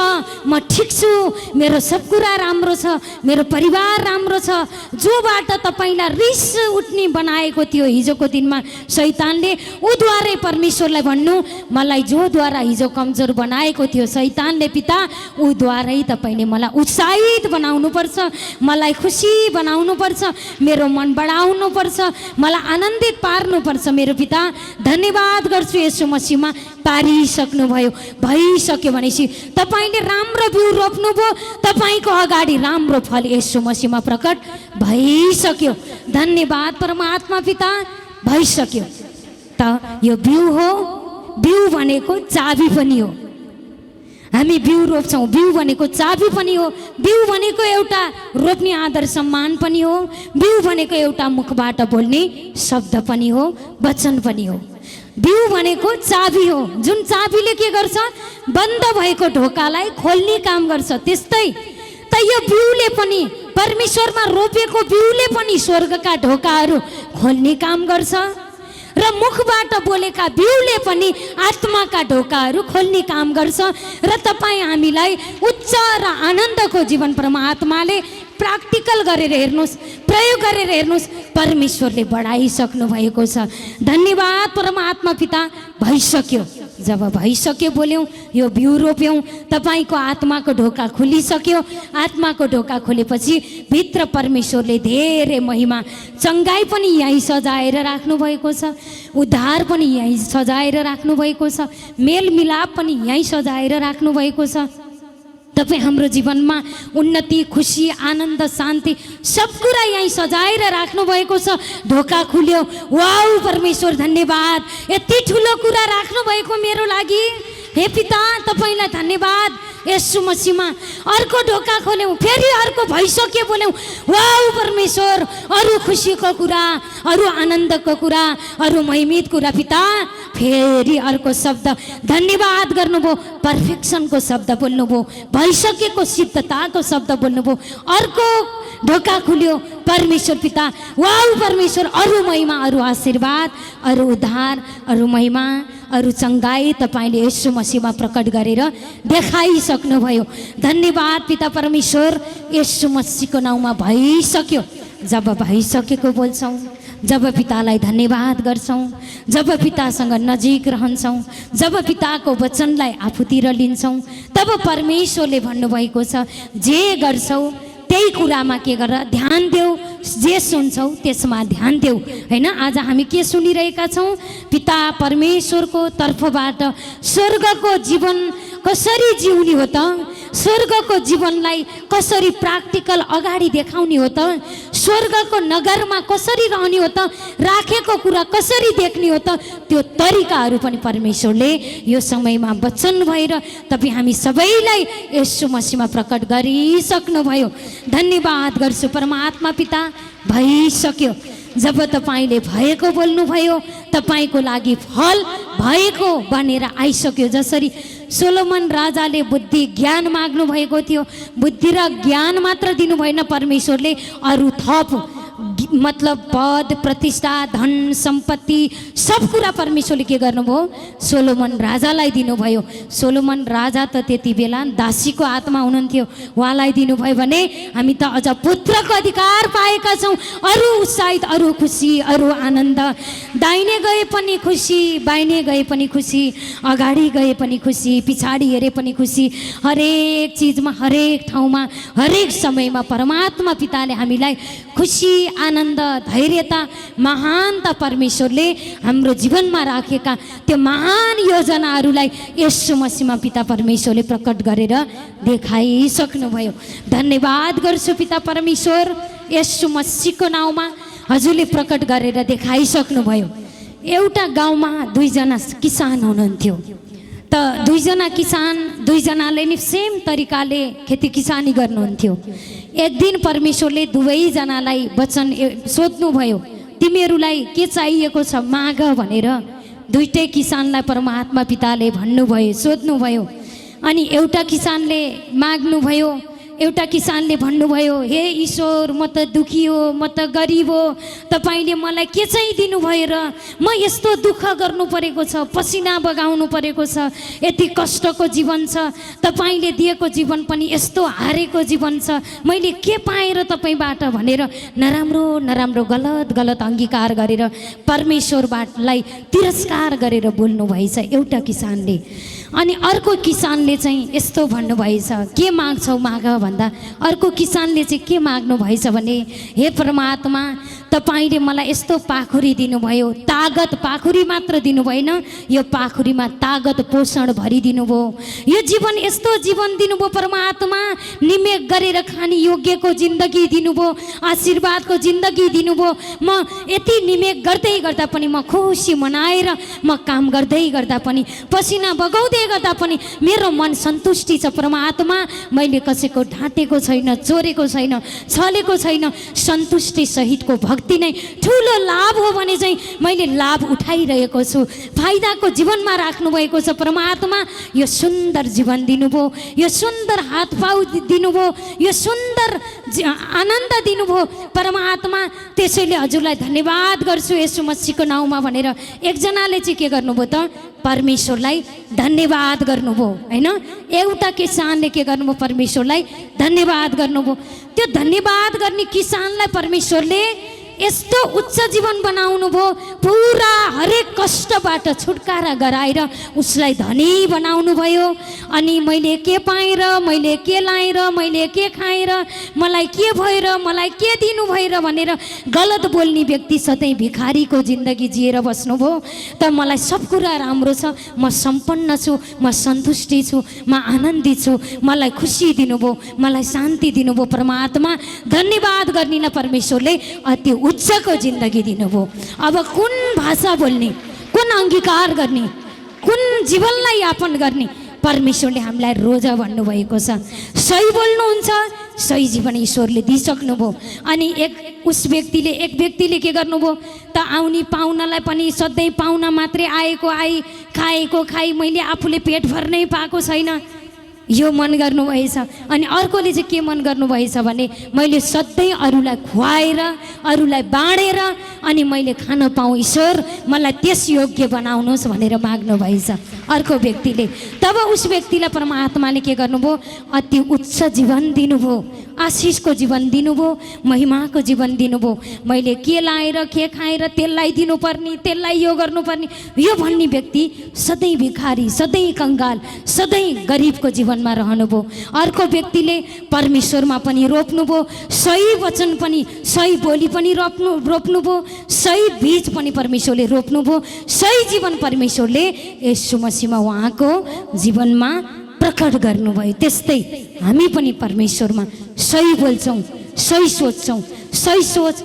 म ठिक छु, मेरो सब कुरा राम्रो छ, मेरो परिवार राम्रो छ। जोबाट तपाईँलाई रिस उठ्ने बनाएको थियो हिजोको दिनमा शैतानले, उद्वारै परमेश्वरलाई भन्नु मलाई जोद्वारा हिजो कमजोर बनाएको थियो शैतानले पिता, उद्वारै तपाईँले मलाई उत्साहित बनाउनुपर्छ, मलाई खुसी बनाउनुपर्छ, मेरो मन बढाउनुपर्छ, मलाई आनन्दित पार्नुपर्छ। मेरो पिता धन्यवाद गर्छु येशू मसीहमा पारिसक्नुभयो। भइसक्यो भनेपछि तपाईँले राम्रो बिउ रोप्नुभयो, तपाईँको अगाडि राम्रो फल येशू मसीहमा प्रकट भइसक्यो। धन्यवाद परमात्मा पिता, भइसक्यो। त यो बिउ हो, बिउ भनेको चाबी पनि हो। हामी बिउ रोप्छौँ, बिउ भनेको चाबी पनि हो, बिउ भनेको एउटा रोप्ने आदर सम्मान पनि हो, बिउ भनेको एउटा मुखबाट बोल्ने शब्द पनि हो, वचन पनि हो। बिउ भनेको चाबी हो, जुन चाबीले के गर्छ बन्द भएको ढोकालाई खोल्ने काम गर्छ। त्यस्तै त यो बिउले पनि परमेश्वरमा रोपेको बिउले पनि स्वर्गका ढोकाहरू खोल्ने काम गर्छ र मुखबाट बोलेका बिउले पनि आत्माका ढोकाहरू खोल्ने काम गर्छ। र तपाईँ हामीलाई उच्च र आनन्दको जीवन परमात्माले प्र्याक्टिकल गरेर हेर्नुहोस्, प्रयोग गरेर हेर्नुहोस्, परमेश्वरले बढाइसक्नु भएको छ। धन्यवाद परमात्मा पिता, भइसक्यो। जब भइसक्यो बोल्यौँ, यो बिउ रोप्यौँ, तपाईँको आत्माको ढोका खुलिसक्यो। आत्माको ढोका खोलेपछि भित्र परमेश्वरले धेरै महिमा, चङ्गाई पनि यहीँ सजाएर राख्नुभएको छ, उद्धार पनि यहीँ सजाएर राख्नुभएको छ, मेलमिलाप पनि यहीँ सजाएर राख्नुभएको छ। तपाईँ हाम्रो जीवनमा उन्नति, खुसी, आनन्द, शान्ति सब कुरा यहीँ सजाएर राख्नुभएको छ। ढोका खुल्यो, वाउ परमेश्वर धन्यवाद, यति ठुलो कुरा राख्नुभएको मेरो लागि। हे पिता, तपाईँलाई धन्यवाद। यसु मसीहमा अर्को ढोका खोल्यौँ, फेरि अर्को भइसक्यो बोल्यौँ। वाउ परमेश्वर, अरू खुसीको कुरा, अरू आनन्दको कुरा, अरू महिमित कुरा पिता। फेरि अर्को शब्द धन्यवाद गर्नुभयो, पर्फेक्सनको शब्द बोल्नुभयो, भइसकेको सिद्धताको शब्द बोल्नुभयो। अर्को ढोका खुल्यो परमेश्वर पिता। वाउ परमेश्वर, अरू महिमा, अरू आशीर्वाद, अरू उद्धार, अरू महिमा, अरू चङ्गाई तपाईँले यसु मसीहमा प्रकट गरेर देखाइसक्नुभयो। धन्यवाद पिता परमेश्वर, यसु मसीहको नाउँमा भइसक्यो। जब भइसकेको बोल्छौँ, जब पितालाई धन्यवाद गर्छौँ, जब पितासँग नजिक रहन्छौँ, जब पिताको वचनलाई आफूतिर लिन्छौँ, तब परमेश्वरले भन्नुभएको छ जे गर्छौ त्यही कुरामा के गर, ध्यान देऊ, जे सुन्छौ त्यसमा ध्यान देऊ। होइन, आज हामी के सुनिरहेका छौँ? पिता परमेश्वरको तर्फबाट स्वर्गको जीवन कसरी जिउने हो त, स्वर्गको जीवनलाई कसरी प्र्याक्टिकल अगाडि देखाउने हो त, स्वर्गको नगरमा कसरी रहने हो त, राखेको कुरा कसरी देख्ने हो त, त्यो तरिकाहरू पनि परमेश्वरले यो समयमा वचन भएर तपाईँ हामी सबैलाई यसु मसीहमा प्रकट गरिसक्नुभयो। धन्यवाद गर्छु परमात्मा पिता। भइसक्यो। जब तपाईँले भएको बोल्नुभयो, तपाईँको लागि फल भएको बनेर आइसक्यो। जसरी सोलोमन राजाले बुद्धि ज्ञान माग्नु भएको थियो, बुद्धि र ज्ञान मात्र दिनु भएन परमेश्वरले, अरू थप मतलब पद, प्रतिष्ठा, धन, सम्पत्ति सब कुरा परमेश्वरले के गर्नुभयो? सोलोमन राजालाई दिनुभयो। सोलोमन राजा त त्यति बेला दासीको आत्मा हुनुहुन्थ्यो, उहाँलाई दिनुभयो भने हामी त अझ पुत्रको अधिकार पाएका छौँ। अरू उत्साहित, अरू खुसी, अरू आनन्द, दाहिने गए पनि खुसी, बाहिने गए पनि खुसी, अगाडि गए पनि खुसी, पछाडि हेरे पनि खुसी, हरेक चिजमा, हरेक ठाउँमा, हरेक समयमा परमात्मा पिताले हामीलाई खुसी, आनन्द, धैर्यता, महानता परमेश्वरले हाम्रो जीवनमा राखेका त्यो महान योजनाहरूलाई यसु मसीहमा पिता परमेश्वरले प्रकट गरेर देखाइसक्नुभयो। धन्यवाद गर्छु पिता परमेश्वर, यसु मसीहको नाउँमा हजुरले प्रकट गरेर देखाइसक्नुभयो। एउटा गाउँमा दुईजना किसान हुनुहुन्थ्यो। त दुईजना किसान, दुईजनाले नि सेम तरिकाले खेती किसानी गर्नुहुन्थ्यो। एक दिन परमेश्वरले दुवैजनालाई वचन सोध्नुभयो, तिमीहरूलाई के चाहिएको छ माग भनेर। दुईटै किसानलाई परमात्मा पिताले भन्नुभयो, सोध्नुभयो। अनि एउटा किसानले माग्नुभयो, एउटा किसानले भन्नुभयो, हे ईश्वर, म त दुखी हो, म त गरिब हो, तपाईँले मलाई के चाहिँ दिनुभयो र? म यस्तो दुःख गर्नु परेको छ, पसिना बगाउनु परेको छ, यति कष्टको जीवन छ, तपाईँले दिएको जीवन पनि यस्तो हारेको जीवन छ, मैले के पाएँ र तपाईँबाट भनेर नराम्रो नराम्रो गलत गलत अङ्गीकार गरेर परमेश्वरबाटलाई तिरस्कार गरेर बोल्नुभएछ एउटा किसानले। अनि अर्को किसानले चाहिँ यस्तो भन्नुभएछ, के माग्छौ माग भन्दा अर्को किसानले चाहिँ के माग्नु भएछ भने, हे परमात्मा, तपाईँले मलाई यस्तो पाखुरी दिनुभयो, तागत पाखुरी मात्र दिनु भएन, यो पाखुरीमा तागत पोषण भरिदिनु भयो, यो जीवन यस्तो जीवन दिनुभयो परमात्मा, निमेक गरेर खाने योग्यको जिन्दगी दिनुभयो, आशीर्वादको जिन्दगी दिनुभयो। म यति निमेक गर्दै गर्दा पनि, म खुसी मनाएर म काम गर्दै गर्दा पनि, पसिना बगाउँदै गर्दा पनि मेरो मन सन्तुष्टि छ परमात्मा। मैले कसैको ढाँटेको छैन, चोरेको छैन, छलेको छैन। सन्तुष्टि सहितको भक्ति नै ठुलो लाभ हो भने चाहिँ मैले लाभ उठाइरहेको छु। फाइदाको जीवनमा राख्नुभएको छ परमात्मा। यो सुन्दर जीवन दिनुभयो, यो सुन्दर हात पाउ दिनुभयो, यो सुन्दर आनन्द दिनुभयो परमात्मा। त्यसैले हजुरलाई धन्यवाद गर्छु यसु मसीहको नाउँमा भनेर एकजनाले चाहिँ के गर्नुभयो त? परमेश्वरलाई धन्यवाद गर्नुभयो। होइन, एउटा किसानले के गर्नुभयो? परमेश्वरलाई धन्यवाद गर्नुभयो। त्यो धन्यवाद गर्ने किसानलाई परमेश्वरले यस्तो उच्च जीवन बनाउनु भयो, पुरा हरेक कष्टबाट छुटकारा गराएर उसलाई धनी बनाउनु भयो। अनि मैले के पाएँ र, मैले के लाएँ र, मैले के खाएँ र, मलाई के भयो र, मलाई के दिनु भयो र भनेर गलत बोल्ने व्यक्ति सधैँ भिखारीको जिन्दगी जिएर बस्नुभयो। त मलाई सब कुरा राम्रो छ, म सम्पन्न छु, म सन्तुष्टि छु, म आनन्दित छु, मलाई खुसी दिनुभयो, मलाई शान्ति दिनुभयो परमात्मा। धन्यवाद गर्ने न परमेश्वरले अति उच्चको जिन्दगी दिनुभयो। अब कुन भाषा बोल्ने, कुन अङ्गीकार गर्ने, कुन जीवनलाई यापन गर्ने, परमेश्वरले हामीलाई रोज भन्नुभएको छ। सही बोल्नुहुन्छ, सही जीवन ईश्वरले दिइसक्नुभयो। अनि एक व्यक्तिले के गर्नुभयो त आउने पाहुनालाई पनि सधैँ पाहुना मात्रै आएको आई, खाएको खाई, मैले आफूले पेट भर्नै पाएको छैन, यो मन गर्नुभएछ। अनि अर्कोले चाहिँ के मन गर्नुभएछ भने मैले सधैँ अरूलाई खुवाएर अरूलाई बाँडेर अनि मैले खान पाऊँ, ईश्वर मलाई त्यस योग्य बनाउनुहोस् भनेर माग्नुभएछ अर्को व्यक्तिले। तब उस व्यक्तिलाई परमात्माले के गर्नुभयो, अति उच्च जीवन दिनुभयो, आशिषको जीवन दिनुभयो, महिमाको जीवन दिनुभयो। मैले के लाएर के खाएर त्यसलाई दिनुपर्ने, त्यसलाई यो गर्नुपर्ने, यो भन्ने व्यक्ति सधैँ भिखारी, सधैँ कङ्गाल, सधैँ गरिबको जीवनमा रहनुभयो। अर्को व्यक्तिले परमेश्वरमा पनि रोप्नुभयो, सही वचन पनि, सही बोली पनि रोप्नुभयो, सही बीज पनि परमेश्वरले रोप्नुभयो, सही जीवन परमेश्वरले येशू मसीहमा उहाँको जीवनमा प्रकट गर्नुभयो। त्यस्तै हामी पनि परमेश्वरमा सही बोल्छौँ, सही सोच्छौँ, सही सोच,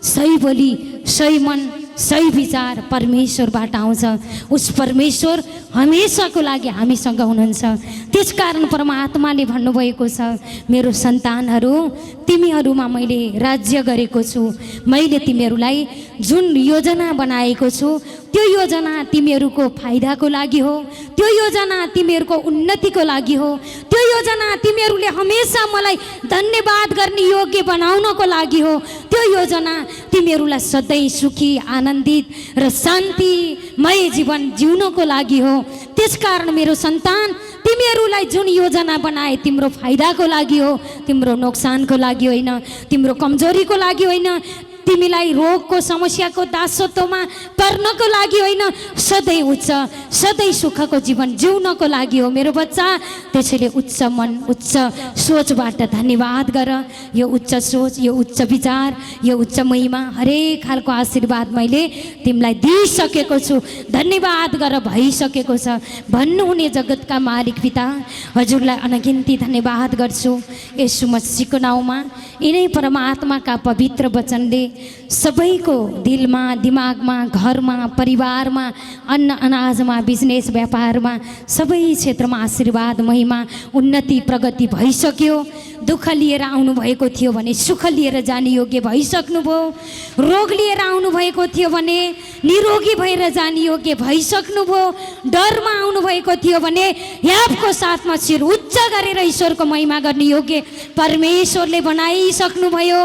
सही बोली, सही मन, सही विचार परमेश्वरबाट आउँछ। उस परमेश्वर हमेसाको लागि हामीसँग हुनुहुन्छ। त्यसकारण परमात्माले भन्नुभएको छ, मेरो सन्तानहरू तिमीहरूमा मैले राज्य गरेको छु, मैले तिमीहरूलाई जुन योजना बनाएको छु त्यो योजना तिमीहरूको फाइदाको लागि हो, त्यो योजना तिमीहरूको उन्नतिको लागि हो, त्यो योजना तिमीहरूले हमेसा मलाई धन्यवाद गर्ने योग्य बनाउनको लागि हो, त्यो योजना तिमीहरूलाई सधैँ सुखी, आनन्दित र शान्तिमय जीवन जिउनको लागि हो। त्यसकारण मेरो सन्तान तिमीहरूलाई जुन योजना बनाए तिम्रो फाइदाको लागि हो, तिम्रो नोक्सानको लागि होइन, तिम्रो कमजोरीको लागि होइन, तिमीलाई रोगको समस्याको दासत्वमा पर्नको लागि होइन, सधैँ उच्च, सधैँ सुखको जीवन जिउनको लागि हो मेरो बच्चा। त्यसैले उच्च मन, उच्च सोचबाट धन्यवाद गर। यो उच्च सोच, यो उच्च विचार, यो उच्च महिमा, हरेक खालको आशीर्वाद मैले तिमीलाई दिइसकेको छु, धन्यवाद गर भइसकेको छ भन्नुहुने जगतका मालिक पिता, हजुरलाई अनगिन्ती धन्यवाद गर्छु येशू मसीहको नाउँमा। यिनै परमात्माका पवित्र वचनले सबैको दिलमा, दिमागमा, घरमा, परिवारमा, अन्न अनाजमा, बिजनेस व्यापारमा, सबै क्षेत्रमा आशीर्वाद, महिमा, उन्नति, प्रगति भइसक्यो। दुःख लिएर आउनुभएको थियो भने सुख लिएर जाने योग्य भइसक्नुभयो, रोग लिएर आउनुभएको थियो भने निरोगी भएर जाने योग्य भइसक्नुभयो, डरमा आउनुभएको थियो भने याबको साथमा शिर उच्च गरेर ईश्वरको महिमा गर्ने योग्य परमेश्वरले बनाइसक्नुभयो।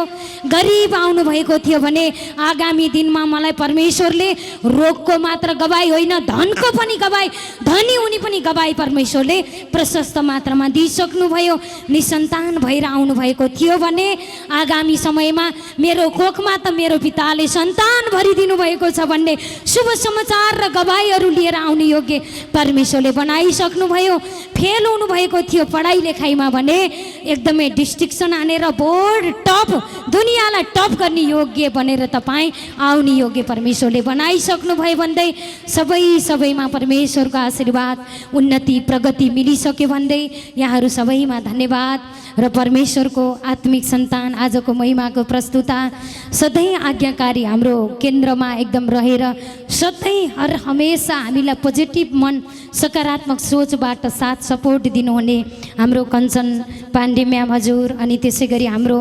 गरिब आउनुभएको थियो भने आगामी दिनमा मलाई परमेश्वरले रोगको मात्र गवाई होइन, धनको पनि गवाई, धनी हुने पनि गवाई परमेश्वरले प्रशस्त मात्रामा दिइसक्नुभयो। निसन्तान भएर आउनुभएको थियो भने आगामी समयमा मेरो कोखमा त मेरो पिताले सन्तान भरिदिनु भएको छ भन्ने शुभ समाचार र गवाईहरू लिएर आउने योग्य परमेश्वरले बनाइसक्नुभयो। फेल हुनुभएको थियो पढाइ लेखाइमा भने एकदमै डिस्टिक्सन हानेर बोर्ड टप, दुनियाँलाई टप गर्ने योग्य बनेर तपाईँ आउने योग्य परमेश्वरले बनाइसक्नुभयो भन्दै सबैमा परमेश्वरको आशीर्वाद, उन्नति, प्रगति मिलिसक्यो भन्दै यहाँहरू सबैमा धन्यवाद। र परमेश्वरको आत्मिक सन्तान आजको महिमाको प्रस्तुता सधैँ आज्ञाकारी हाम्रो केन्द्रमा एकदम रहेर सधैँ हमेसा हामीलाई पोजिटिभ मन, सकारात्मक सोचबाट साथ सपोर्ट दिनुहुने हाम्रो कञ्चन पाण्डे म्याम हजुर, अनि त्यसै गरी हाम्रो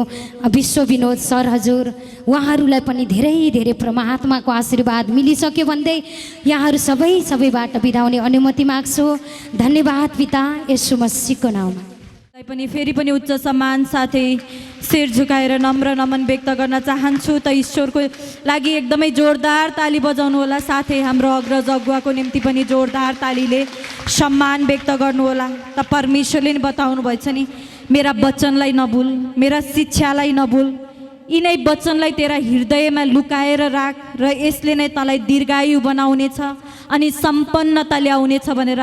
विश्व विनोद सर हजुर, उहाँहरूलाई पनि धेरै धेरै परमात्माको आशीर्वाद मिलिसक्यो भन्दै यहाँहरू सबैबाट बिदा हुने अनुमति माग्छु। धन्यवाद पिता येशू मसीहको नाउँमा। पनि फेरि पनि उच्च सम्मान साथै शिर झुकाएर नम्र नमन व्यक्त गर्न चाहन्छु। त ईश्वरको लागि एकदमै जोरदार ताली बजाउनु होला, साथै हाम्रो अग्रज अगुवाको निम्ति पनि जोरदार तालीले सम्मान व्यक्त गर्नुहोला। त परमेश्वरले नि बताउनु भएछ नि, मेरा वचनलाई नभुल, मेरा शिक्षालाई नभुल, यिनै वचनलाई तेरा हृदयमा लुकाएर राख र यसले नै तँलाई दीर्घायु बनाउनेछ अनि सम्पन्नता ल्याउनेछ भनेर।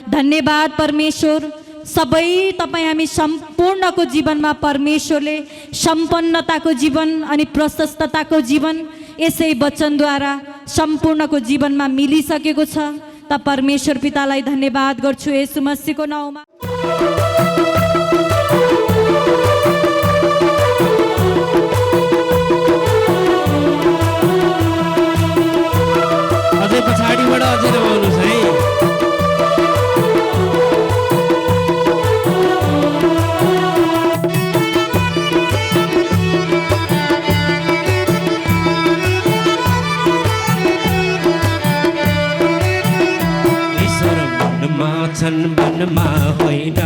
धन्यवाद परमेश्वर। सबै तपाईँ हामी सम्पूर्णको जीवनमा परमेश्वरले सम्पन्नताको जीवन अनि प्रशस्तताको जीवन यसै वचनद्वारा सम्पूर्णको जीवनमा मिलिसकेको छ। त परमेश्वर पितालाई धन्यवाद गर्छु येशू मसीहको नाउँमा। अझै पछाडिबाट अझै रमाउनुहोस् है। छन् वनमा होइन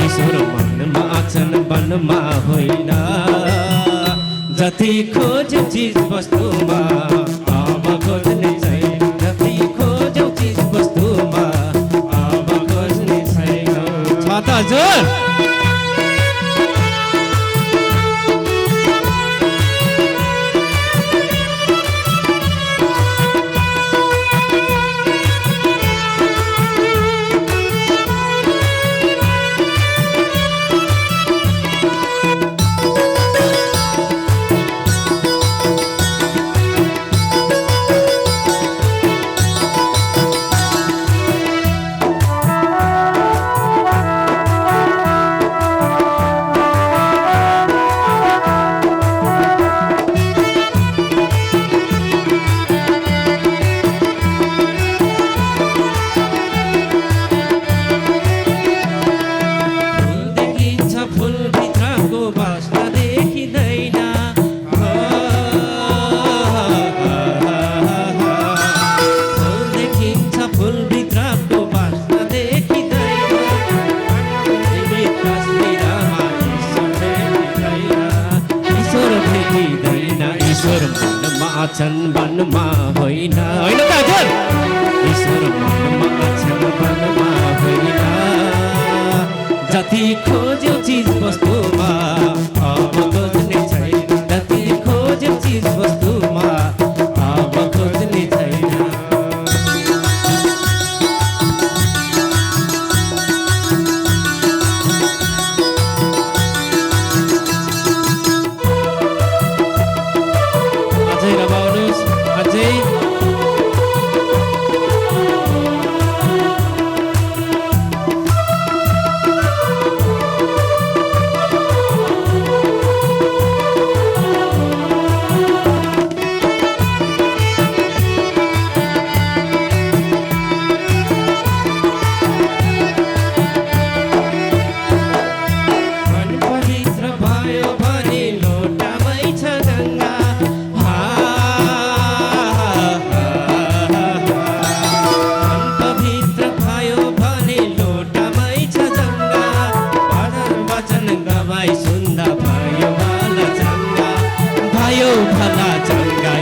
ईश्वर मनमा छन् वनमा होइन जति खोज्यो चिज वस्तुमा अब खोज्ने छैन जति खोज्यो चिज वस्तुमा अब खोज्ने छैन छ त हजुर छन् वनमा होइन होइन त हजुर ईश्वर मनमा छन् वनमा होइन जति खोज्यो चिज वस्तुमा अब खोज्ने छैन जति खोज्यो चिज वस्तुमा अब खोज्ने छैन अझै रमाउनुहोस् अझै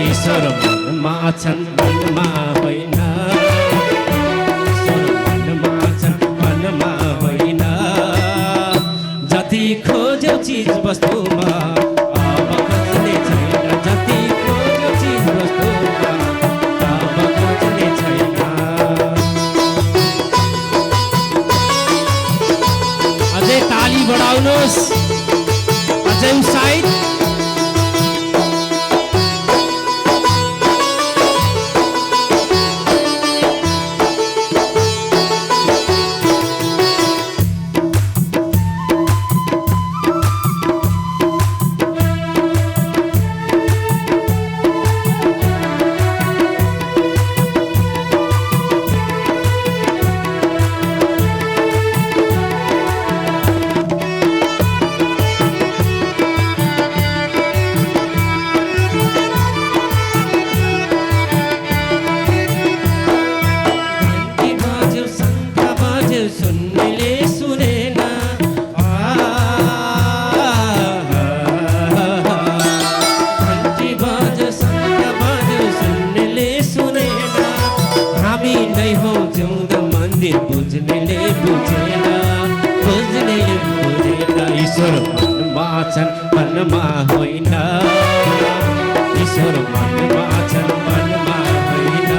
ईश्वर मनमा छन् वनमा होइन ईश्वर मनमा छन् वनमा होइन जति खोज्यो चिज वस्तुमा अब खोज्ने छैन जति खोज्यो चिज वस्तुमा अब खोज्ने छैन अझै ताली बढाउनुहोस् अझै उत्साहित बुझ्नेले बुझेन बुझ्नेले बुझेन ईश्वर मनमा छन् वनमा होइन ईश्वर मनमा छन् वनमा होइन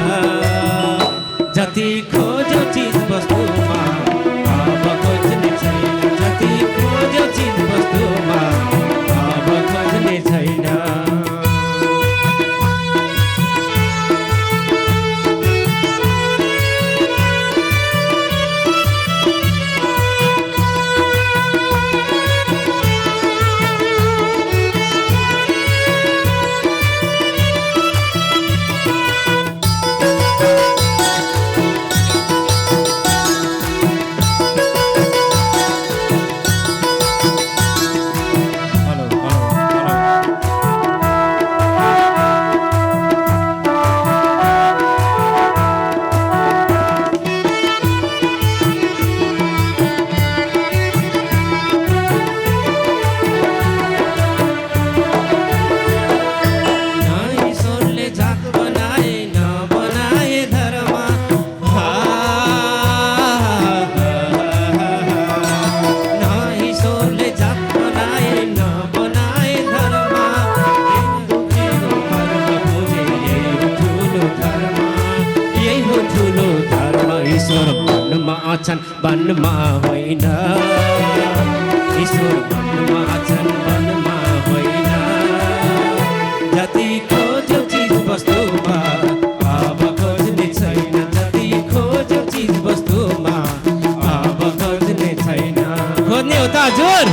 जति खोज्यो चिज वस्तुमा अब खोज्ने छैन जति खोज्यो चिज वस्तुमा अब खोज्ने छैन छन् वनमा होइन ईश्वर वनमा छन् वनमा होइन जति खोज्यो चिज वस्तुमा अब खोज्ने छैन जति खोज्यो चिज वस्तुमा अब खोज्ने छैन खोज्ने हो त हजुर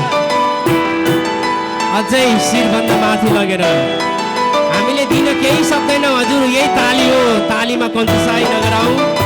अझै शिरभन्दा माथि लगेर हामीले दिन केही सक्दैनौँ हजुर यही ताली हो तालीमा कन्जुसाई नगराउँ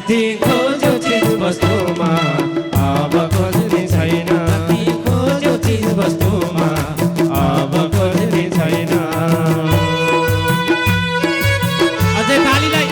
जति खोज्यो चिज वस्तुमा अब खोज्ने छैन जति खोज्यो चिज वस्तुमा अब खोज्ने छैन अझै तालीलाई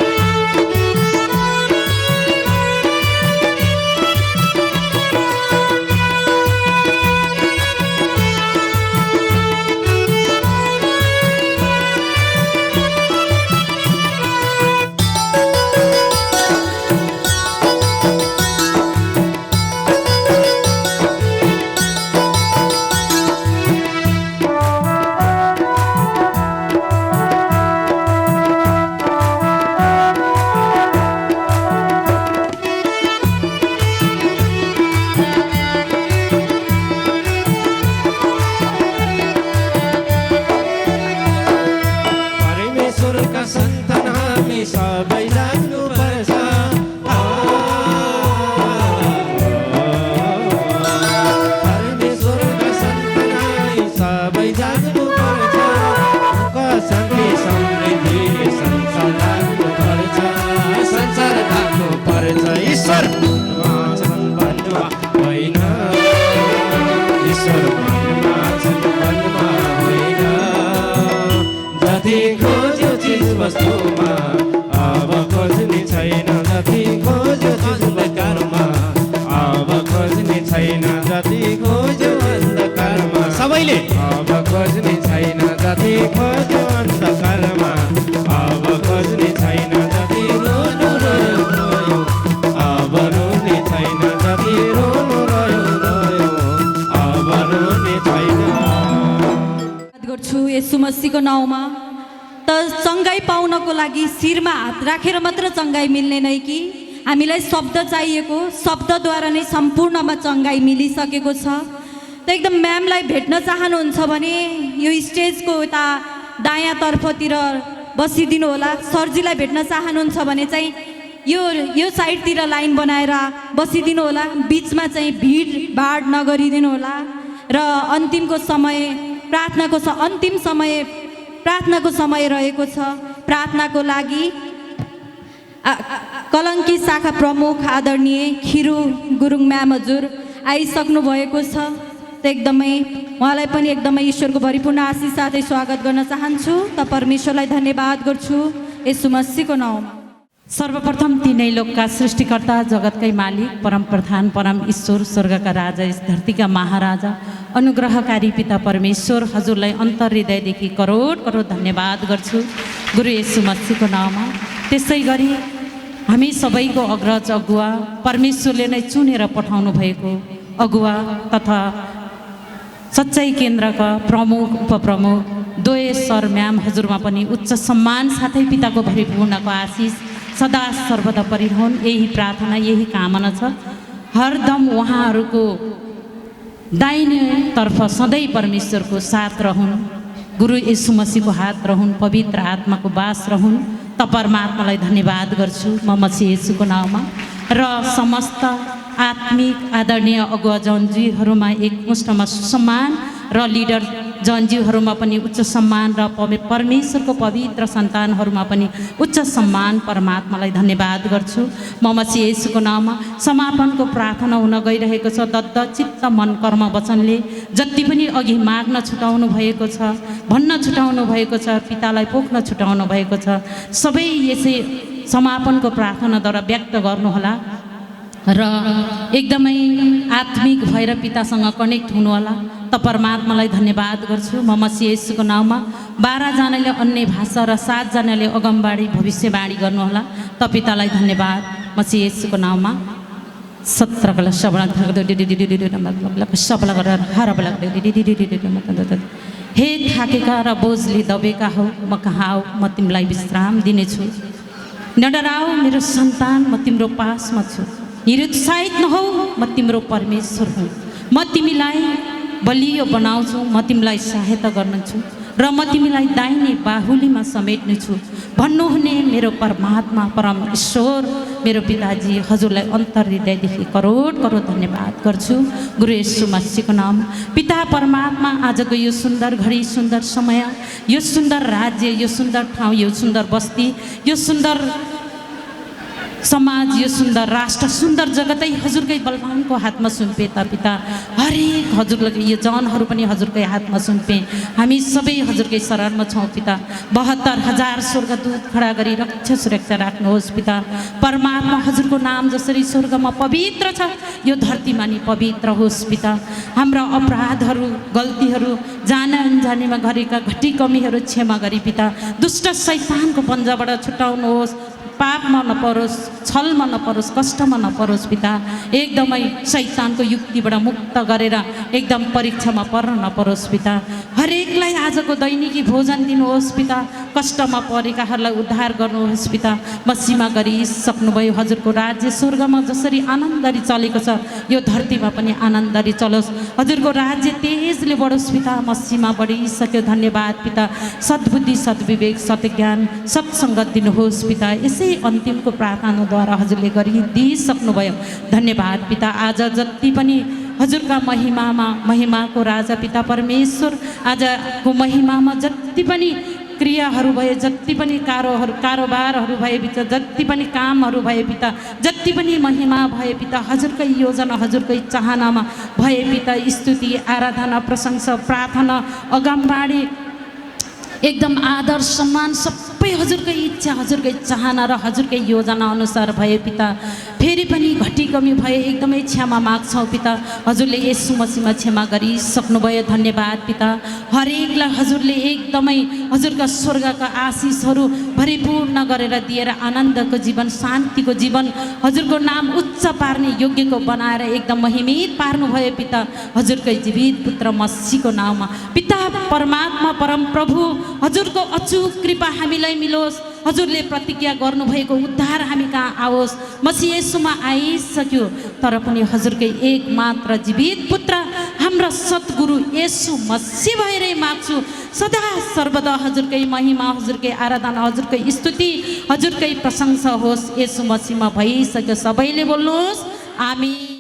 वस्तुमा अब खोज्ने छैन जति खोज्यो अन्धकारमा अब खोज्ने छैन जति खोज्यो अन्धकारमा सबैले अब खोज्ने छैन जति खोज्यो अन्धकारमा अब खोज्ने छैन जति रोनु रोयो अब रोने छैन जति रोनु रोयो अब रोने छैन गर्छु येशू मसीहको नाउँमा त चङ्गाई पाउनको लागि शिरमा हात राखेर मात्र चङ्गाई मिल्ने नै कि हामीलाई शब्द चाहिएको शब्दद्वारा नै सम्पूर्णमा चङ्गाई मिलिसकेको छ त एकदम म्यामलाई भेट्न चाहनुहुन्छ भने यो स्टेजको यता दायाँ तर्फतिर बसिदिनु होला सरजीलाई भेट्न चाहनुहुन्छ भने चाहिँ यो साइडतिर लाइन बनाएर बसिदिनु होला बिचमा चाहिँ भिडभाड नगरिदिनु होला र अन्तिमको समय प्रार्थनाको समय रहेको छ प्रार्थनाको लागि कलङ्की शाखा प्रमुख आदरणीय खिरु गुरुङ म्याम हजुर आइसक्नु भएको छ त एकदमै उहाँलाई पनि एकदमै ईश्वरको भरिपूर्ण आशिष साथै स्वागत गर्न चाहन्छु त परमेश्वरलाई धन्यवाद गर्छु येशू मसीहको नाउँमा सर्वप्रथम तिनै लोकका सृष्टिकर्ता जगतकै मालिक परम प्रधान परम ईश्वर स्वर्गका राजा यस धरतीका महाराजा अनुग्रहकारी पिता परमेश्वर हजुरलाई अन्तर हृदयदेखि करोड करोड धन्यवाद गर्छु गुरु येशू मसीहको नाममा त्यसै गरी हामी सबैको अग्रज अगुवा परमेश्वरले नै चुनेर पठाउनु भएको अगुवा तथा सच्चाई केन्द्रका प्रमुख उपप्रमुख दोय सर म्याम हजुरमा पनि उच्च सम्मान साथै पिताको भरिपूर्णको आशिष सदा सर्वदा परिरहन् यही प्रार्थना यही कामना छ हरदम उहाँहरूको दाहिनेतर्फ सधैँ परमेश्वरको साथ रहन्, गुरु येशू मसीहको हात रहन्, पवित्र आत्माको बास रहन्। त परमात्मालाई धन्यवाद गर्छु म मसीह येशूको नाउँमा। र समस्त आत्मिक आदरणीय अगुवा जनजीहरूमा एकमुष्टमा सम्मान र लिडर जनजीहरूमा पनि उच्च सम्मान र परमेश्वरको पवित्र सन्तानहरूमा पनि उच्च सम्मान परमात्मालाई धन्यवाद गर्छु म मसीह येशूको नाममा। समापनको प्रार्थना हुन गइरहेको छ। दत्त चित्त मन कर्म वचनले जति पनि अघि माग्न छुटाउनु भएको छ, भन्न छुटाउनु भएको छ, पितालाई पोख्न छुटाउनु भएको छ, सबै यसै समापनको प्रार्थनाद्वारा व्यक्त गर्नुहोला र एकदमै आत्मिक भएर पितासँग कनेक्ट हुनुहोला। त परमात्मालाई धन्यवाद गर्छु म मसीह येशूको नाउँमा। 12 जनाले अन्य भाषा र 7 जनाले अगमबाडी भविष्यवाणी गर्नुहोला। त पितालाई धन्यवाद मसीह येशूको नाउँमा। 17 हे थाकेका र बोझले दबेका हौ, म कहाँ आऊ, म तिमीलाई विश्राम दिनेछु। नडराऊ मेरो सन्तान, म तिम्रो पासमा छु। निरुत्साहित नहौ, म तिम्रो परमेश्वर हुँ। म तिमीलाई बलियो बनाउँछु, म तिमीलाई सहायता गर्नेछु र म तिमीलाई दाहिने बाहुलीमा समेट्नेछु भन्नुहुने मेरो परमात्मा परम ईश्वर मेरो पिताजी हजुरलाई अन्तर हृदयदेखि करोड करोड धन्यवाद गर्छु गुरु येशू मसीहको नाम। पिता परमात्मा, आजको यो सुन्दर घडी, सुन्दर समय, यो सुन्दर राज्य, यो सुन्दर ठाउँ, यो सुन्दर बस्ती, यो सुन्दर समाज, यो सुन्दर राष्ट्र, सुन्दर जगतै हजुरकै बलवानको हातमा सुम्पे। त पिता हरेक हजुरलाई यो जनहरू पनि हजुरकै हातमा सुम्पे। हामी सबै हजुरकै शरणमा छौँ पिता। 72,000 स्वर्गदूत खडा गरी रक्षा सुरक्षा राख्नुहोस् पिता परमात्मा। हजुरको नाम जसरी स्वर्गमा पवित्र छ, यो धरतीमा नि पवित्र होस् पिता। हाम्रा अपराधहरू, गल्तीहरू, जाने अनजानेमा गरेका घटी कमीहरू क्षमा गरी पिता दुष्ट शैतानको पन्जाबाट छुटाउनुहोस्। पापमा नपरोस्, छलमा नपरोस्, कष्टमा नपरोस् पिता। एकदमै शैतानको युक्तिबाट मुक्त गरेर एकदम परीक्षामा पर्न नपरोस् पिता। हरेकलाई आजको दैनिकी भोजन दिनुहोस् पिता। कष्टमा परेकाहरूलाई उद्धार गर्नुहोस् पिता। मसीमा गरिसक्नुभयो। हजुरको राज्य स्वर्गमा जसरी आनन्दरी चलेको छ, यो धरतीमा पनि आनन्दरी चलोस्। हजुरको राज्य तेजले बढोस् पिता। मसीमा बढिसक्यो। धन्यवाद पिता। सद्बुद्धि, सद्विवेक, सत्ज्ञान, सत्सङ्गत दिनुहोस् पिता। यसै अन्तिमको प्रार्थनाद्वारा हजुरले गरिदिइसक्नुभयो। धन्यवाद पिता। आज जति पनि हजुरका महिमाको राजा पिता परमेश्वर, आजको महिमामा जति पनि क्रियाहरू भए, जति पनि कारोबारहरू भए पिता, जति पनि कामहरू भए पिता, जति पनि महिमा भए पिता, हजुरकै योजना, हजुरकै चाहनामा भए पिता। स्तुति, आराधना, प्रशंसा, प्रार्थना, अगमबाडी, एकदम आदर, सम्मान सबै हजुरकै इच्छा, हजुरकै चाहना र हजुरकै योजना अनुसार भए पिता। फेरि पनि घटी कमी भए एकदमै क्षमा माग्छौँ पिता। हजुरले येशू मसीहमा क्षमा गरिसक्नुभयो। धन्यवाद पिता। हरेकलाई हजुरले एकदमै हजुरका स्वर्गका आशिषहरू भरिपूर्ण गरेर दिएर आनन्दको जीवन, शान्तिको जीवन, हजुरको नाम उच्च पार्ने योग्यको बनाएर एकदम महिमित पार्नुभयो पिता। हजुरकै जीवित पुत्र मसीहको नाममा पिता परमात्मा परम प्रभु, हजुरको अचूक कृपा हामीलाई मिलोस्। हजुरले प्रतिज्ञा गर्नुभएको उद्धार हामी कहाँ आओस्। मसीह येशूमा आइसक्यो, तर पनि हजुरकै एक मात्र जीवित पुत्र हाम्रा सद्गुरु येशू मसीह भएरै माग्छु। सदा सर्वदा हजुरकै महिमा, हजुरकै आराधना, हजुरकै स्तुति, हजुरकै प्रशंसा होस्। येशू मसीहमा भइसक्यो। सबैले बोल्नुहोस् आमीन।